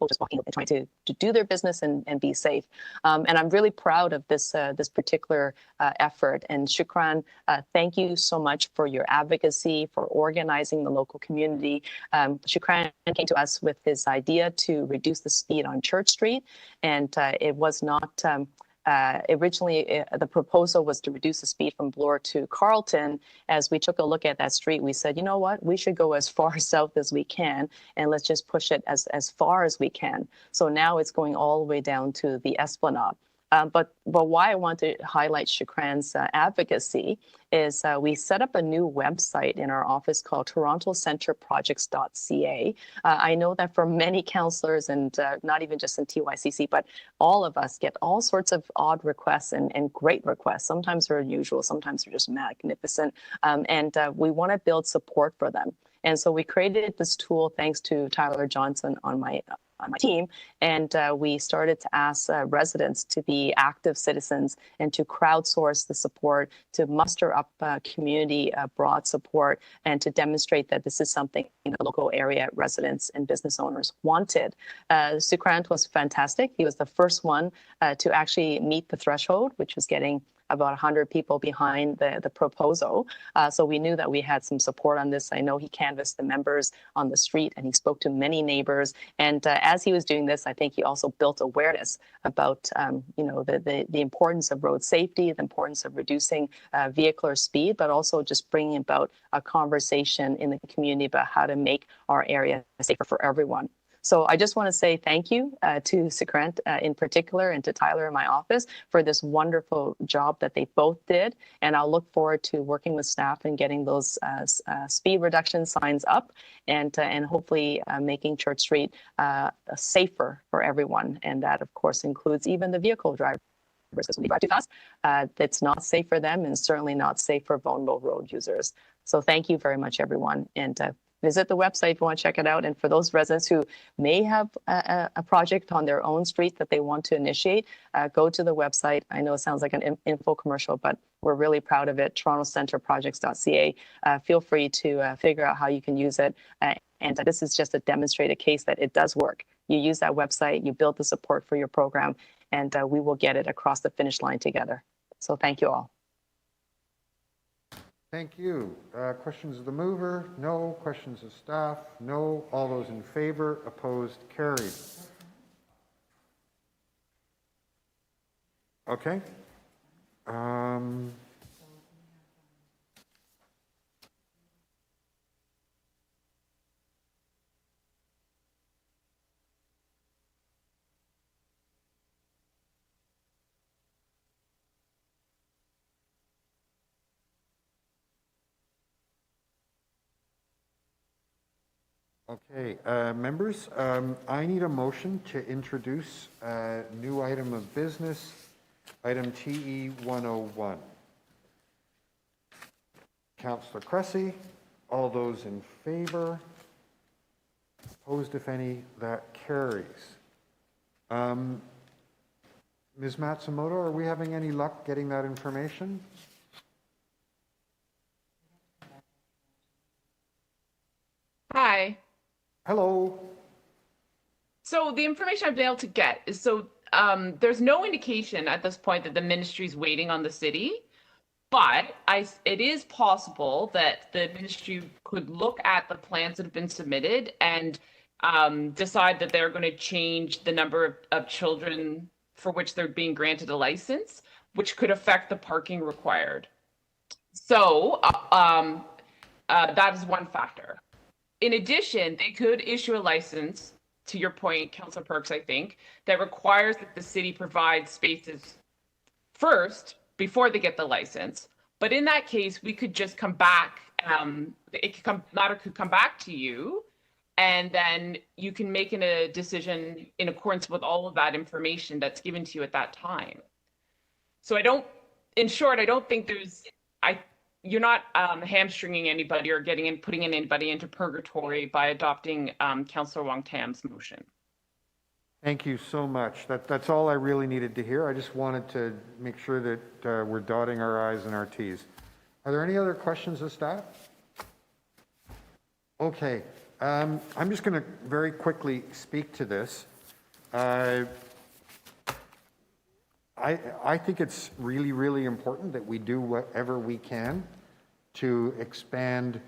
just walking and trying to do their business and be safe. And I'm really proud of this this particular effort. And Shukran, thank you so much for your advocacy, for organizing the local community. Shukran came to us with his idea to reduce the speed on Church Street, and it was not originally the proposal was to reduce the speed from Bloor to Carlton. As we took a look at that street, we said, you know what, we should go as far south as we can, and let's just push it as far as we can. So now it's going all the way down to the Esplanade. But why I want to highlight Shukran's advocacy is we set up a new website in our office called TorontoCenterProjects.ca. I know that for many councillors, and not even just in TYCC, but all of us get all sorts of odd requests and great requests. Sometimes they're unusual, sometimes they're just magnificent, and we want to build support for them. And so we created this tool thanks to Tyler Johnson on my team, and we started to ask residents to be active citizens and to crowdsource the support, to muster up community broad support, and to demonstrate that this is something the local area residents and business owners wanted. Sukrant was fantastic. He was the first one to actually meet the threshold, which was getting about 100 people behind the proposal. So we knew that we had some support on this. I know he canvassed the members on the street and he spoke to many neighbors. And as he was doing this, I think he also built awareness about the importance of road safety, the importance of reducing vehicular speed, but also just bringing about a conversation in the community about how to make our area safer for everyone. So I just want to say thank you to Sukrant in particular, and to Tyler in my office for this wonderful job that they both did. And I'll look forward to working with staff and getting those speed reduction signs up, and hopefully making Church Street safer for everyone. And that, of course, includes even the vehicle drivers, because when they drive too fast, it's not safe for them, and certainly not safe for vulnerable road users. So thank you very much, everyone. And visit the website if you want to check it out. And for those residents who may have a project on their own street that they want to initiate, go to the website. I know it sounds like an info commercial, but we're really proud of it, TorontoCenterProjects.ca. Feel free to figure out how you can use it. And this is just a demonstrated case that it does work. You use that website, you build the support for your program, and we will get it across the finish line together. So thank you all. Thank you. Questions of the mover? No. Questions of staff? No. All those in favor? Opposed? Carried. Okay. Okay, members, I need a motion to introduce a new item of business, item TE 101. Councillor Cressy, all those in favor? Opposed, if any, that carries. Ms. Matsumoto, are we having any luck getting that information? Hi. Hello. So the information I've been able to get is there's no indication at this point that the ministry is waiting on the city, but it is possible that the ministry could look at the plans that have been submitted and decide that they're going to change the number of children for which they're being granted a license, which could affect the parking required. So that is one factor. In addition, they could issue a license, to your point, Councillor Perks, I think, that requires that the city provide spaces first before they get the license. But in that case, we could just come back, matter could come back to you, and then you can make a decision in accordance with all of that information that's given to you at that time. So in short, I don't think you're not hamstringing anybody or putting anybody into purgatory by adopting Councillor Wong Tam's motion. Thank you so much. That's all I really needed to hear. I just wanted to make sure that we're dotting our I's and our T's. Are there any other questions of staff? Okay. I'm just going to very quickly speak to this. I think it's really, really important that we do whatever we can to expand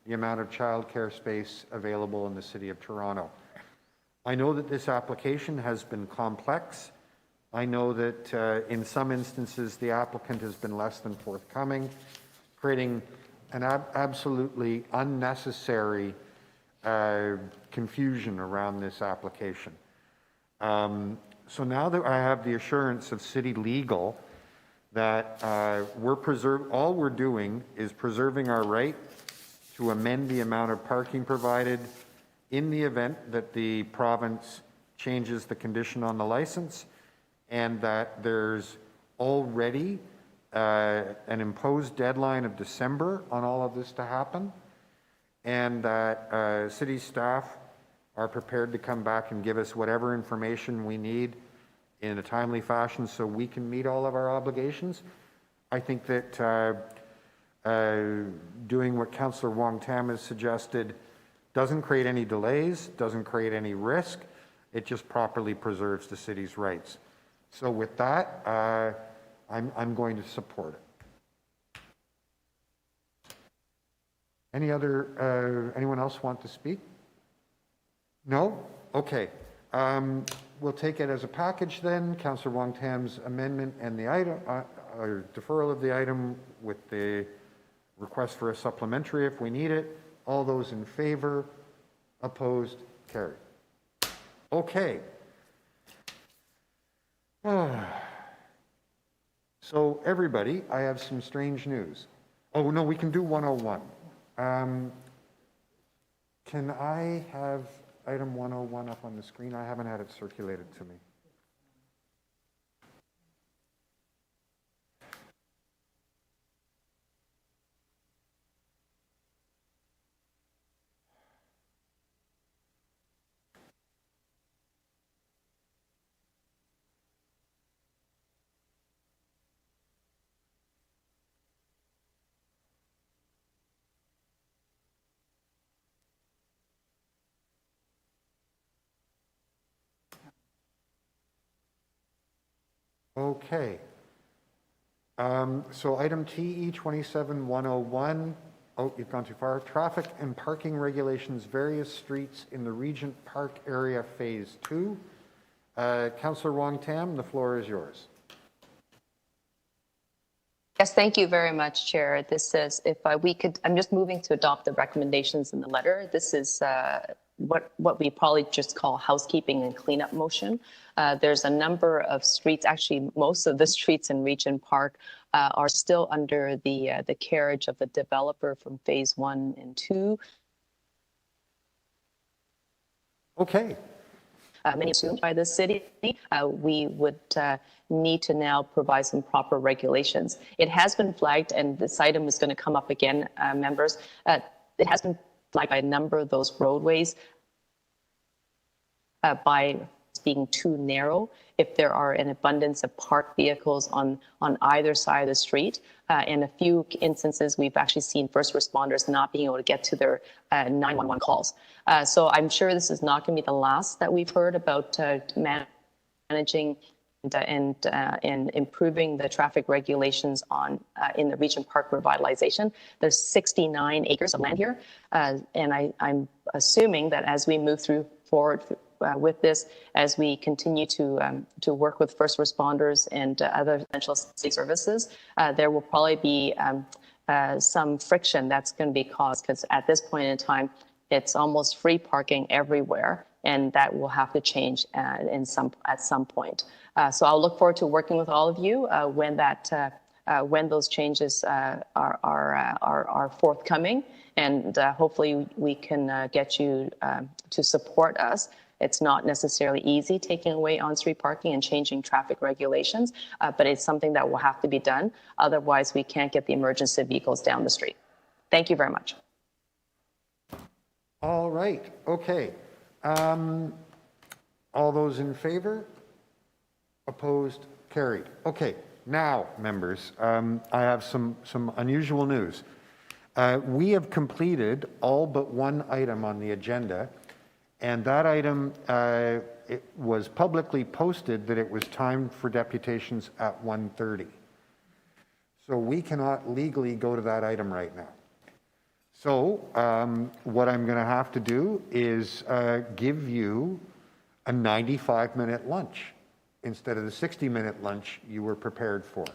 the amount of childcare space available in the City of Toronto. I know that this application has been complex. I know that in some instances the applicant has been less than forthcoming, creating an absolutely unnecessary confusion around this application. So now that I have the assurance of City Legal that all we're doing is preserving our right to amend the amount of parking provided in the event that the province changes the condition on the license, and that there's already an imposed deadline of December on all of this to happen, and that city staff are prepared to come back and give us whatever information we need in a timely fashion so we can meet all of our obligations. I think that doing what Councillor Wong Tam has suggested doesn't create any delays, doesn't create any risk. It just properly preserves the city's rights. So with that, I'm going to support it. Anyone else want to speak? No? Okay. We'll take it as a package then. Councillor Wong Tam's amendment and the item, or deferral of the item with the request for a supplementary if we need it. All those in favor? Opposed? Carried. Okay. So everybody, I have some strange news. Oh no, we can do 101. Can I have item 101 up on the screen? I haven't had it circulated to me. Okay. So item TE 27101, oh, you've gone too far. Traffic and parking regulations, various streets in the Regent Park area, Phase 2. Councillor Wong Tam, the floor is yours. Yes, thank you very much, Chair. This is, if we could, I'm just moving to adopt the recommendations in the letter. This is what we probably just call housekeeping and cleanup motion. There's a number of streets, actually most of the streets in Regent Park are still under the carriage of the developer from Phase 1 and 2. Okay. Many assumed by the city, we would need to now provide some proper regulations. It has been flagged, and this item is going to come up again, members. It has been flagged by a number of those roadways by being too narrow. If there are an abundance of parked vehicles on either side of the street, in a few instances, we've actually seen first responders not being able to get to their 911 calls. So I'm sure this is not going to be the last that we've heard about managing and improving the traffic regulations in the Regent Park revitalization. There's 69 acres of land here, and I'm assuming that as we move forward with this, as we continue to work with first responders and other essential services, there will probably be some friction that's going to be caused, because at this point in time, it's almost free parking everywhere, and that will have to change at some point. So I'll look forward to working with all of you when those changes are forthcoming, and hopefully we can get you to support us. It's not necessarily easy taking away on-street parking and changing traffic regulations, but it's something that will have to be done. Otherwise, we can't get the emergency vehicles down the street. Thank you very much. All right. Okay. All those in favor? Opposed? Carried. Okay. Now, members, I have some unusual news. We have completed all but one item on the agenda, and that item, it was publicly posted that it was time for deputations at 1:30. So we cannot legally go to that item right now. So what I'm going to have to do is give you a 95-minute lunch instead of the 60-minute lunch you were prepared for.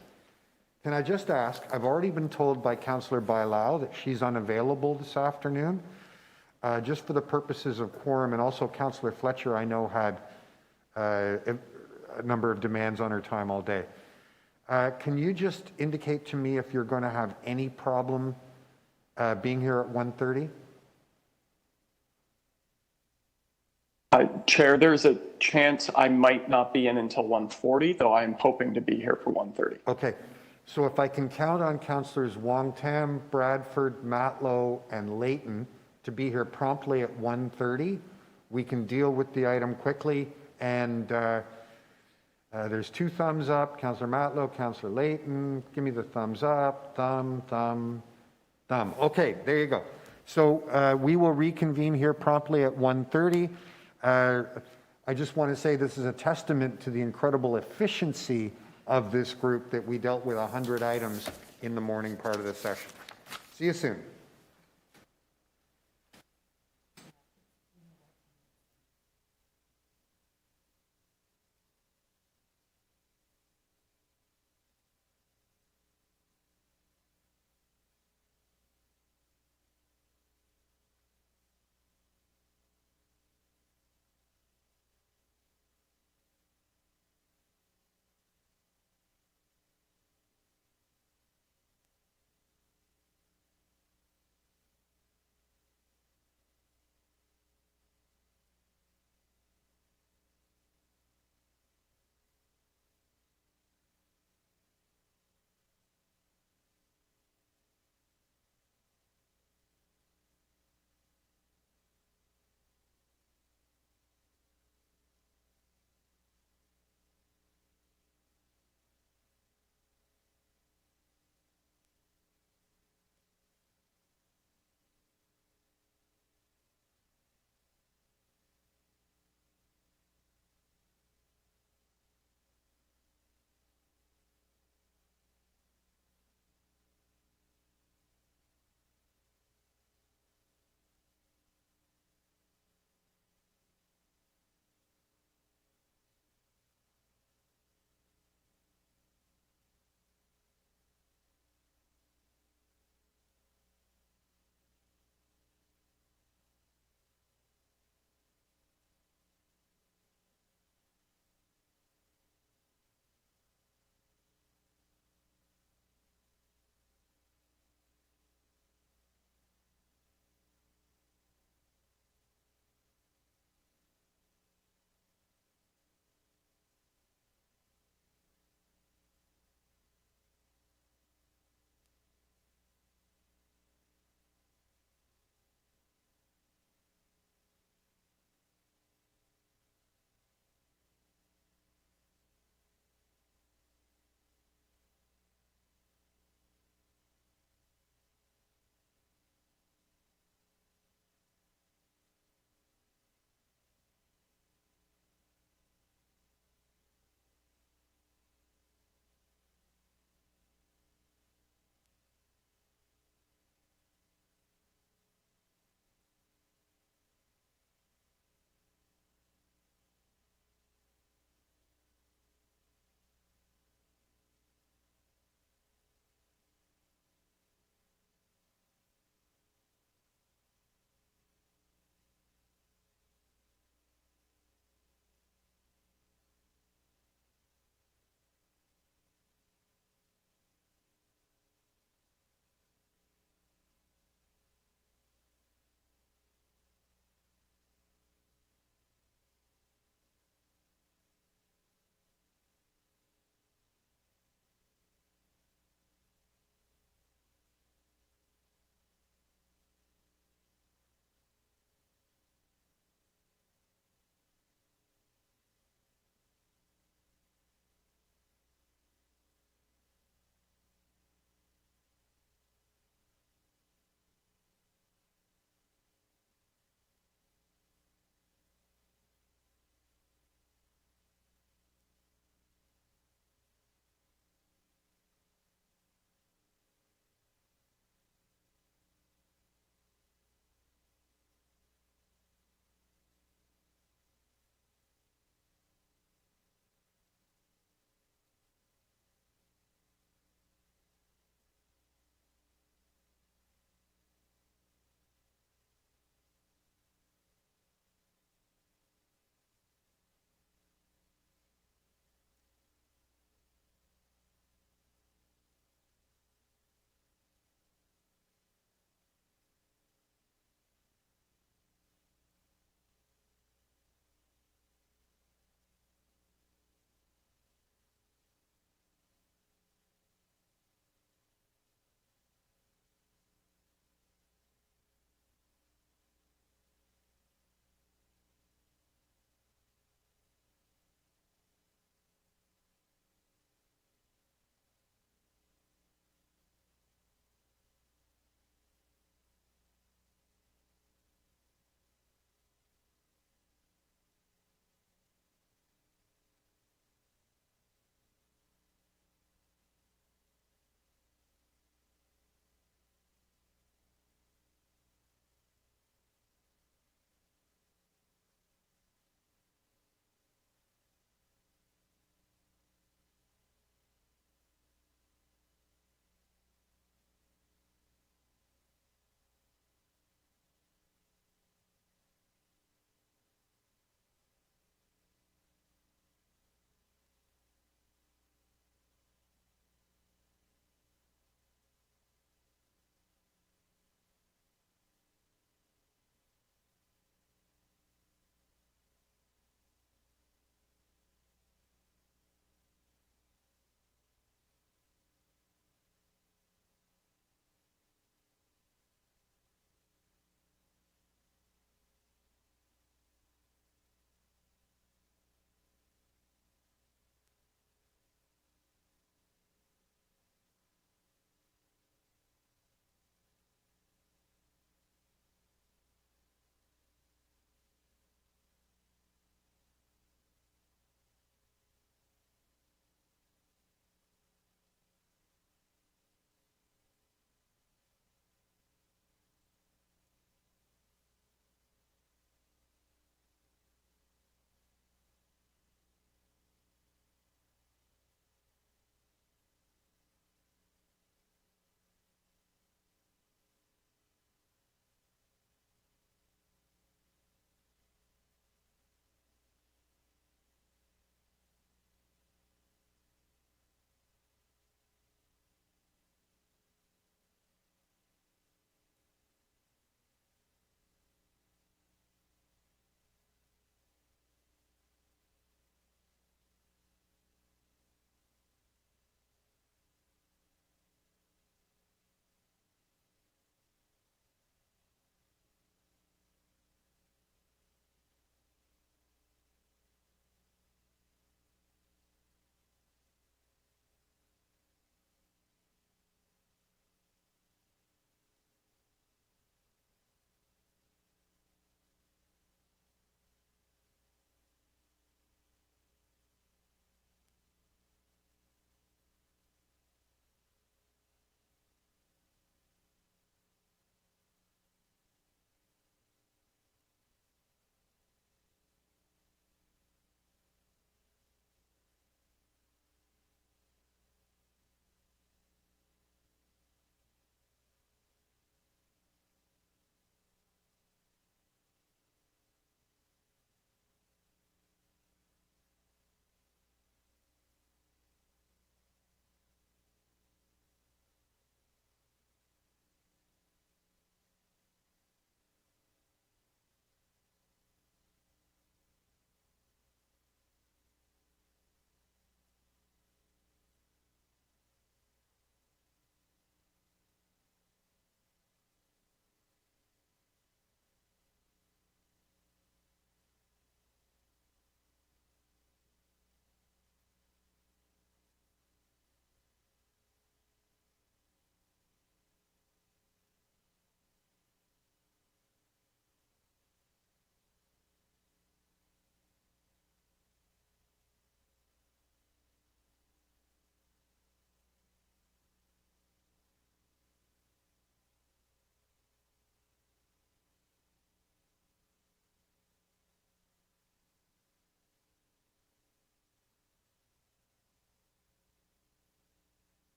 Can I just ask, I've already been told by Councillor Bailao that she's unavailable this afternoon. Just for the purposes of quorum, and also Councillor Fletcher, I know, had a number of demands on her time all day. Can you just indicate to me if you're going to have any problem being here at 1:30? Chair, there's a chance I might not be in until 1:40, though I'm hoping to be here for 1:30. Okay. So if I can count on Councillors Wong Tam, Bradford, Matlow, and Layton to be here promptly at 1:30, we can deal with the item quickly. And there's two thumbs up. Councillor Matlow, Councillor Layton, give me the thumbs up. Thumb, thumb, thumb. Okay, there you go. So we will reconvene here promptly at 1:30. I just want to say this is a testament to the incredible efficiency of this group that we dealt with 100 items in the morning part of the session. See you soon.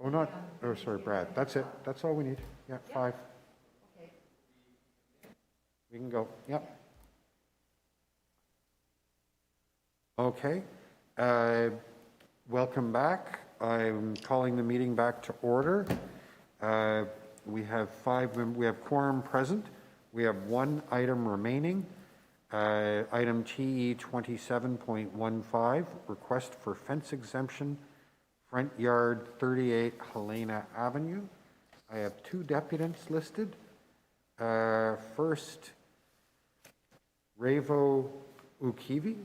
Oh, not, oh, sorry, Brad. That's it. That's all we need. Yeah, 5. We can go. Yep. Okay. Welcome back. I'm calling the meeting back to order. We have quorum present. We have one item remaining. Item TE 27.15, request for fence exemption, front yard 38 Helena Avenue. I have 2 deputants listed. First, Ravo Ukivi.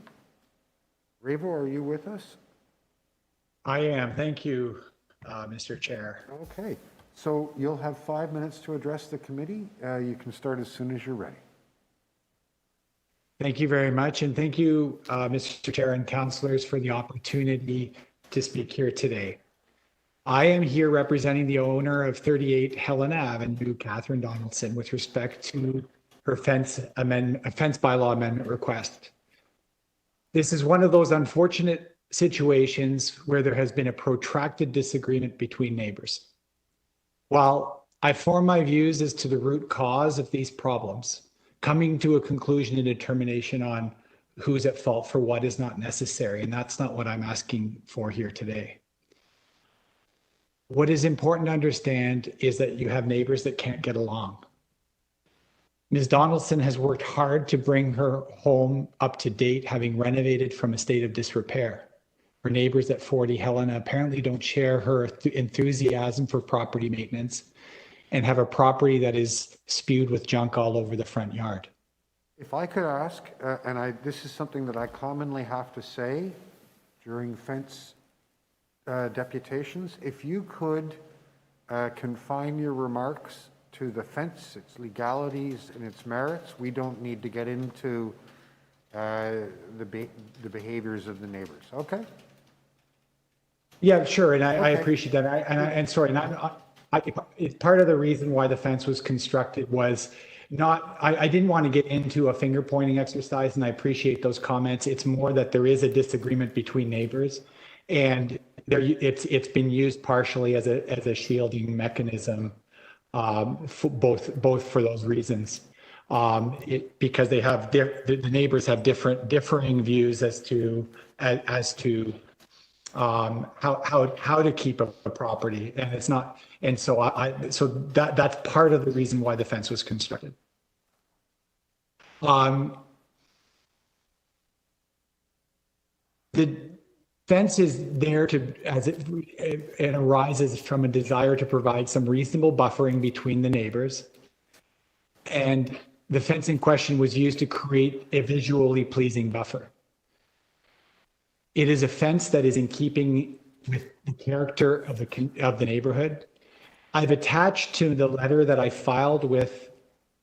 Ravo, are you with us? I am. Thank you, Mr. Chair. Okay. So you'll have 5 minutes to address the committee. You can start as soon as you're ready. Thank you very much. And thank you, Mr. Chair and councillors, for the opportunity to speak here today. I am here representing the owner of 38 Helena Avenue, Catherine Donaldson, with respect to her fence bylaw amendment request. This is one of those unfortunate situations where there has been a protracted disagreement between neighbors. While I form my views as to the root cause of these problems, coming to a conclusion and determination on who's at fault for what is not necessary, and that's not what I'm asking for here today. What is important to understand is that you have neighbors that can't get along. Ms. Donaldson has worked hard to bring her home up to date, having renovated from a state of disrepair. Her neighbors at 40 Helena apparently don't share her enthusiasm for property maintenance and have a property that is spewed with junk all over the front yard. If I could ask, this is something that I commonly have to say during fence deputations, if you could confine your remarks to the fence, its legalities and its merits. We don't need to get into the behaviors of the neighbors. Okay? Yeah, sure, and I Okay. appreciate that. Part of the reason why the fence was constructed was not, I didn't want to get into a finger pointing exercise, and I appreciate those comments. It's more that there is a disagreement between neighbors, and it's been used partially as a shielding mechanism, for both for those reasons. Because they have the neighbors have differing views as to how to keep a property, and it's not, and so that's part of the reason why the fence was constructed. The fence is there as it arises from a desire to provide some reasonable buffering between the neighbors, and the fence in question was used to create a visually pleasing buffer. It is a fence that is in keeping with the character of the neighborhood. I've attached to the letter that I filed with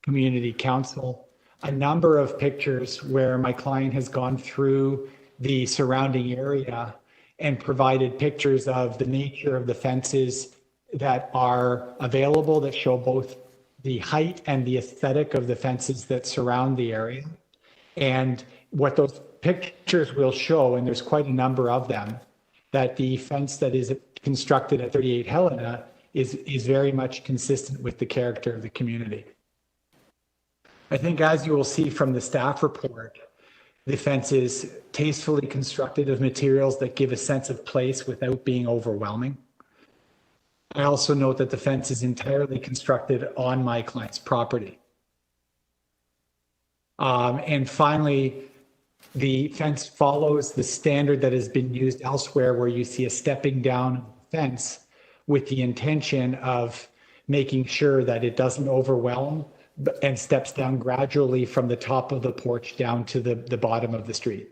Community Council a number of pictures where my client has gone through the surrounding area and provided pictures of the nature of the fences that are available, that show both the height and the aesthetic of the fences that surround the area. And what those pictures will show, and there's quite a number of them, that the fence that is constructed at 38 Helena is very much consistent with the character of the community. I think, as you will see from the staff report, the fence is tastefully constructed of materials that give a sense of place without being overwhelming. I also note that the fence is entirely constructed on my client's property. And finally, the fence follows the standard that has been used elsewhere, where you see a stepping down fence with the intention of making sure that it doesn't overwhelm and steps down gradually from the top of the porch down to the bottom of the street.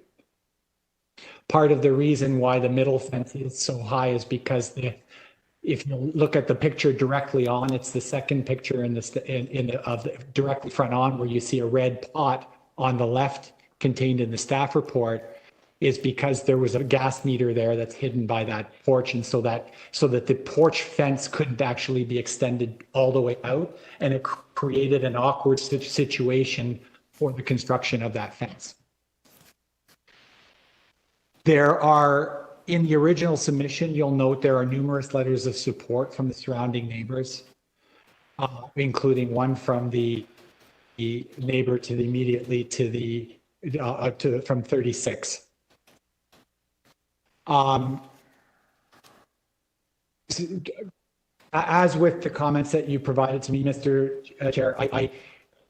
Part of the reason why the middle fence is so high is because if you look at the picture directly on, it's the second picture of the directly front on, where you see a red pot on the left contained in the staff report, is because there was a gas meter there that's hidden by that porch, and so that the porch fence couldn't actually be extended all the way out, and it created an awkward situation for the construction of that fence. There are in the original submission, you'll note there are numerous letters of support from the surrounding neighbors, including one from the neighbor to the immediately to the from 36. As with the comments that you provided to me, Mr. Chair,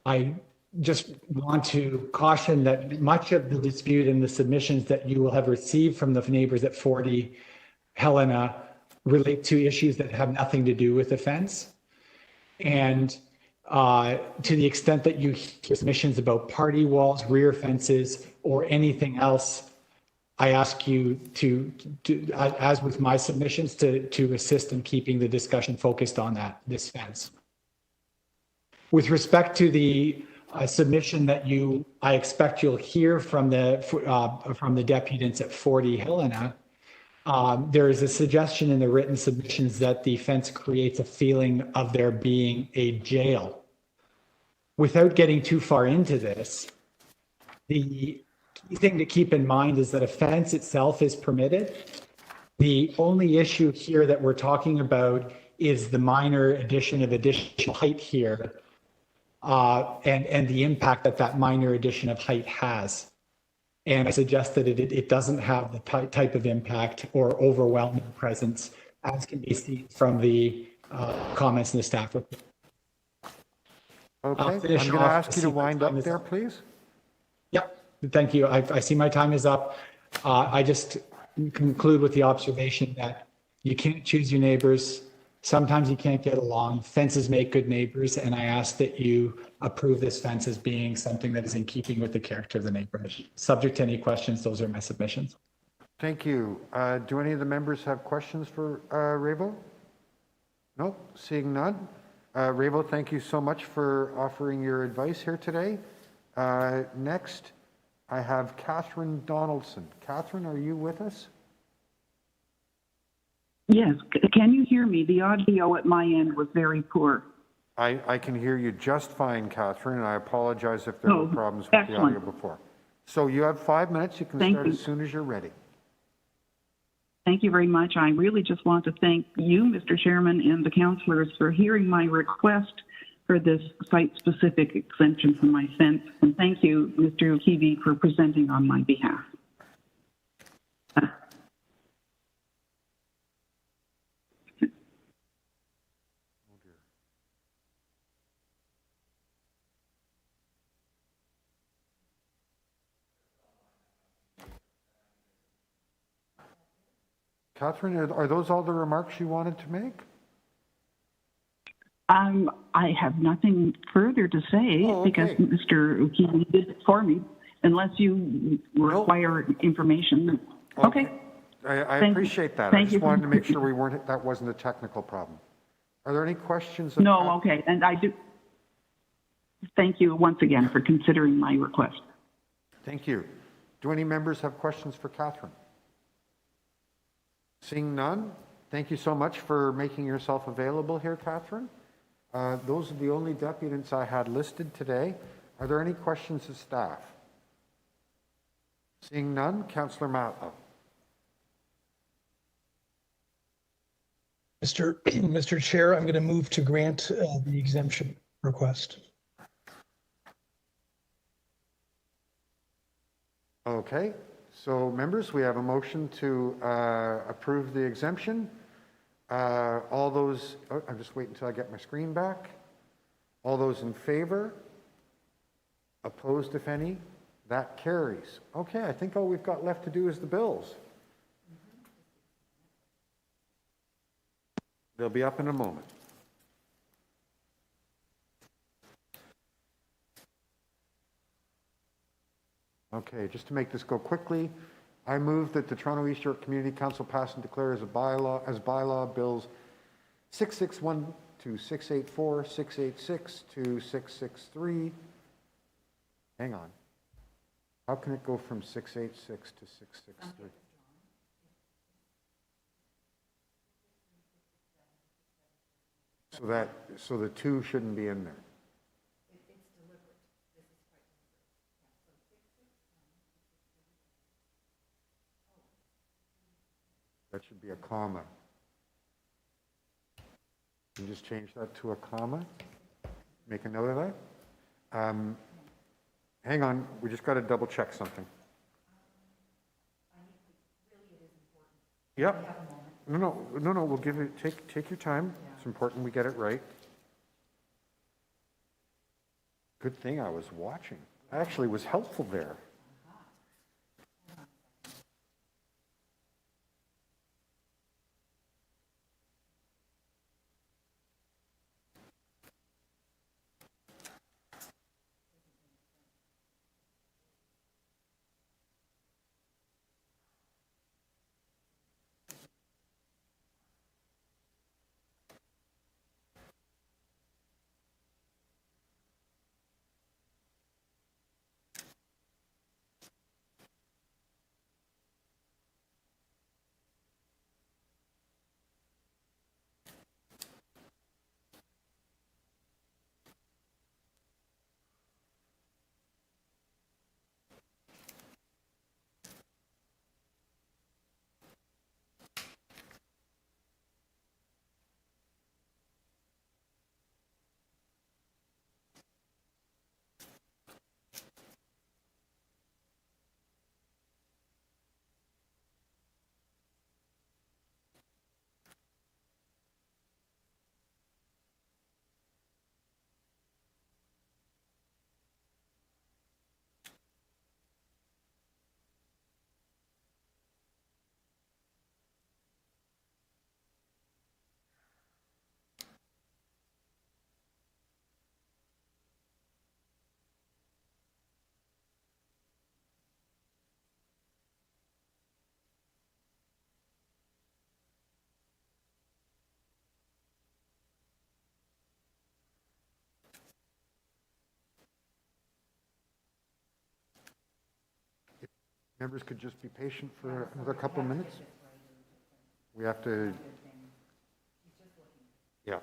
I just want to caution that much of the dispute and the submissions that you will have received from the neighbors at 40 Helena relate to issues that have nothing to do with the fence. And to the extent that you hear submissions about party walls, rear fences, or anything else, I ask you to as with my submissions, to assist in keeping the discussion focused on this fence. With respect to the submission that I expect you'll hear from the deputants at 40 Helena, there is a suggestion in the written submissions that the fence creates a feeling of there being a jail. Without getting too far into this, the key thing to keep in mind is that a fence itself is permitted. The only issue here that we're talking about is the minor addition of additional height here, and the impact that minor addition of height has. And I suggest that it doesn't have the type of impact or overwhelming presence as can be seen from the comments in the staff report. Okay, I'm going to ask you to wind up there, please. Yep, thank you. I see my time is up. I just conclude with the observation that you can't choose your neighbors. Sometimes you can't get along. Fences make good neighbors, and I ask that you approve this fence as being something that is in keeping with the character of the neighborhood. Subject to any questions, those are my submissions. Thank you. Do any of the members have questions for Ravo? No, seeing none. Ravo, thank you so much for offering your advice here today. Next, I have Catherine Donaldson. Catherine, are you with us? Yes. Can you hear me? The audio at my end was very poor. I can hear you just fine, Catherine, and I apologize if there were problems with the audio before. So you have 5 minutes. You can start as soon as you're ready. Thank you very much. I really just want to thank you, Mr. Chairman, and the councillors for hearing my request for this site-specific exemption from my fence. And thank you, Mr. O'Keefe, for presenting on my behalf. Catherine, are those all the remarks you wanted to make? I have nothing further to say because Mr. O'Keefe did it for me, unless you require information. Okay. I appreciate that. I just wanted to make sure that wasn't a technical problem. Are there any questions? No, okay. And I do thank you once again for considering my request. Thank you. Do any members have questions for Catherine? Seeing none, thank you so much for making yourself available here, Catherine. Those are the only deputants I had listed today. Are there any questions of staff? Seeing none, Councillor Matlow. Mr. Chair, I'm going to move to grant the exemption request. Okay. So, members, we have a motion to approve the exemption. All those, I'm just waiting until I get my screen back. All those in favor? Opposed, if any? That carries. Okay, I think all we've got left to do is the bills. They'll be up in a moment. Okay, just to make this go quickly, I move that the Toronto East York Community Council pass and declare as bylaw bills 661 to 684, 686 to 663. Hang on. How can it go from 686 to 663? So the two shouldn't be in there. That should be a comma. You can just change that to a comma. Make a note of that. Hang on, we just got to double check something. Yep. No, we'll give it, take your time. It's important we get it right. Good thing I was watching. I actually was helpful there. Members could just be patient for another couple of minutes. We have to, yeah.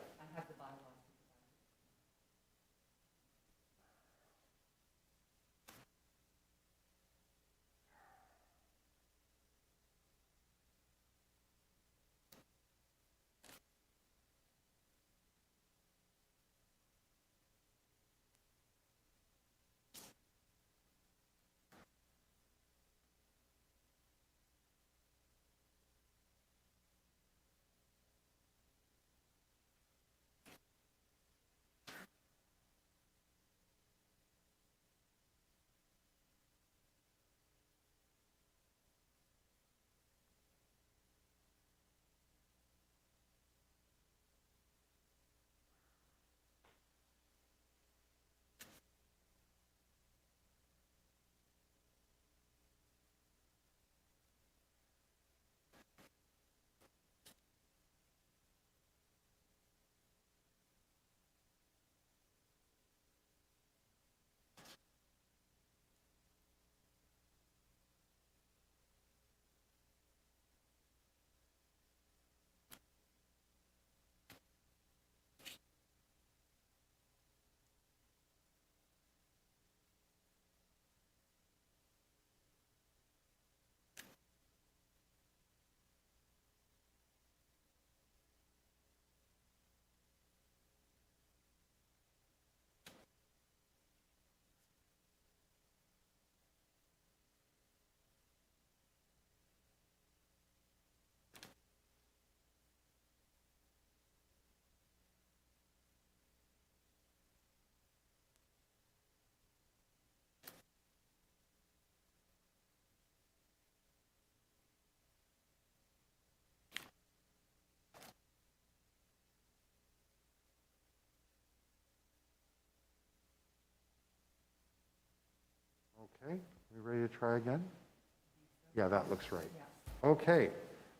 Okay, we ready to try again? Yeah, that looks right. Okay,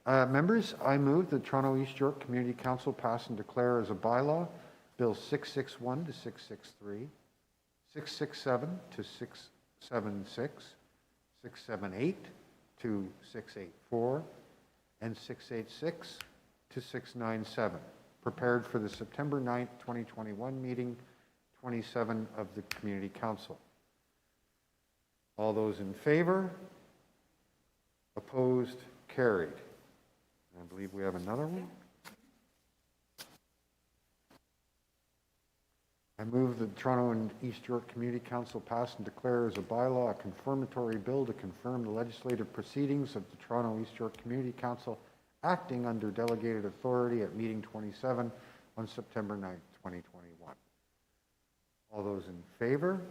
members, I move the Toronto East York Community Council pass and declare as a bylaw Bill 661 to 663, 667 to 676, 678 to 684, and 686 to 697, prepared for the September 9th, 2021 meeting 27 of the Community Council. All those in favor? Opposed? Carried. I believe we have another one. I move that Toronto and East York Community Council pass and declare as a bylaw a confirmatory bill to confirm the legislative proceedings of the Toronto East York Community Council acting under delegated authority at meeting 27 on September 9th, 2021. All those in favor?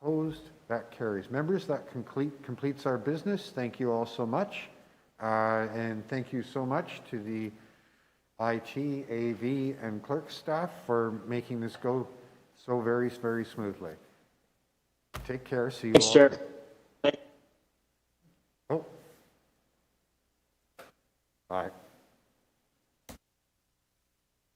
Opposed? That carries. Members, that completes our business. Thank you all so much. And thank you so much to the IT, AV, and clerk staff for making this go so very, very smoothly. Take care. See you all. Chair. Oh. Bye.